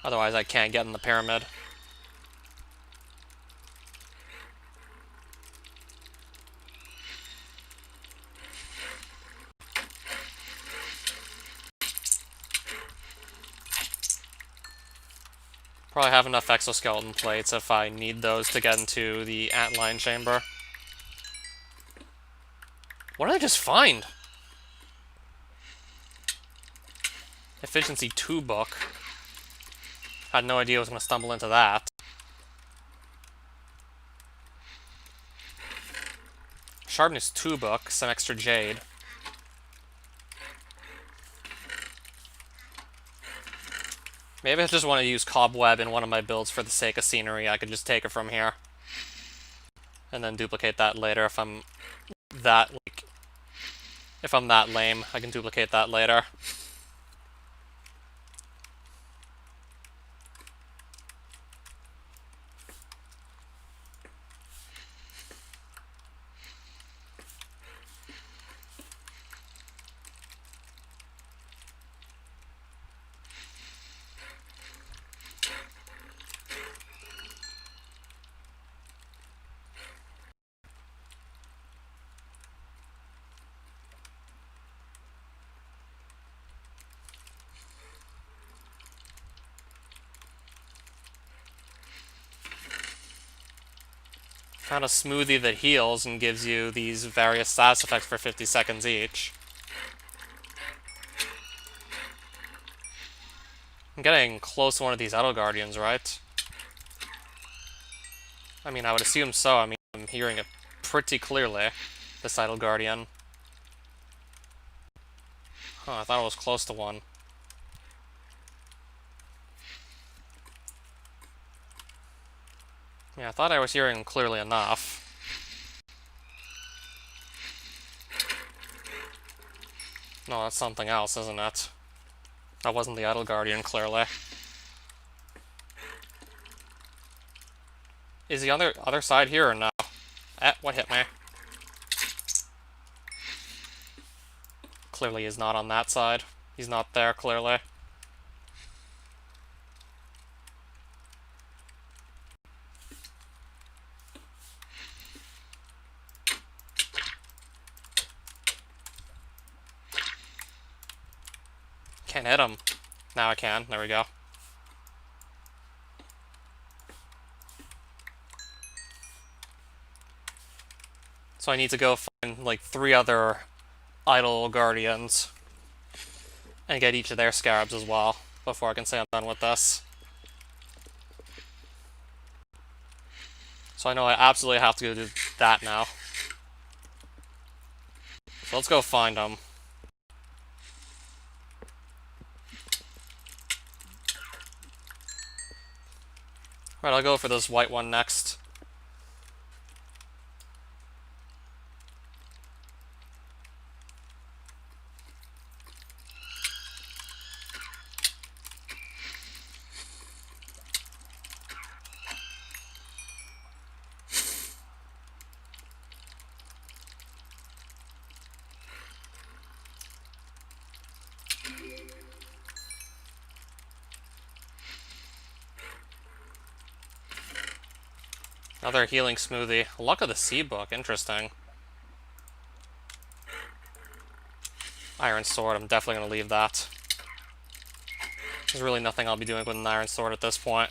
Otherwise, I can't get in the pyramid. Probably have enough exoskeleton plates if I need those to get into the antlion chamber. What did I just find? Efficiency 2 book. Had no idea I was going to stumble into that. Sharpness 2 book, some extra jade. Maybe I just want to use Cobweb in one of my builds for the sake of scenery. I could just take it from here. And then duplicate that later if I'm that, like... If I'm that lame, I can duplicate that later. Found a smoothie that heals and gives you these various status effects for 50 seconds each. I'm getting close to one of these Idol Guardians, right? I mean, I would assume so. I mean, I'm hearing it pretty clearly, this Idol Guardian. Huh, I thought it was close to one. Yeah, I thought I was hearing him clearly enough. No, that's something else, isn't it? That wasn't the Idol Guardian, clearly. Is the other side here or no? What hit me? Clearly he's not on that side. He's not there, clearly. Can't hit him. Now I can. There we go. So I need to go find, like, 3 other Idol Guardians. And get each of their scarabs as well, before I can say I'm done with this. So I know I absolutely have to go do that now. So let's go find them. Right, I'll go for this white one next. Another healing smoothie. Luck of the Sea book, interesting. Iron sword, I'm definitely gonna leave that. There's really nothing I'll be doing with an iron sword at this point.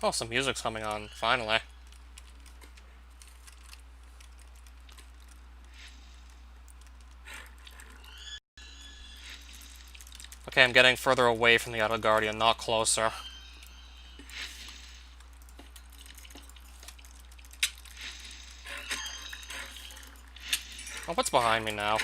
Oh, some music's coming on, finally. Okay, I'm getting further away from the Outer Guardian, not closer. Oh, what's behind me now?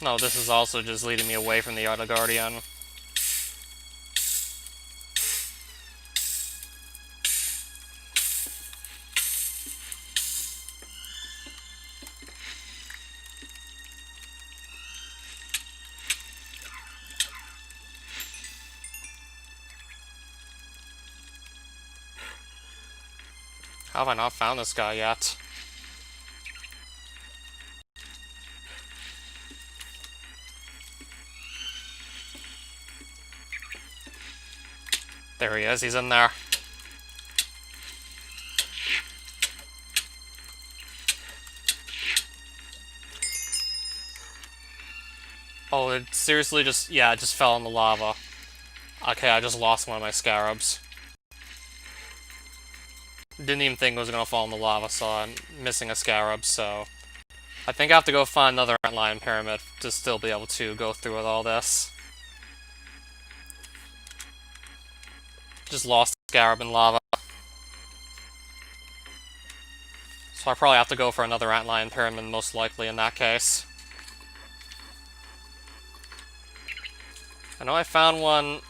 No, this is also just leading me away from the Outer Guardian. How have I not found this guy yet? There he is, he's in there. Oh, it seriously just, yeah, it just fell in the lava. Okay, I just lost one of my scarabs. Didn't even think it was gonna fall in the lava, so I'm missing a scarab, so... I think I have to go find another antlion pyramid to still be able to go through with all this. Just lost a scarab in lava. So I probably have to go for another antlion pyramid, most likely, in that case. I know I found one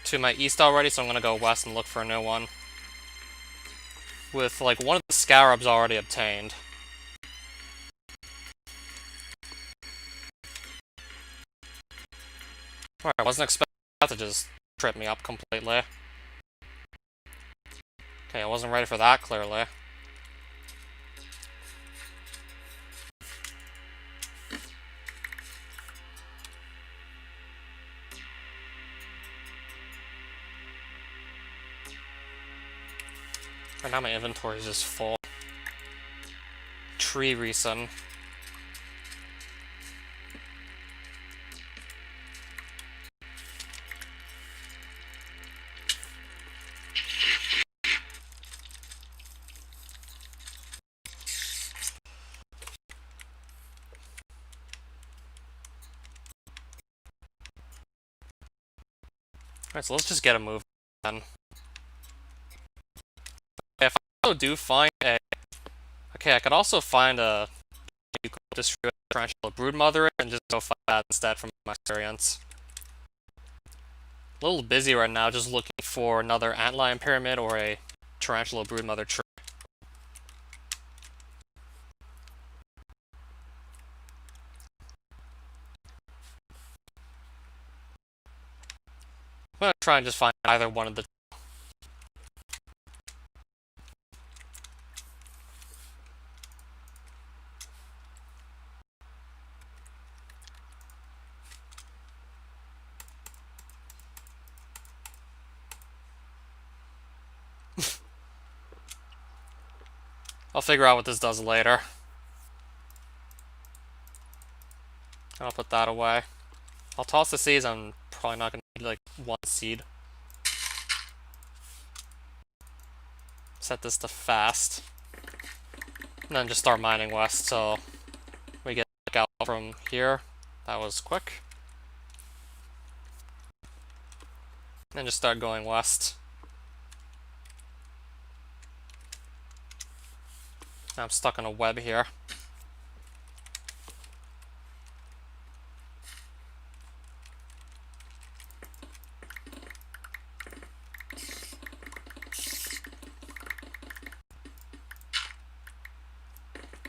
to my east already, so I'm gonna go west and look for a new one. With, like, one of the scarabs already obtained. Alright, I wasn't expecting that to just trip me up completely. Okay, I wasn't ready for that, clearly. Right now my inventory is just full. Tree resin. Alright, so let's just get a move then. If I also do find a... Okay, I could also find a... You could destroy a tarantula broodmother and just go find that instead from my experience. A little busy right now just looking for another antlion pyramid or a tarantula broodmother tree. I'm gonna try and just find either one of the... I'll figure out what this does later. I'll put that away. I'll toss the seeds. I'm probably not going to need like one seed. Set this to fast. And then just start mining west so we get back out from here. That was quick. And just start going west. Now I'm stuck in a web here.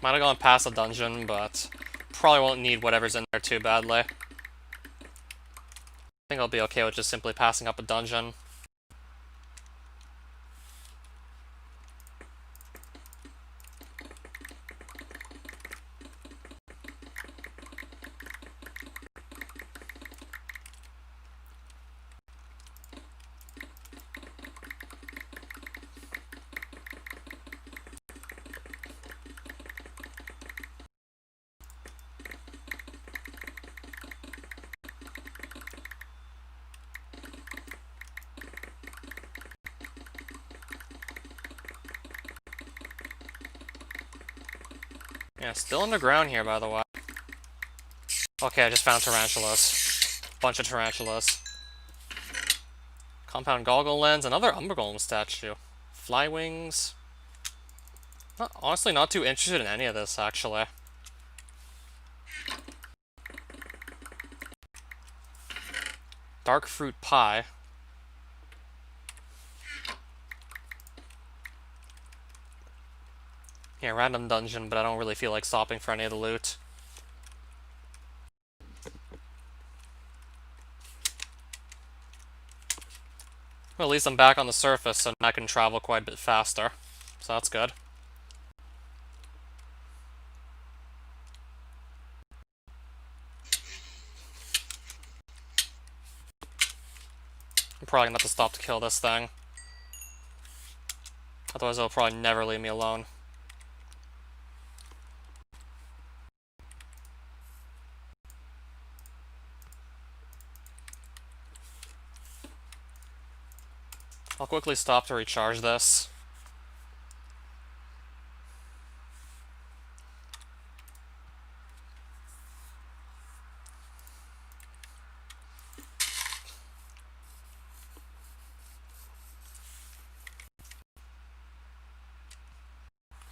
Might have gone past a dungeon, but probably won't need whatever's in there too badly. I think I'll be okay with just simply passing up a dungeon. Yeah, still underground here, by the way. Okay, I just found tarantulas. Bunch of tarantulas. Compound goggle lens, another Umber Golem statue. Fly wings. Honestly, not too interested in any of this, actually. Dark fruit pie. Yeah, random dungeon, but I don't really feel like stopping for any of the loot. Well, at least I'm back on the surface, so I can travel quite a bit faster. So that's good. I'm probably gonna have to stop to kill this thing. Otherwise it'll probably never leave me alone. I'll quickly stop to recharge this.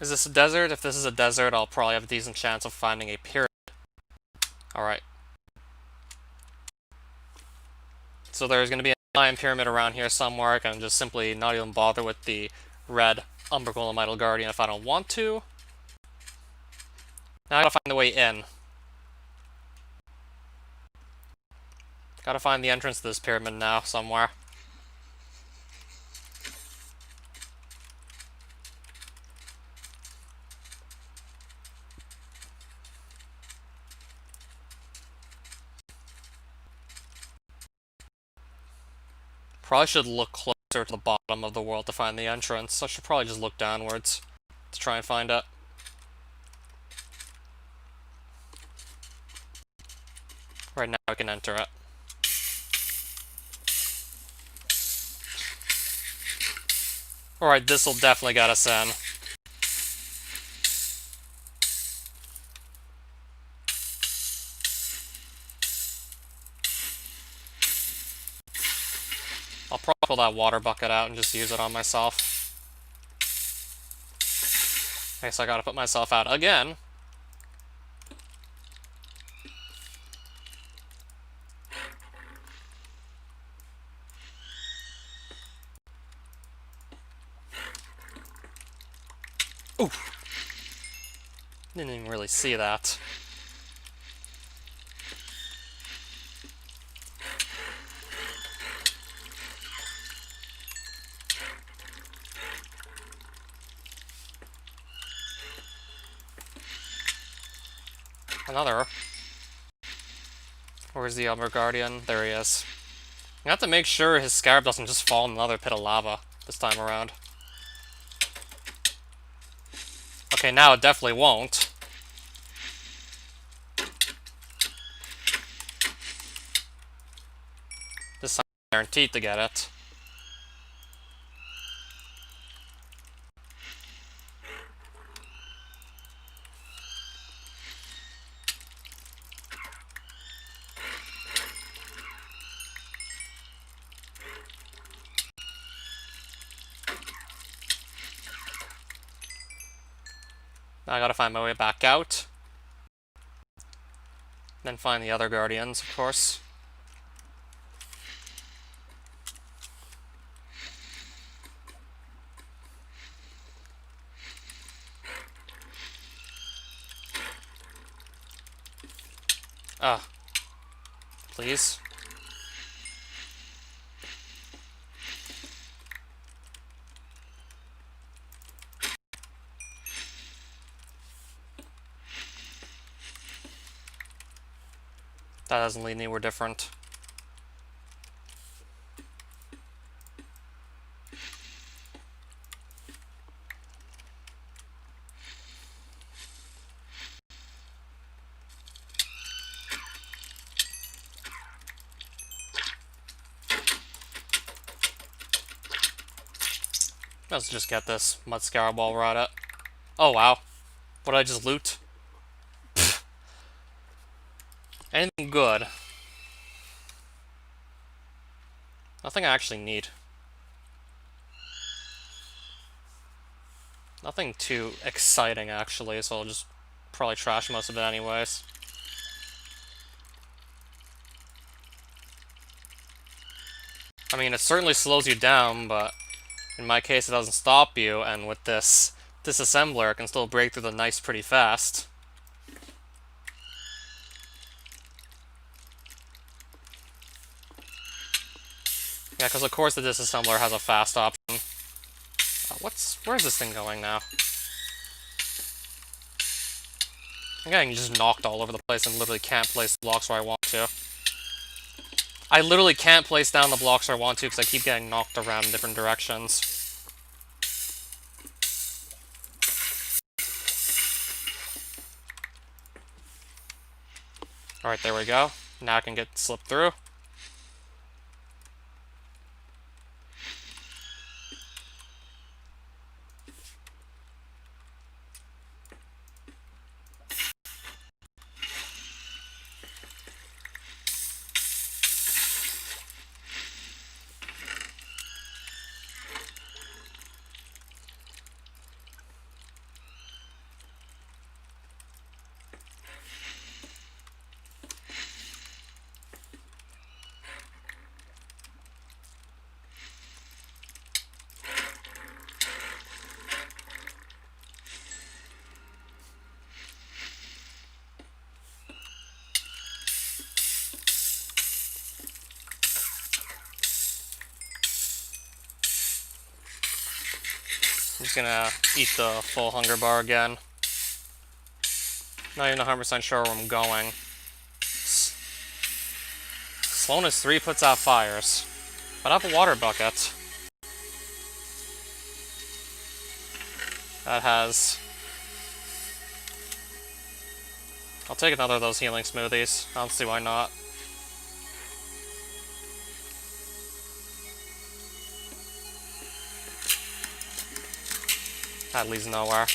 Is this a desert? If this is a desert, I'll probably have a decent chance of finding a pyramid. Alright. So there's going to be a Mayan pyramid around here somewhere. I can just simply not even bother with the red Umber Golem Idol Guardian if I don't want to. Now I gotta find the way in. Gotta find the entrance to this pyramid now somewhere. Probably should look closer to the bottom of the world to find the entrance. I should probably just look downwards to try and find it. Right now I can enter it. Alright, this'll definitely get us in. I'll probably pull that water bucket out and just use it on myself. Okay, so I gotta put myself out again. Ooh! Didn't even really see that. Another. Where's the Umber Guardian? There he is. I have to make sure his scarab doesn't just fall in another pit of lava this time around. Okay, now it definitely won't. This time I'm guaranteed to get it. Now I gotta find my way back out. Then find the other guardians, of course. Ah. Please. That doesn't lead anywhere different. Let's just get this mud scarab while we're at it. Oh wow. What did I just loot? Pfft. Anything good? Nothing I actually need. Nothing too exciting actually, so I'll just probably trash most of it anyways. I mean, it certainly slows you down, but in my case it doesn't stop you, and with this disassembler it can still break through the knives pretty fast. Yeah, because of course the disassembler has a fast option. Where's this thing going now? I'm getting just knocked all over the place and literally can't place the blocks where I want to. I literally can't place down the blocks where I want to because I keep getting knocked around in different directions. Alright, there we go. Now I can get slipped through. I'm just gonna eat the full hunger bar again. Not even 100% sure where I'm going. Slowness 3 puts out fires. But I have a water bucket. That has... I'll take another of those healing smoothies. I don't see why not. That leads nowhere.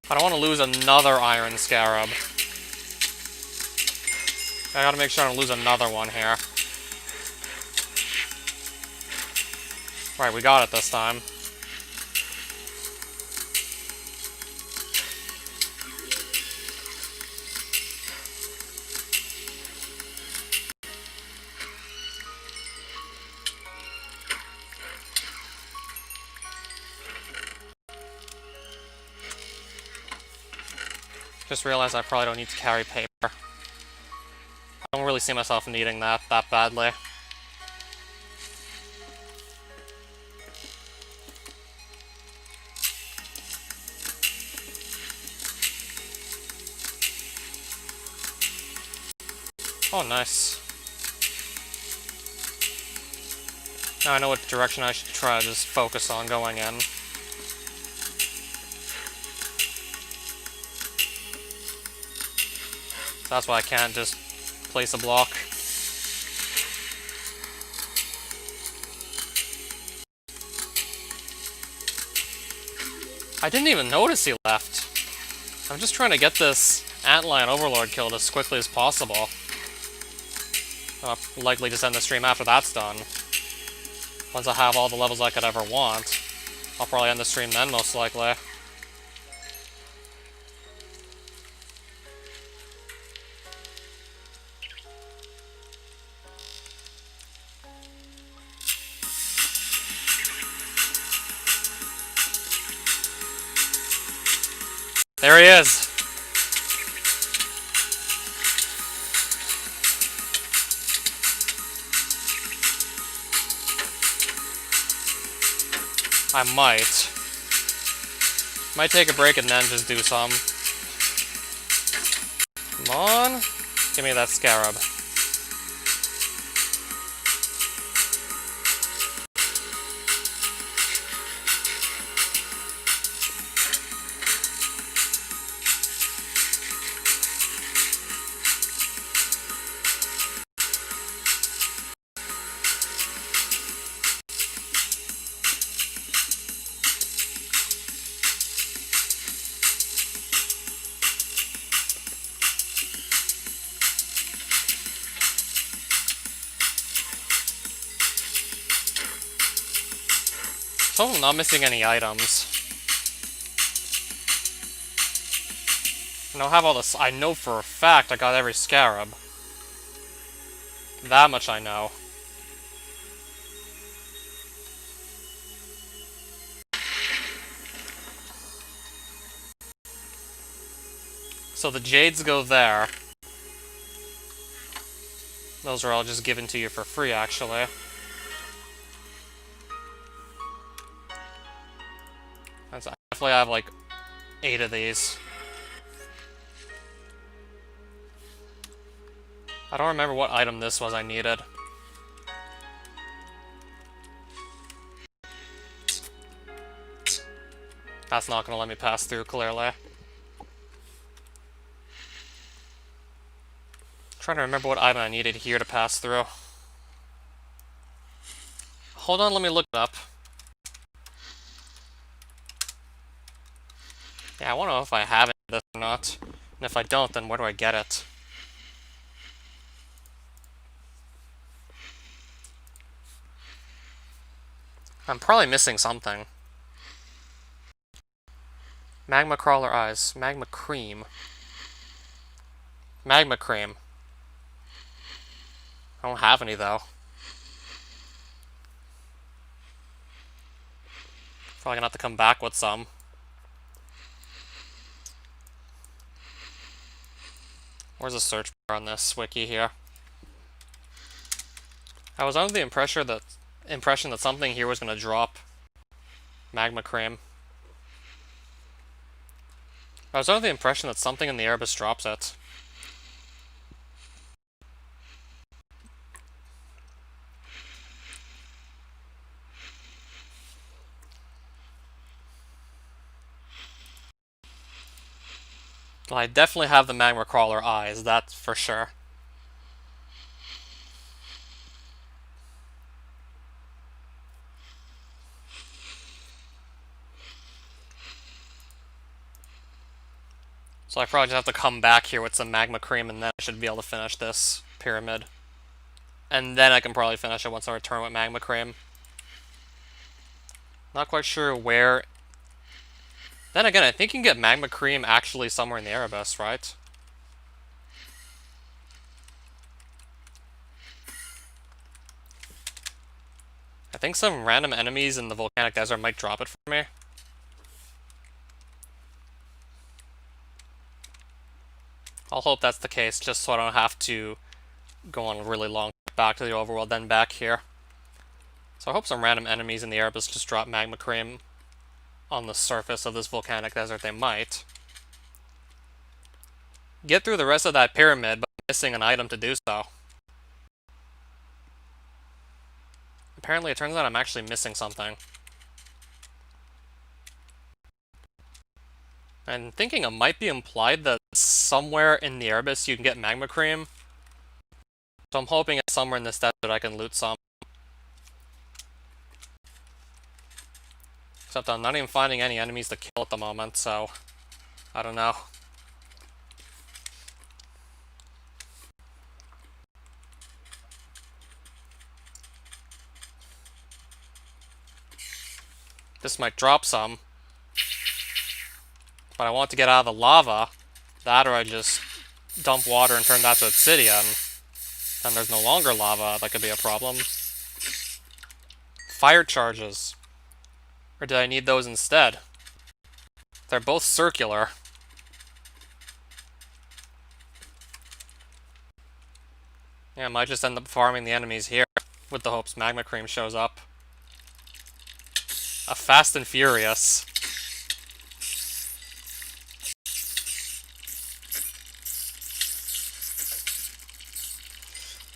I don't want to lose another iron scarab. I gotta make sure I don't lose another one here. Right, we got it this time. Just realized I probably don't need to carry paper. I don't really see myself needing that badly. Oh, nice. Now I know what direction I should try to just focus on going in. So that's why I can't just place a block. I didn't even notice he left. I'm just trying to get this Antlion Overlord killed as quickly as possible. I'll likely just end the stream after that's done. Once I have all the levels I could ever want, I'll probably end the stream then, most likely. There he is! I might. Might take a break and then just do some. Come on. Give me that scarab. So I'm not missing any items. And I'll have all this. I know for a fact I got every scarab. That much I know. So the jades go there. Those are all just given to you for free, actually. I definitely have like 8 of these. I don't remember what item this was I needed. That's not gonna let me pass through, clearly. Trying to remember what item I needed here to pass through. Hold on, let me look it up. Yeah, I want to know if I have this or not. And if I don't, then where do I get it? I'm probably missing something. Magma crawler eyes. Magma cream. Magma cream. I don't have any, though. Probably gonna have to come back with some. Where's the search bar on this wiki here? I was under the impression that something here was gonna drop magma cream. I was under the impression that something in the Erebus drops it. Well, I definitely have the magma crawler eyes, that's for sure. So I probably just have to come back here with some magma cream and then I should be able to finish this pyramid. And then I can probably finish it once I return with magma cream. Not quite sure where. Then again, I think you can get magma cream actually somewhere in the Erebus, right? I think some random enemies in the volcanic desert might drop it for me. I'll hope that's the case, just so I don't have to go on a really long back to the overworld, then back here. So I hope some random enemies in the Erebus just drop magma cream on the surface of this volcanic desert. They might. Get through the rest of that pyramid, but missing an item to do so. Apparently, it turns out I'm actually missing something. I'm thinking it might be implied that somewhere in the Erebus you can get magma cream. So I'm hoping that somewhere in this desert I can loot some. Except I'm not even finding any enemies to kill at the moment, so I don't know. This might drop some. But I want to get out of the lava. That or I just dump water and turn that to obsidian. Then there's no longer lava. That could be a problem. Fire charges. Or did I need those instead? They're both circular. Yeah, I might just end up farming the enemies here with the hopes magma cream shows up. A Fast and Furious.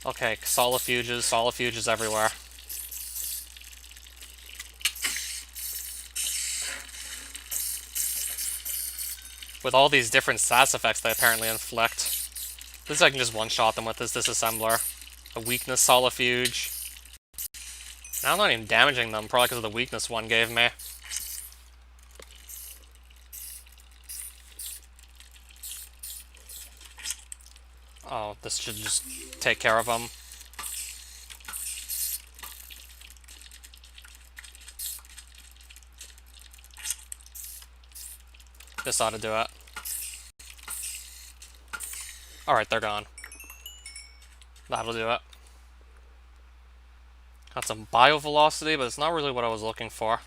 Okay, solifuges everywhere. With all these different stats effects they apparently inflict. This I can just one-shot them with this disassembler. A weakness solifuge. Now I'm not even damaging them, probably because of the weakness one gave me. Oh, this should just take care of them. This ought to do it. Alright, they're gone. That'll do it. Got some biovelocity, but it's not really what I was looking for.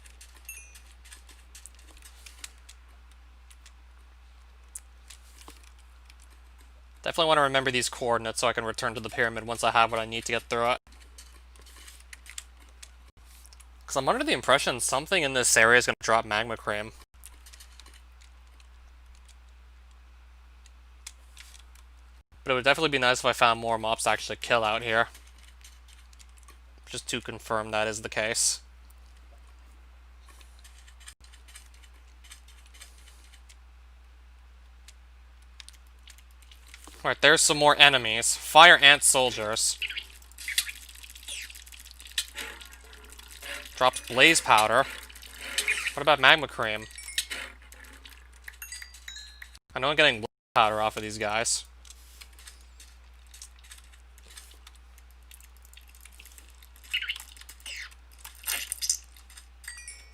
Definitely want to remember these coordinates so I can return to the pyramid once I have what I need to get through it. Because I'm under the impression something in this area is going to drop magma cream. But it would definitely be nice if I found more mobs to actually kill out here. Just to confirm that is the case. Alright, there's some more enemies. Fire ant soldiers. Drops blaze powder. What about magma cream? I know I'm getting blaze powder off of these guys.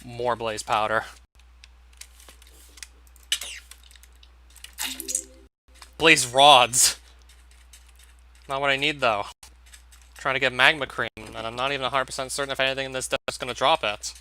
More blaze powder. Blaze rods. Not what I need, though. I'm trying to get magma cream, and I'm not even 100% certain if anything in this deck is going to drop it.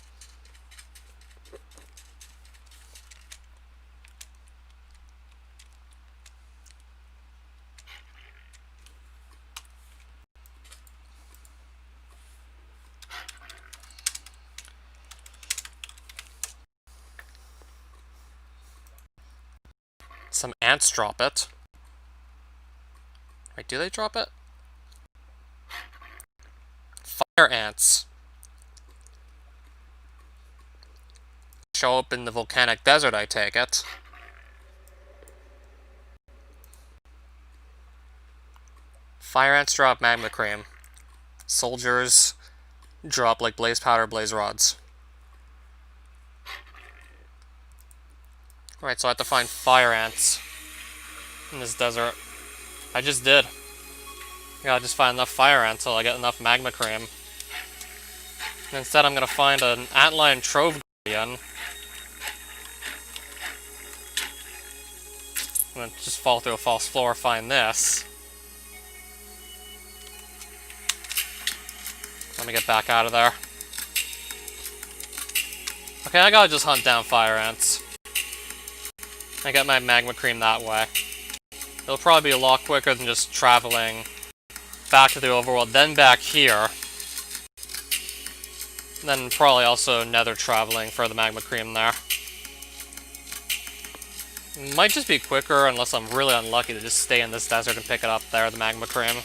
Some ants drop it. Wait, do they drop it? Fire ants. Show up in the volcanic desert, I take it. Fire ants drop magma cream. Soldiers drop like blaze powder, blaze rods. Right, so I have to find fire ants in this desert. I just did. I gotta just find enough fire ants until I get enough magma cream. And instead I'm gonna find an antlion trove guardian. I'm gonna just fall through a false floor, find this. Let me get back out of there. Okay, I gotta just hunt down fire ants. I get my magma cream that way. It'll probably be a lot quicker than just traveling back to the overworld, then back here. Then probably also nether traveling for the magma cream there. Might just be quicker unless I'm really unlucky to just stay in this desert and pick it up there, the magma cream.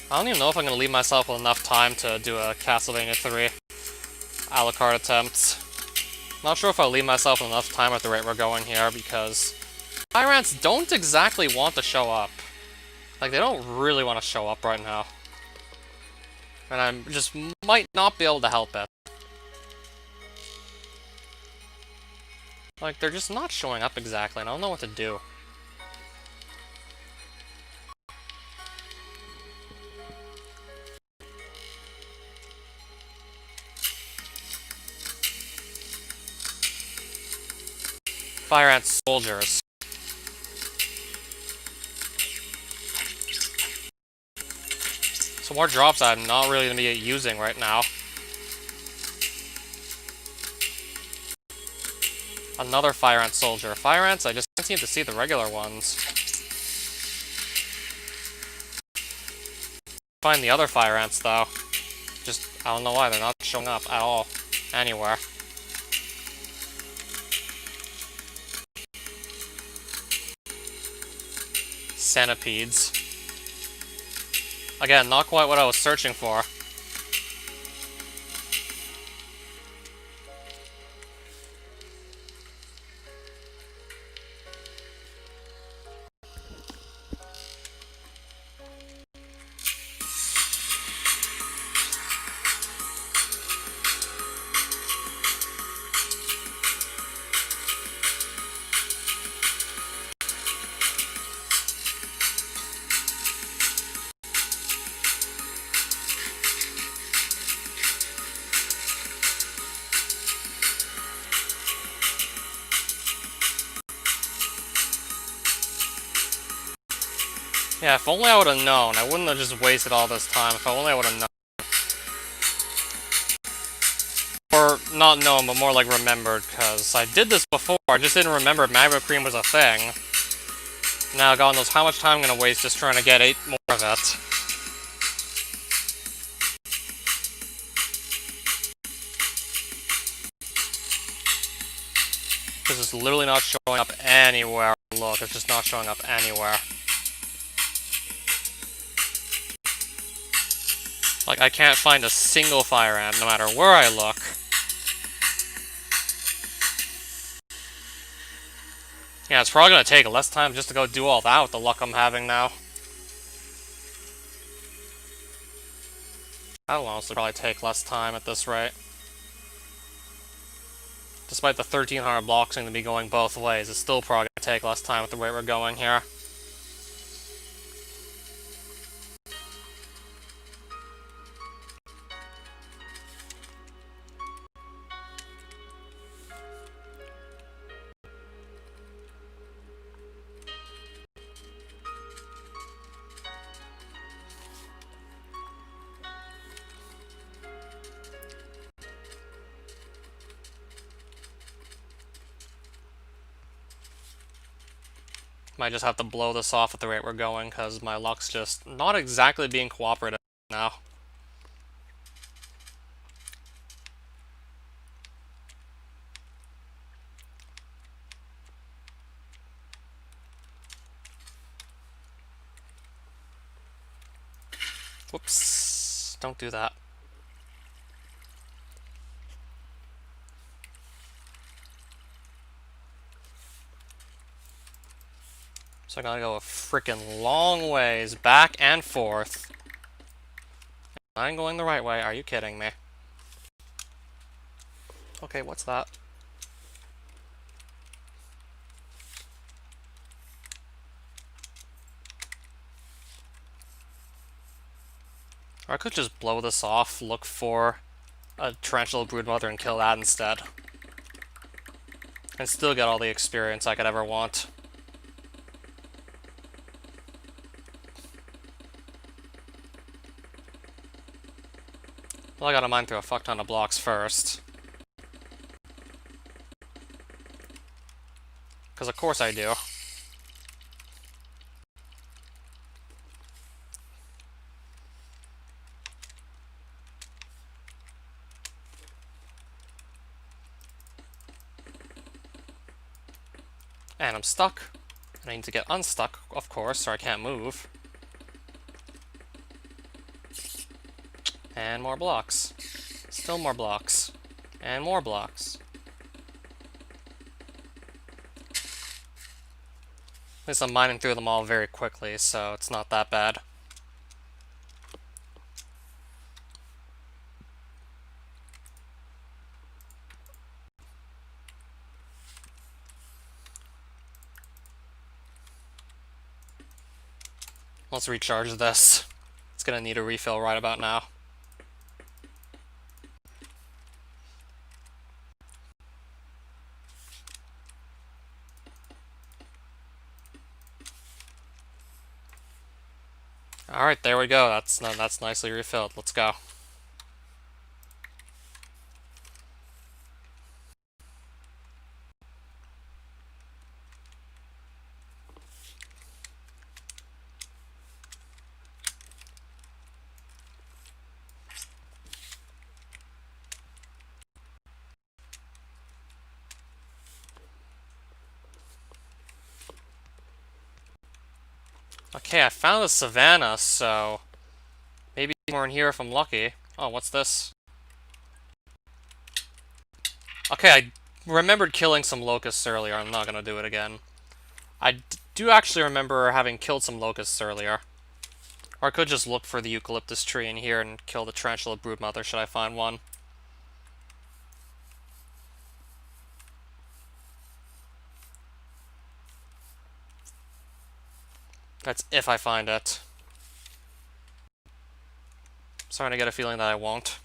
I don't even know if I'm going to leave myself with enough time to do a Castlevania 3 a la carte attempt. Not sure if I'll leave myself with enough time at the rate we're going here, because fire ants don't exactly want to show up. Like, they don't really want to show up right now. And I just might not be able to help it. Like, they're just not showing up exactly, and I don't know what to do. Fire ant soldiers. Some more drops I'm not really going to be using right now. Another fire ant soldier. Fire ants, I just can't seem to see the regular ones. Find the other fire ants, though. Just, I don't know why, they're not showing up at all. Anywhere. Centipedes. Again, not quite what I was searching for. Yeah, if only I would have known. I wouldn't have just wasted all this time. If only I would have known. Or, not known, but more like remembered, because I did this before. I just didn't remember magma cream was a thing. Now, God knows how much time I'm going to waste just trying to get 8 more of it. This is literally not showing up anywhere. Look, it's just not showing up anywhere. Like, I can't find a single fire ant, no matter where I look. Yeah, it's probably going to take less time just to go do all that with the luck I'm having now. That'll honestly probably take less time at this rate. Despite the 1,300 blocks seeming to be going both ways, it's still probably going to take less time at the rate we're going here. Might just have to blow this off at the rate we're going, because my luck's just not exactly being cooperative now. Whoops. Don't do that. So I gotta go a freaking long ways back and forth. I'm going the right way, are you kidding me? Okay, what's that? Or I could just blow this off, look for a tarantula broodmother and kill that instead. And still get all the experience I could ever want. Well, I gotta mine through a fuck ton of blocks first. Because of course I do. And I'm stuck. I need to get unstuck, of course, or I can't move. And more blocks. Still more blocks. And more blocks. At least I'm mining through them all very quickly, so it's not that bad. Let's recharge this. It's gonna need a refill right about now. Alright, there we go. That's nicely refilled. Let's go. Okay, I found the savannah, so maybe more in here if I'm lucky. Oh, what's this? Okay, I remembered killing some locusts earlier. I'm not gonna do it again. I do actually remember having killed some locusts earlier. Or I could just look for the eucalyptus tree in here and kill the tarantula broodmother should I find one. That's if I find it. Starting to get a feeling that I won't.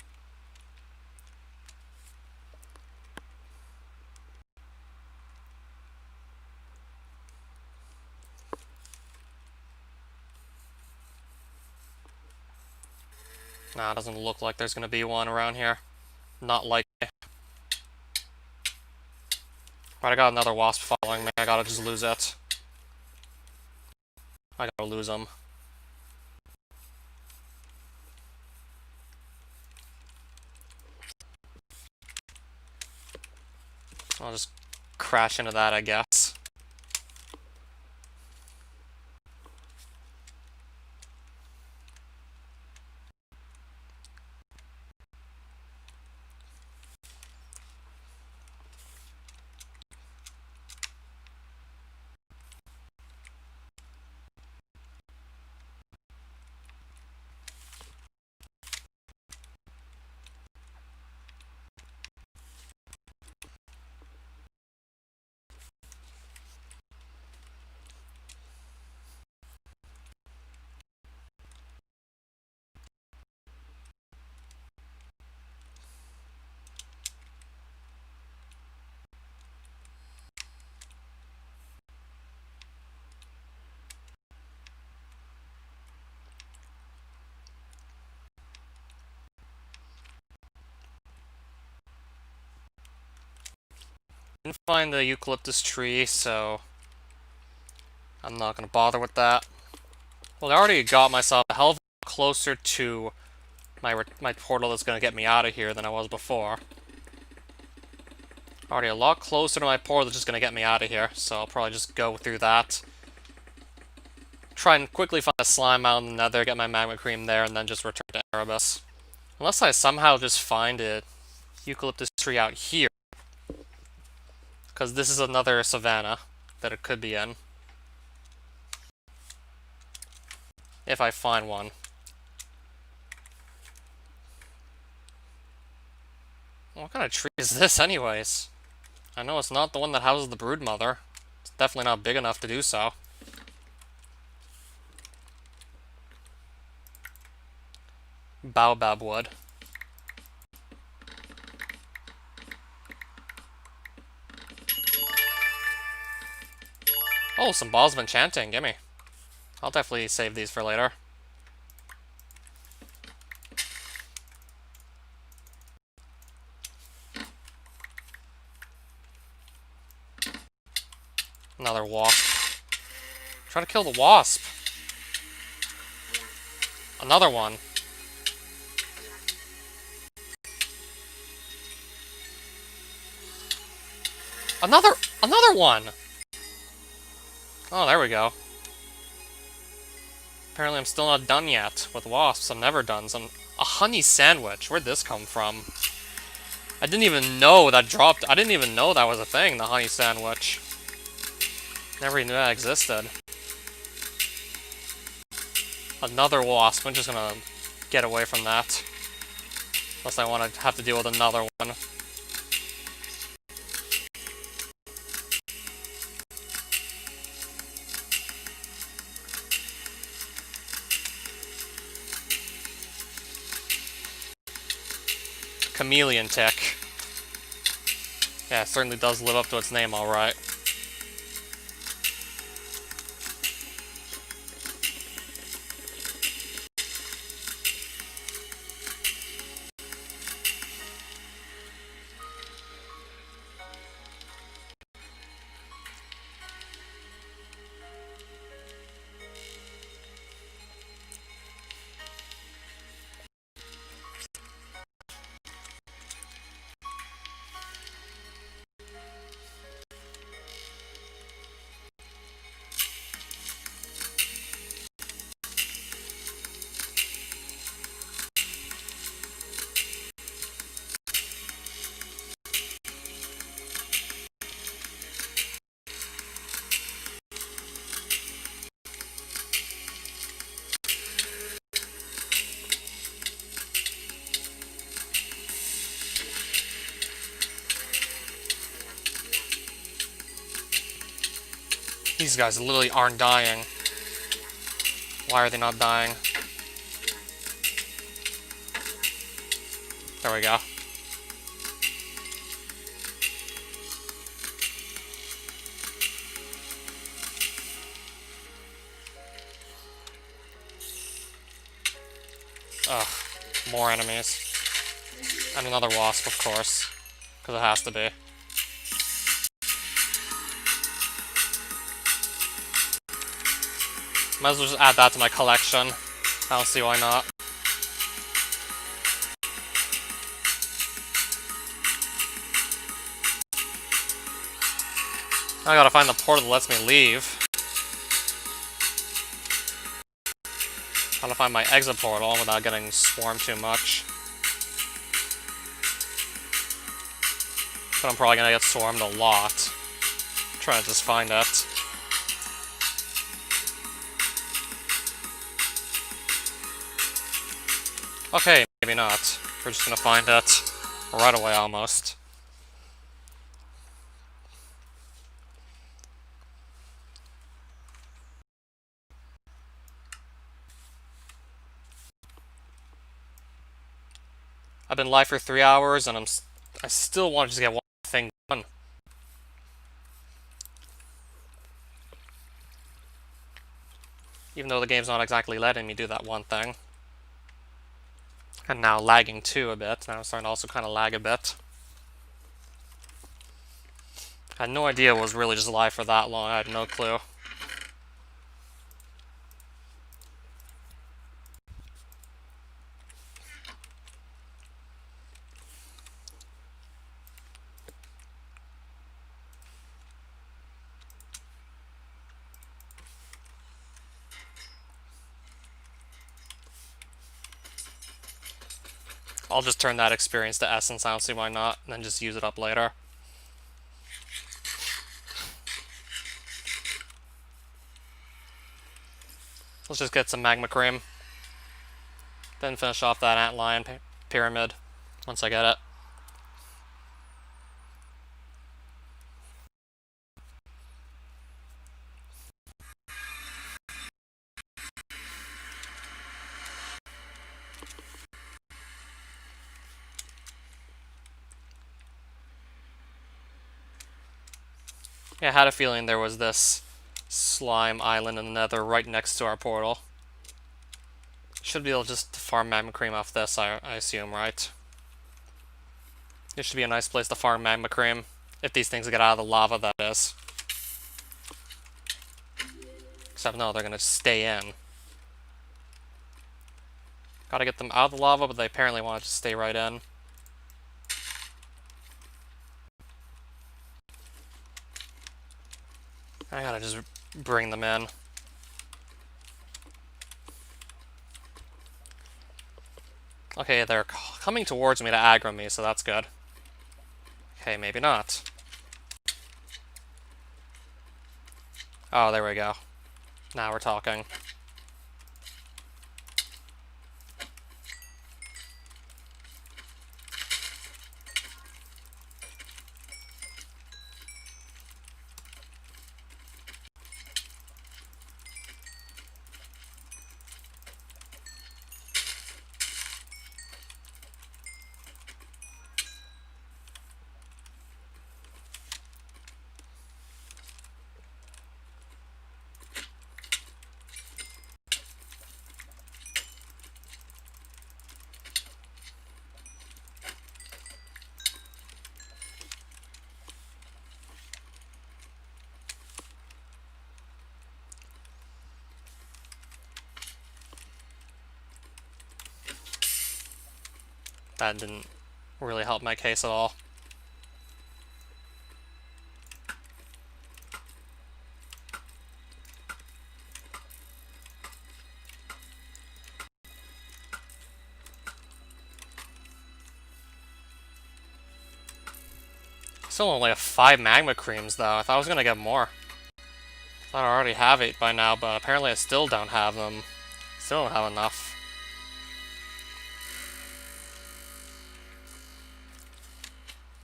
Nah, it doesn't look like there's gonna be one around here. Not likely. Right, I got another wasp following me. I gotta just lose it. I gotta lose them. I'll just crash into that, I guess. Didn't find the eucalyptus tree, so I'm not gonna bother with that. Well, I already got myself a hell of a lot closer to my portal that's gonna get me out of here than I was before. Already a lot closer to my portal that's just gonna get me out of here, so I'll probably just go through that. Try and quickly find a slime out in the nether, get my magma cream there, and then just return to Erebus. Unless I somehow just find a eucalyptus tree out here. Because this is another savannah that it could be in. If I find one. What kind of tree is this anyways? I know it's not the one that houses the broodmother. It's definitely not big enough to do so. Baobab wood. Oh, some balls of enchanting, gimme. I'll definitely save these for later. Another wasp. Try to kill the wasp. Another one. Another one! Oh, there we go. Apparently I'm still not done yet with wasps. I'm never done. Some a honey sandwich. Where'd this come from? I didn't even know that dropped. I didn't even know that was a thing, the honey sandwich. Never even knew that existed. Another wasp. I'm just gonna get away from that. Unless I want to have to deal with another one. Chameleon tick. Yeah, it certainly does live up to its name, alright. These guys literally aren't dying. Why are they not dying? There we go. Ugh. More enemies. And another wasp, of course. Because it has to be. Might as well just add that to my collection. I don't see why not. I gotta find the portal that lets me leave. Gotta find my exit portal without getting swarmed too much. But I'm probably gonna get swarmed a lot. I'm trying to just find it. Okay, maybe not. We're just gonna find it right away almost. I've been live for 3 hours and I still want to just get one thing done. Even though the game's not exactly letting me do that one thing. And now lagging too a bit. Now I'm starting to also kind of lag a bit. I had no idea it was really just live for that long. I had no clue. I'll just turn that experience to essence, I don't see why not, and then just use it up later. Let's just get some magma cream. Then finish off that antlion pyramid once I get it. Yeah, I had a feeling there was this slime island in the nether right next to our portal. Should be able just to farm magma cream off this, I assume, right? It should be a nice place to farm magma cream. If these things get out of the lava, that is. Except no, they're gonna stay in. Gotta get them out of the lava, but they apparently want to stay right in. I gotta just bring them in. Okay, they're coming towards me to aggro me, so that's good. Okay, maybe not. Oh, there we go. Now we're talking. That didn't really help my case at all. Still only have 5 magma creams, though. I thought I was gonna get more. I thought I already have 8 by now, but apparently I still don't have them. Still don't have enough.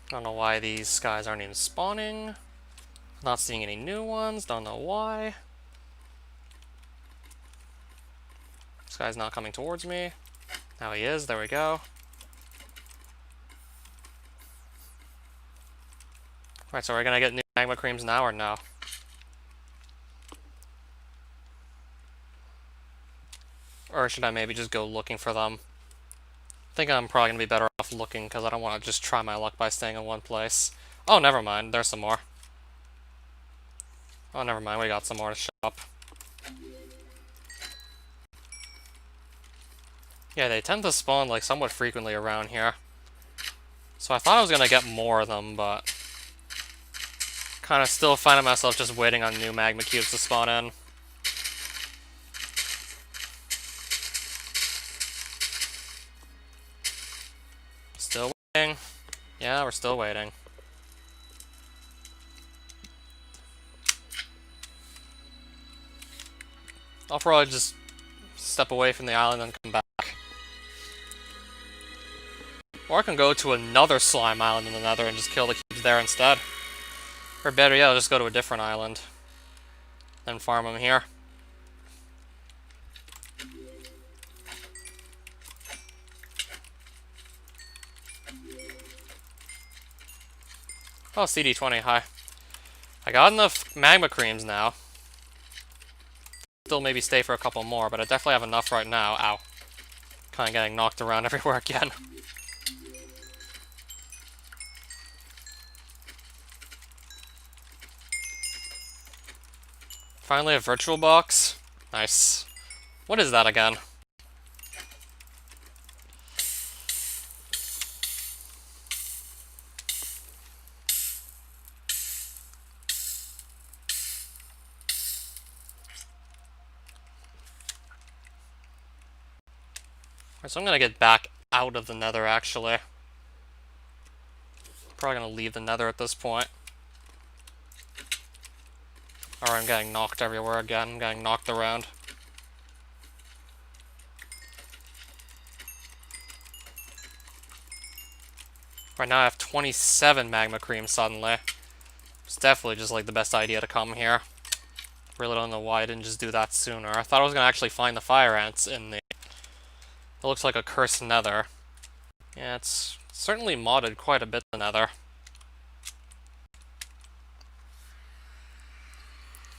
I don't know why these guys aren't even spawning. Not seeing any new ones, don't know why. This guy's not coming towards me. Now he is, there we go. Alright, so we're gonna get new magma creams now or no? Or should I maybe just go looking for them? I think I'm probably gonna be better off looking because I don't want to just try my luck by staying in one place. Oh, never mind, there's some more. Oh, never mind, we got some more to shop. Yeah, they tend to spawn like somewhat frequently around here. So I thought I was gonna get more of them, but kind of still finding myself just waiting on new magma cubes to spawn in. Still waiting. Yeah, we're still waiting. I'll probably just step away from the island and come back. Or I can go to another slime island in the nether and just kill the cubes there instead. Or better yet, I'll just go to a different island and farm them here. Oh, CD20, hi. I got enough magma creams now. Still maybe stay for a couple more, but I definitely have enough right now. Ow. Kind of getting knocked around everywhere again. Finally a virtual box. Nice. What is that again? So I'm gonna get back out of the nether, actually. Probably gonna leave the nether at this point. Or I'm getting knocked everywhere again. I'm getting knocked around. Right now I have 27 magma creams suddenly. It's definitely just like the best idea to come here. Really don't know why I didn't just do that sooner. I thought I was gonna actually find the fire ants in the... It looks like a cursed nether. Yeah, it's certainly modded quite a bit, the nether.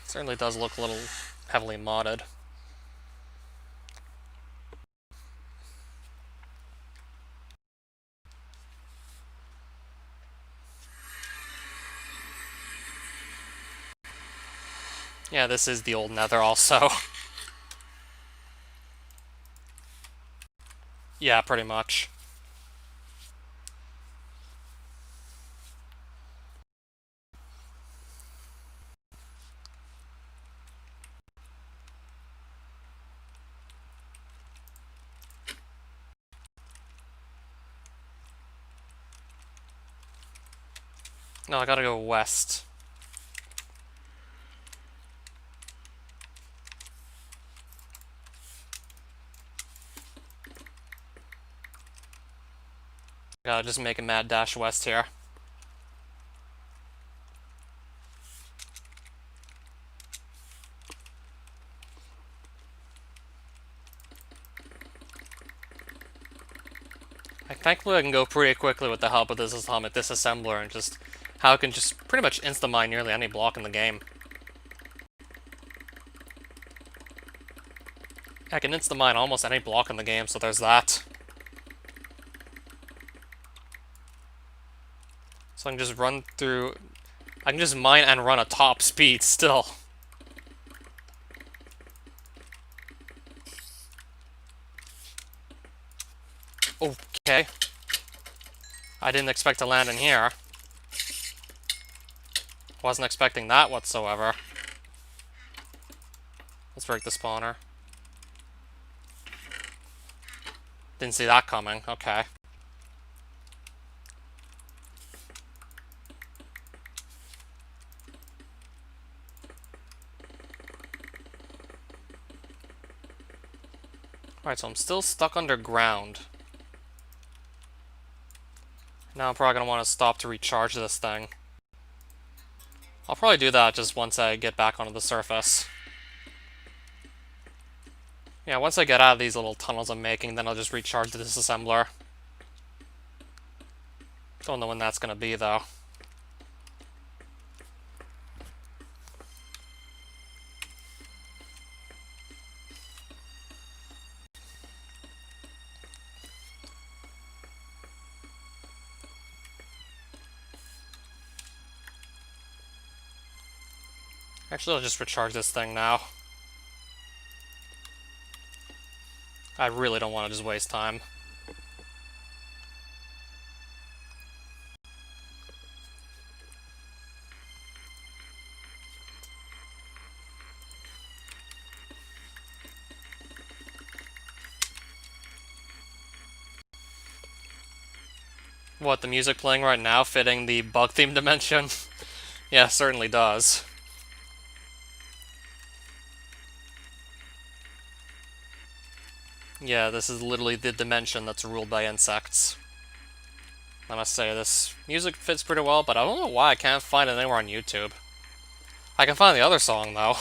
It certainly does look a little heavily modded. Yeah, this is the old nether also. Yeah, pretty much. No, I gotta go west. Gotta just make a mad dash west here. Thankfully I can go pretty quickly with the help of this atomic disassembler and just how it can just pretty much insta-mine nearly any block in the game. I can insta-mine almost any block in the game, so there's that. So I can just run through... I can just mine and run at top speed still. Okay. I didn't expect to land in here. Wasn't expecting that whatsoever. Let's break the spawner. Didn't see that coming. Okay. Alright, so I'm still stuck underground. Now I'm probably going to want to stop to recharge this thing. I'll probably do that just once I get back onto the surface. Yeah, once I get out of these little tunnels I'm making, then I'll just recharge the disassembler. Don't know when that's going to be, though. Actually, I'll just recharge this thing now. I really don't want to just waste time. What, the music playing right now fitting the bug theme dimension? Yeah, certainly does. Yeah, this is literally the dimension that's ruled by insects. I must say, this music fits pretty well, but I don't know why I can't find it anywhere on YouTube. I can find the other song, though.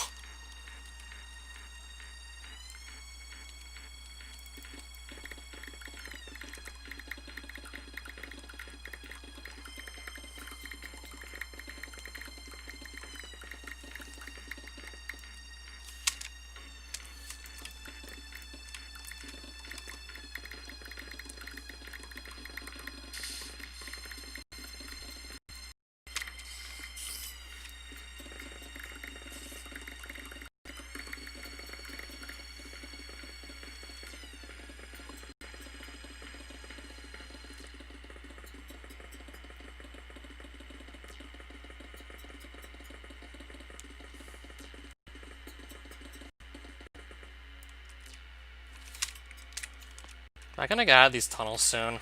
Am I gonna get out of these tunnels soon?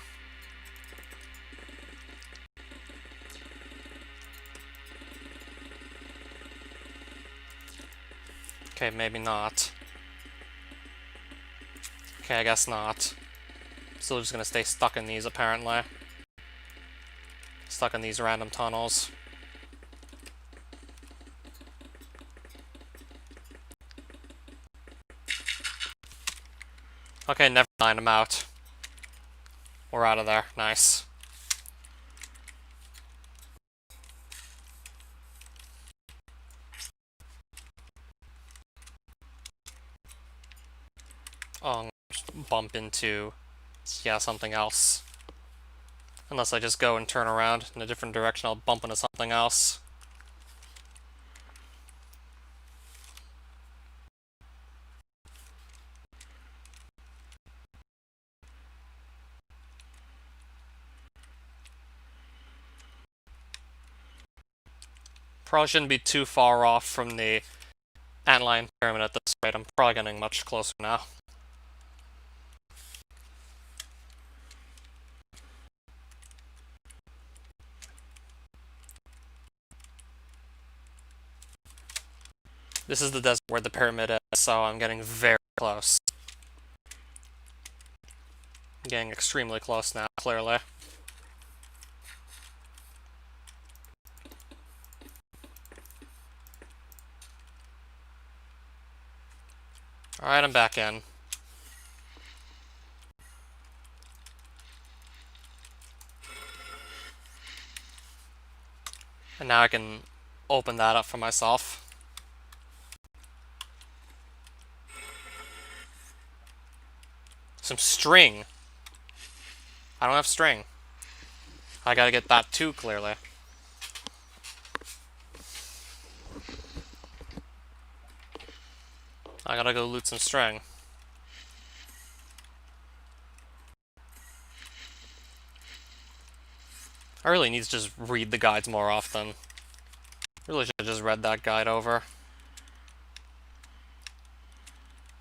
Okay, maybe not. Okay, I guess not. Still just gonna stay stuck in these, apparently. Stuck in these random tunnels. Okay, never mind, I'm out. We're out of there. Nice. Oh, I'm gonna just bump into... yeah, something else. Unless I just go and turn around in a different direction, I'll bump into something else. Probably shouldn't be too far off from the antlion pyramid at this rate. I'm probably getting much closer now. This is the desert where the pyramid is, so I'm getting very close. I'm getting extremely close now, clearly. Alright, I'm back in. And now I can open that up for myself. Some string. I don't have string. I gotta get that too, clearly. I gotta go loot some string. I really need to just read the guides more often. Really should have just read that guide over.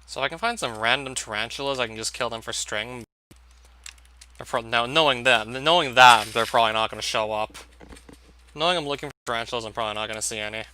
So if I can find some random tarantulas, I can just kill them for string. Now, knowing that, they're probably not going to show up. Knowing I'm looking for tarantulas, I'm probably not going to see any.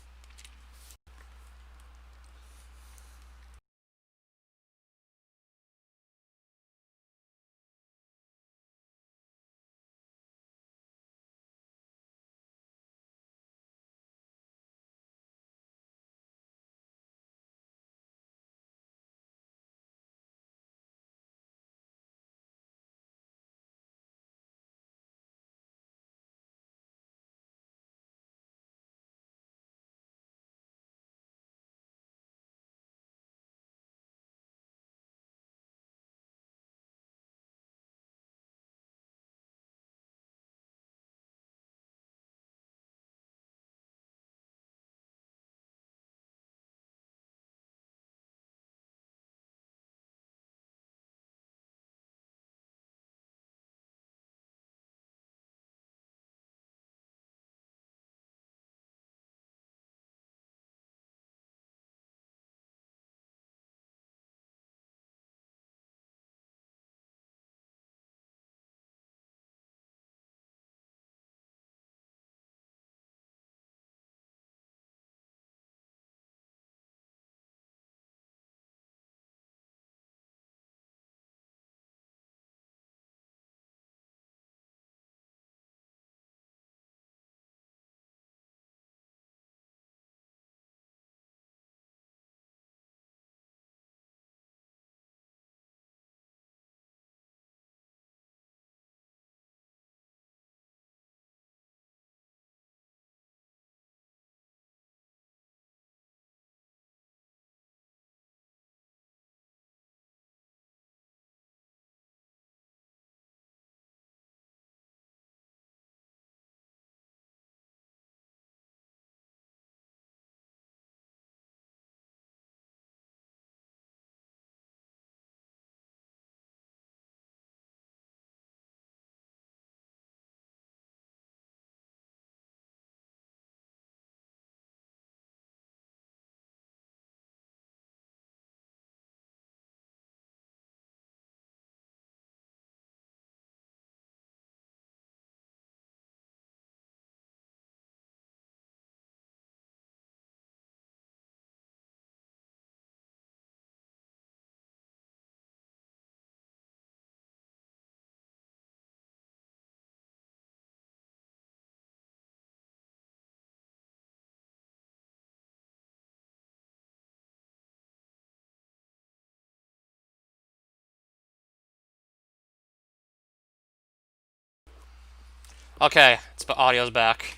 Okay, audio's back.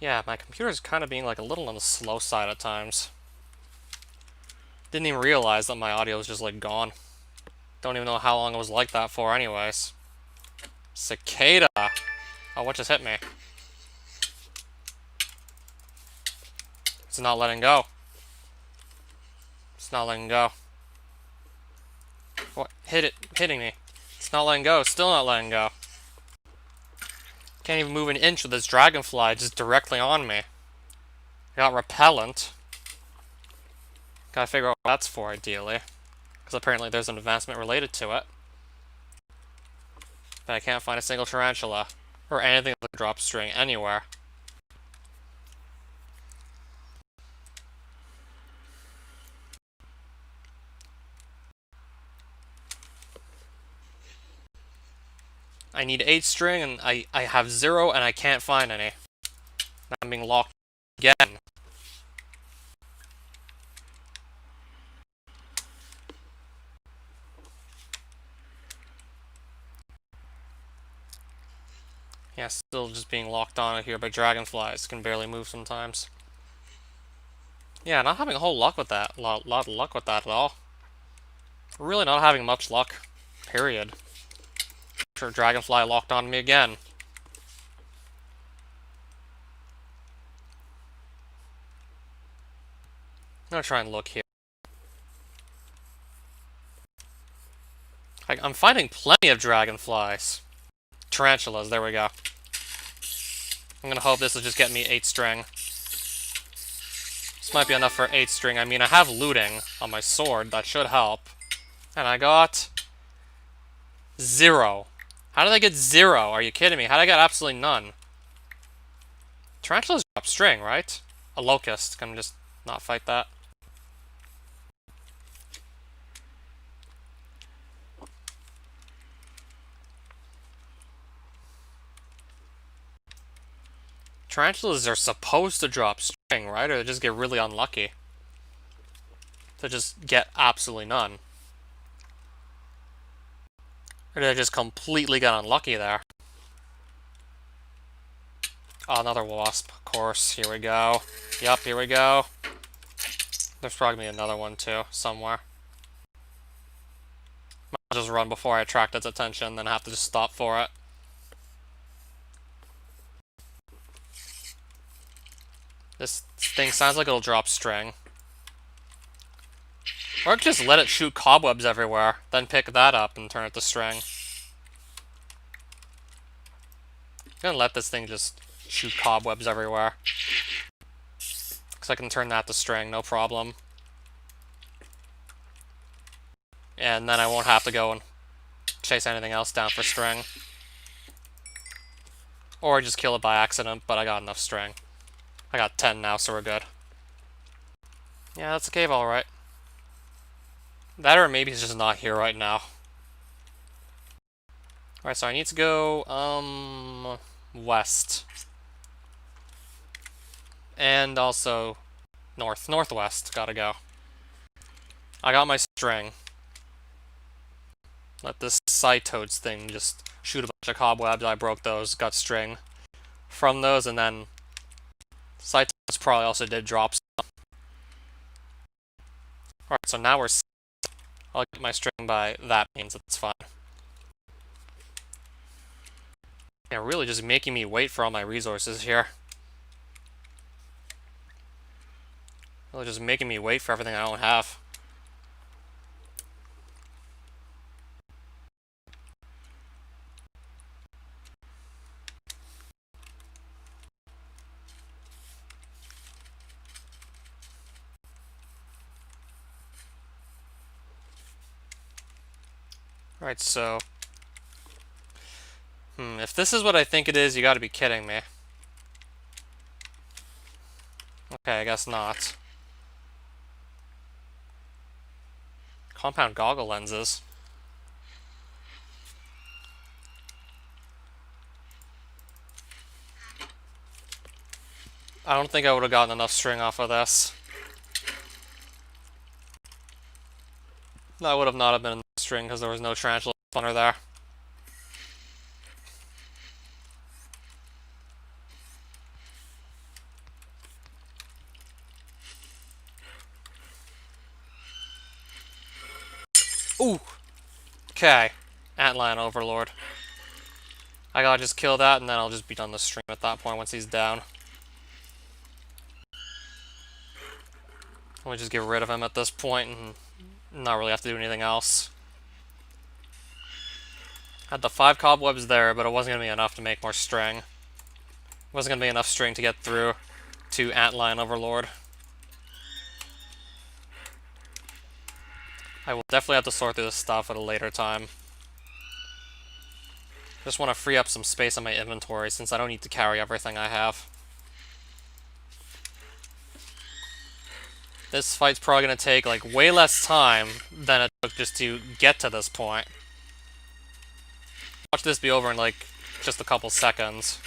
Yeah, my computer's kind of being like a little on the slow side at times. Didn't even realize that my audio was just like gone. Don't even know how long it was like that for anyways. Cicada! Oh, what just hit me? It's not letting go. It's not letting go. What? Hitting me. It's not letting go. Still not letting go. Can't even move an inch with this dragonfly just directly on me. I got repellent. Gotta figure out what that's for, ideally. Because apparently there's an advancement related to it. But I can't find a single tarantula. Or anything that can drop string anywhere. I need 8 string, and I have 0, and I can't find any. Now I'm being locked again. Yeah, still just being locked on here by dragonflies. Can barely move sometimes. Yeah, not having a whole luck with that. Lot of luck with that at all. Really not having much luck. Period. Sure, dragonfly locked on me again. I'm gonna try and look here. I'm finding plenty of dragonflies. Tarantulas, there we go. I'm gonna hope this will just get me 8 string. This might be enough for 8 string. I mean, I have looting on my sword. That should help. And I got 0. How did I get 0? Are you kidding me? How did I get absolutely none? Tarantulas drop string, right? A locust. Can I just not fight that? Tarantulas are supposed to drop string, right? Or they just get really unlucky. To just get absolutely none. Or did I just completely get unlucky there? Oh, another wasp, of course. Here we go. Yup, here we go. There's probably another one too, somewhere. I'll just run before I attract its attention, then have to just stop for it. This thing sounds like it'll drop string. Or I could just let it shoot cobwebs everywhere, then pick that up and turn it to string. I'm gonna let this thing just shoot cobwebs everywhere. Because I can turn that to string, no problem. And then I won't have to go and chase anything else down for string. Or just kill it by accident, but I got enough string. I got 10 now, so we're good. Yeah, that's a cave alright. That or maybe he's just not here right now. Alright, so I need to go, west. And also northwest, gotta go. I got my string. Let this Cytoads thing just shoot a bunch of cobwebs. I broke those, got string from those, and then Cytoads probably also did drop some. Alright, so now we're... I'll get my string by that means it's fine. Yeah, really just making me wait for all my resources here. Really just making me wait for everything I don't have. Alright, so... if this is what I think it is, you gotta be kidding me. Okay, I guess not. Compound goggle lenses. I don't think I would have gotten enough string off of this. That would have not have been enough string because there was no tarantula spawner there. Ooh! Okay. Antlion Overlord. I gotta just kill that and then I'll just be done the stream at that point once he's down. Let me just get rid of him at this point and not really have to do anything else. Had the 5 cobwebs there, but it wasn't going to be enough to make more string. It wasn't going to be enough string to get through to Antlion Overlord. I will definitely have to sort through this stuff at a later time. Just want to free up some space on my inventory since I don't need to carry everything I have. This fight's probably going to take like way less time than it took just to get to this point. Watch this be over in like just a couple seconds.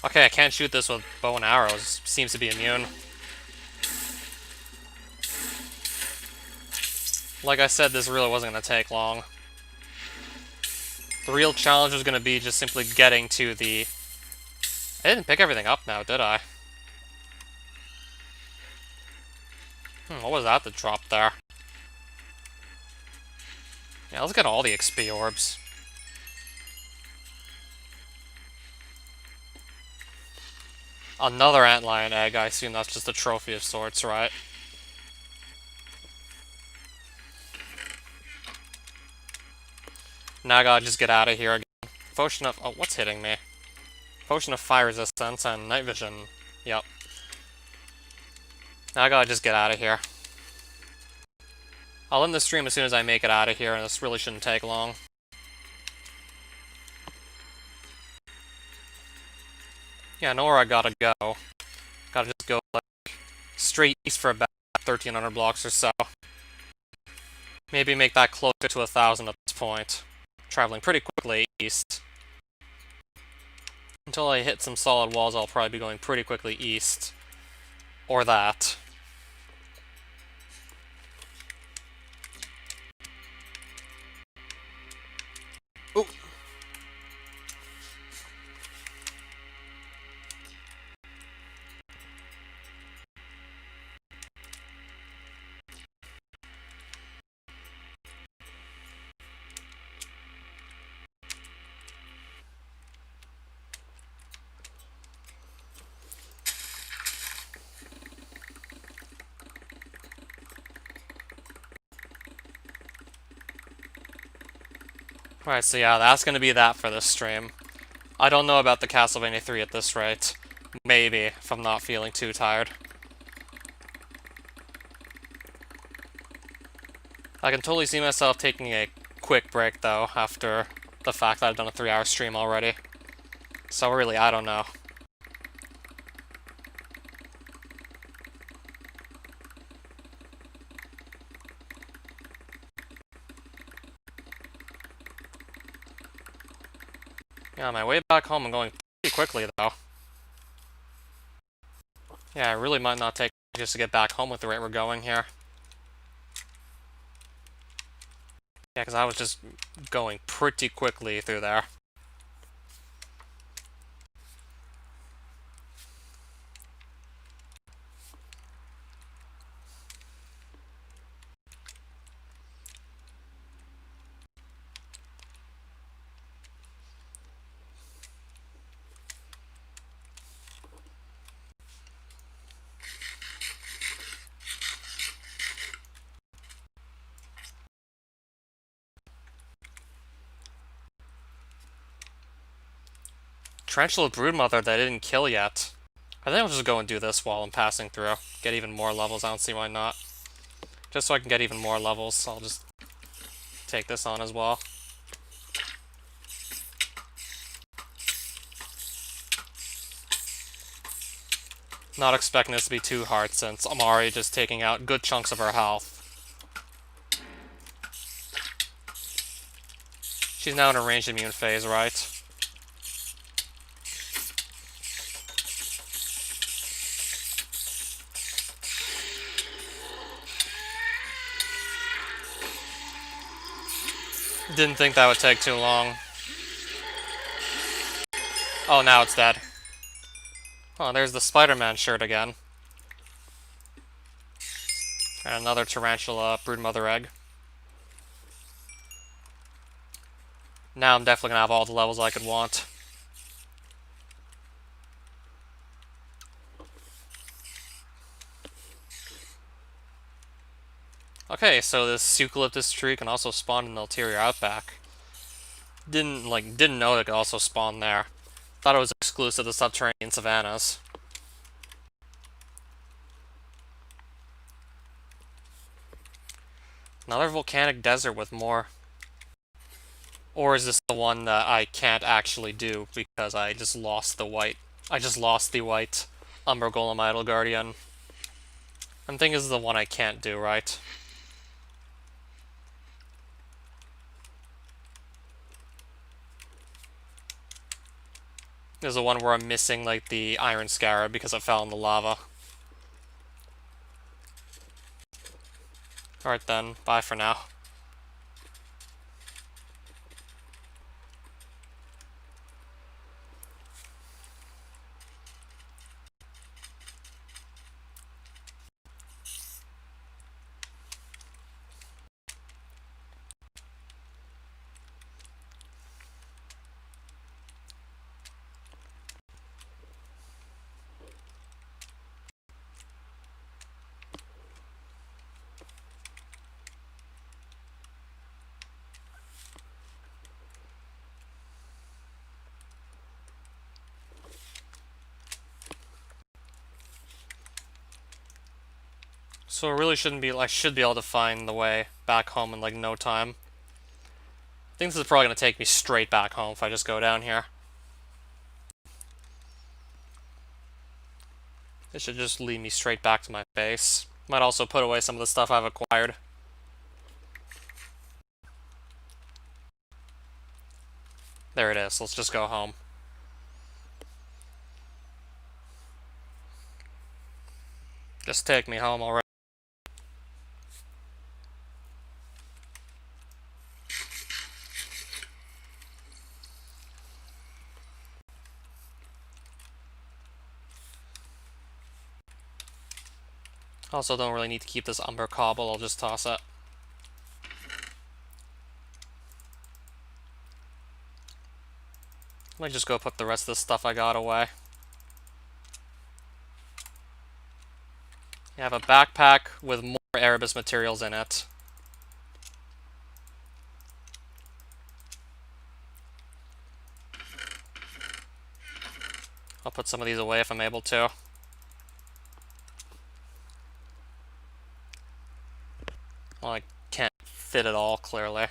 Okay, I can't shoot this with bow and arrows. Seems to be immune. Like I said, this really wasn't going to take long. The real challenge was going to be just simply getting to the... I didn't pick everything up now, did I? What was that that dropped there? Yeah, let's get all the XP orbs. Another antlion egg. I assume that's just a trophy of sorts, right? Now I gotta just get out of here again. Potion of... Oh, what's hitting me? Potion of fire resistance and night vision. Yep. Now I gotta just get out of here. I'll end the stream as soon as I make it out of here, and this really shouldn't take long. Yeah, I know where I gotta go. Gotta just go, like, straight east for about 1,300 blocks or so. Maybe make that closer to 1,000 at this point. Traveling pretty quickly east. Until I hit some solid walls, I'll probably be going pretty quickly east. Or that. Ooh. Alright, so yeah, that's gonna be that for this stream. I don't know about the Castlevania 3 at this rate. Maybe, if I'm not feeling too tired. I can totally see myself taking a quick break, though, after the fact that I've done a 3-hour stream already. So really, I don't know. Yeah, on my way back home, I'm going pretty quickly, though. Yeah, I really might not take just to get back home with the rate we're going here. Yeah, because I was just going pretty quickly through there. Tarantula Broodmother that I didn't kill yet. I think I'll just go and do this while I'm passing through. Get even more levels, I don't see why not. Just so I can get even more levels, I'll just take this on as well. Not expecting this to be too hard since I'm already just taking out good chunks of her health. She's now in a ranged immune phase, right? Didn't think that would take too long. Oh, now it's dead. Oh, there's the Spider-Man shirt again. And another Tarantula Broodmother egg. Now I'm definitely gonna have all the levels I could want. Okay, so this eucalyptus tree can also spawn in the ulterior outback. Didn't know it could also spawn there. Thought it was exclusive to subterranean savannas. Another volcanic desert with more. Or is this the one that I can't actually do because I just lost the white? I just lost the white Umber Golem Idol Guardian. I'm thinking this is the one I can't do, right? This is the one where I'm missing, like, the Iron Scarab because it fell in the lava. Alright then, bye for now. So it really shouldn't be, I should be able to find the way back home in like no time. I think this is probably going to take me straight back home if I just go down here. It should just lead me straight back to my base. Might also put away some of the stuff I've acquired. There it is, let's just go home. Just take me home already. Also don't really need to keep this Umber Cobble, I'll just toss it. Might just go put the rest of the stuff I got away. I have a backpack with more Erebus materials in it. I'll put some of these away if I'm able to. Well, I can't fit it all, clearly.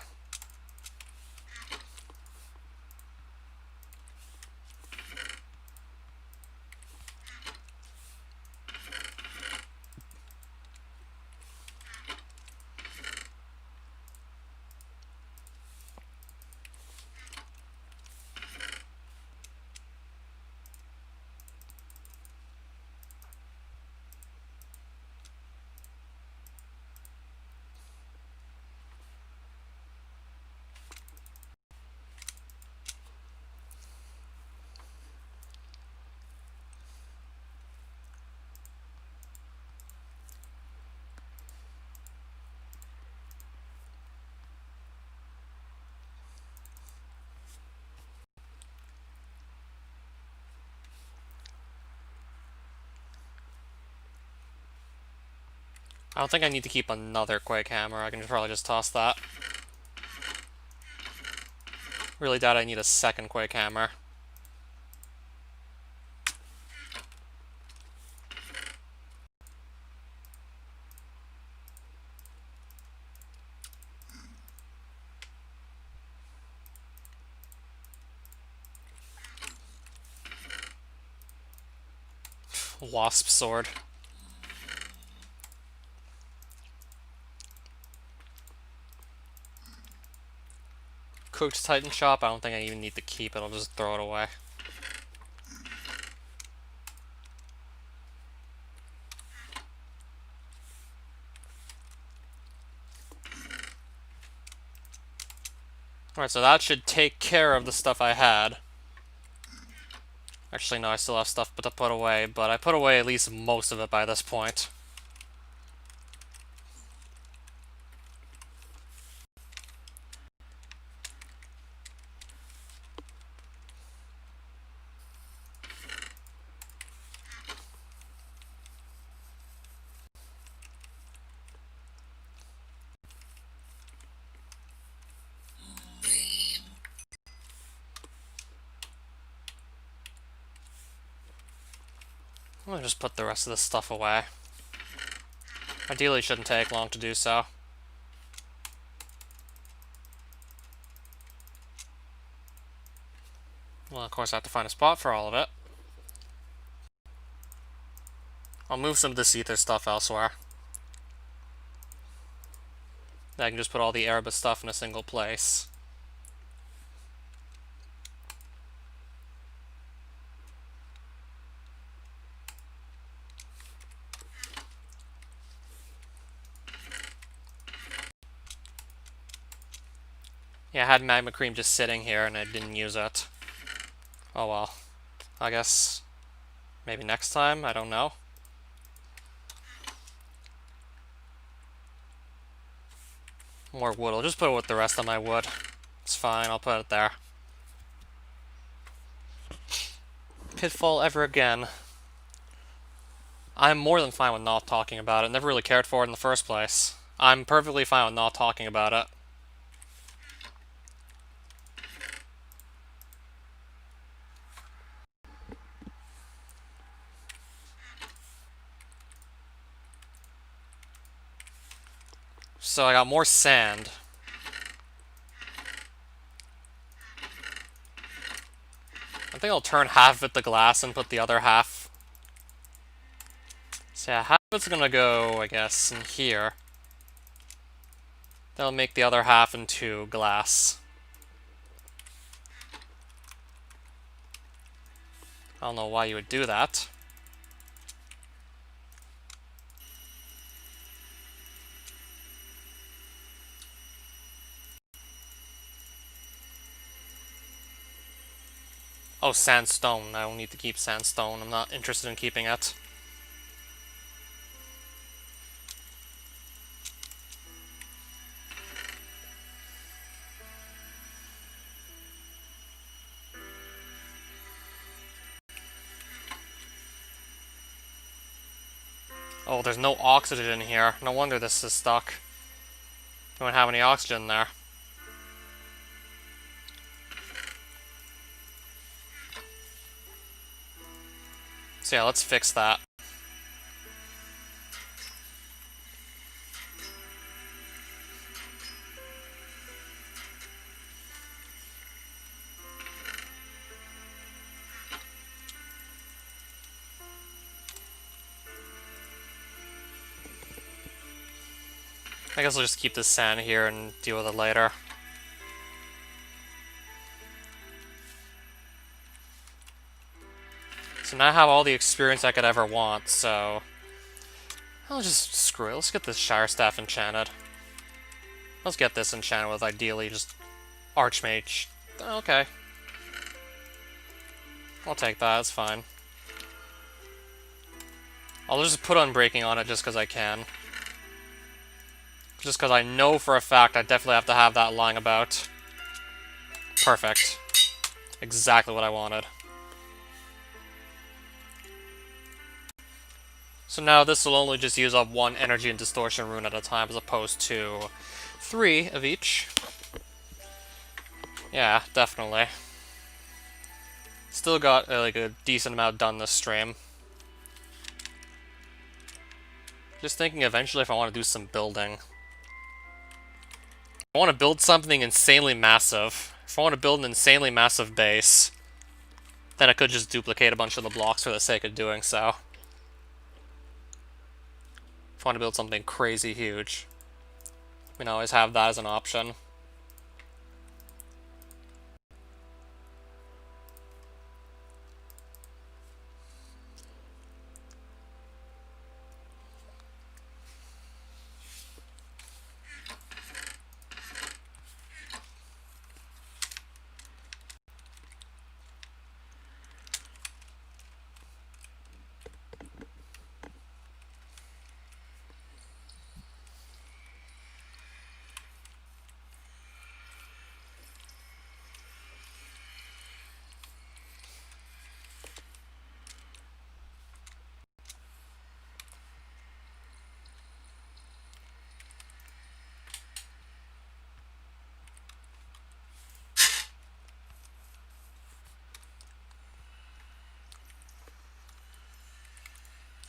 I don't think I need to keep another Quake Hammer, I can probably just toss that. Really doubt I need a second Quake Hammer. Wasp Sword. Cooked Titan Chop, I don't think I even need to keep it, I'll just throw it away. Alright, so that should take care of the stuff I had. Actually, no, I still have stuff to put away, but I put away at least most of it by this point. I'm gonna just put the rest of this stuff away. Ideally, it shouldn't take long to do so. Well, of course I have to find a spot for all of it. I'll move some of this ether stuff elsewhere. I can just put all the Erebus stuff in a single place. Yeah, I had magma cream just sitting here and I didn't use it. Oh well. I guess maybe next time? I don't know. More wood. I'll just put it with the rest of my wood. It's fine, I'll put it there. Pitfall ever again. I'm more than fine with not talking about it. Never really cared for it in the first place. I'm perfectly fine with not talking about it. So I got more sand. I think I'll turn half of it to glass and put the other half. So yeah, half of it's gonna go, I guess, in here. That'll make the other half into glass. I don't know why you would do that. Oh, sandstone. I don't need to keep sandstone. I'm not interested in keeping it. Oh, there's no oxygen in here. No wonder this is stuck. We don't have any oxygen there. So yeah, let's fix that. I guess I'll just keep this sand here and deal with it later. So now I have all the experience I could ever want, so I'll just screw it. Let's get this Shire Staff enchanted. Let's get this enchanted with ideally just Archmage. Okay. I'll take that, it's fine. I'll just put Unbreaking on it just because I can. Just because I know for a fact I definitely have to have that lying about. Perfect. Exactly what I wanted. So now this will only just use up one energy and distortion rune at a time as opposed to 3 of each. Yeah, definitely. Still got like a decent amount done this stream. Just thinking eventually if I want to do some building. I want to build something insanely massive. If I want to build an insanely massive base, then I could just duplicate a bunch of the blocks for the sake of doing so. If I want to build something crazy huge, we can always have that as an option.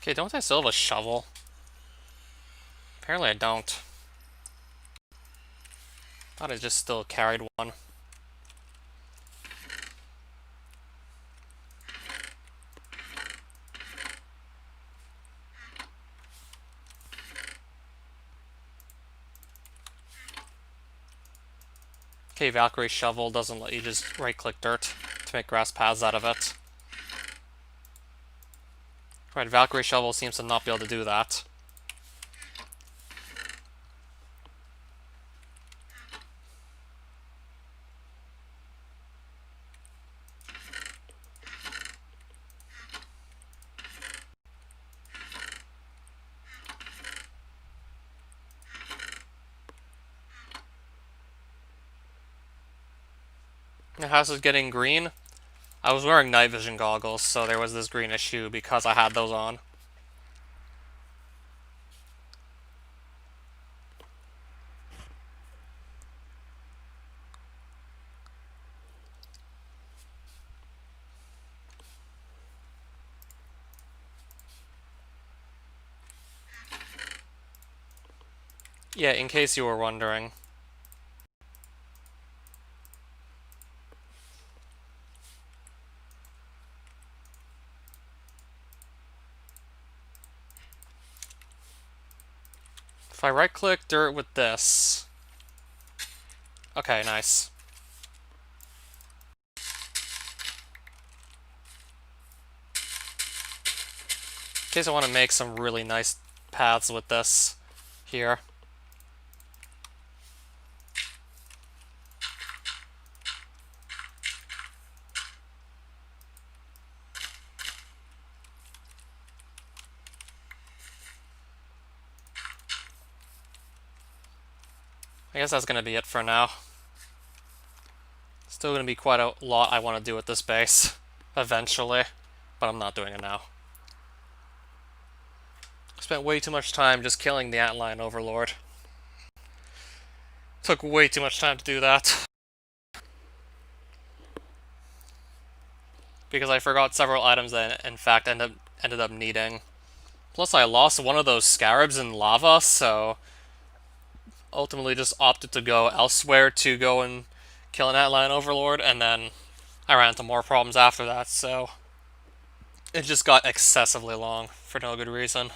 Okay, don't I still have a shovel? Apparently I don't. Thought I just still carried one. Okay, Valkyrie Shovel doesn't let you just right-click dirt to make grass paths out of it. Right, Valkyrie Shovel seems to not be able to do that. The house is getting green. I was wearing night vision goggles, so there was this greenish hue because I had those on. Yeah, in case you were wondering. If I right-click dirt with this... Okay, nice. In case I want to make some really nice paths with this here. I guess that's going to be it for now. Still going to be quite a lot I want to do with this base, eventually, but I'm not doing it now. Spent way too much time just killing the Antlion Overlord. Took way too much time to do that. Because I forgot several items that in fact ended up needing. Plus I lost one of those scarabs in lava, so ultimately just opted to go elsewhere to go and kill an Antlion Overlord, and then I ran into more problems after that, so it just got excessively long for no good reason.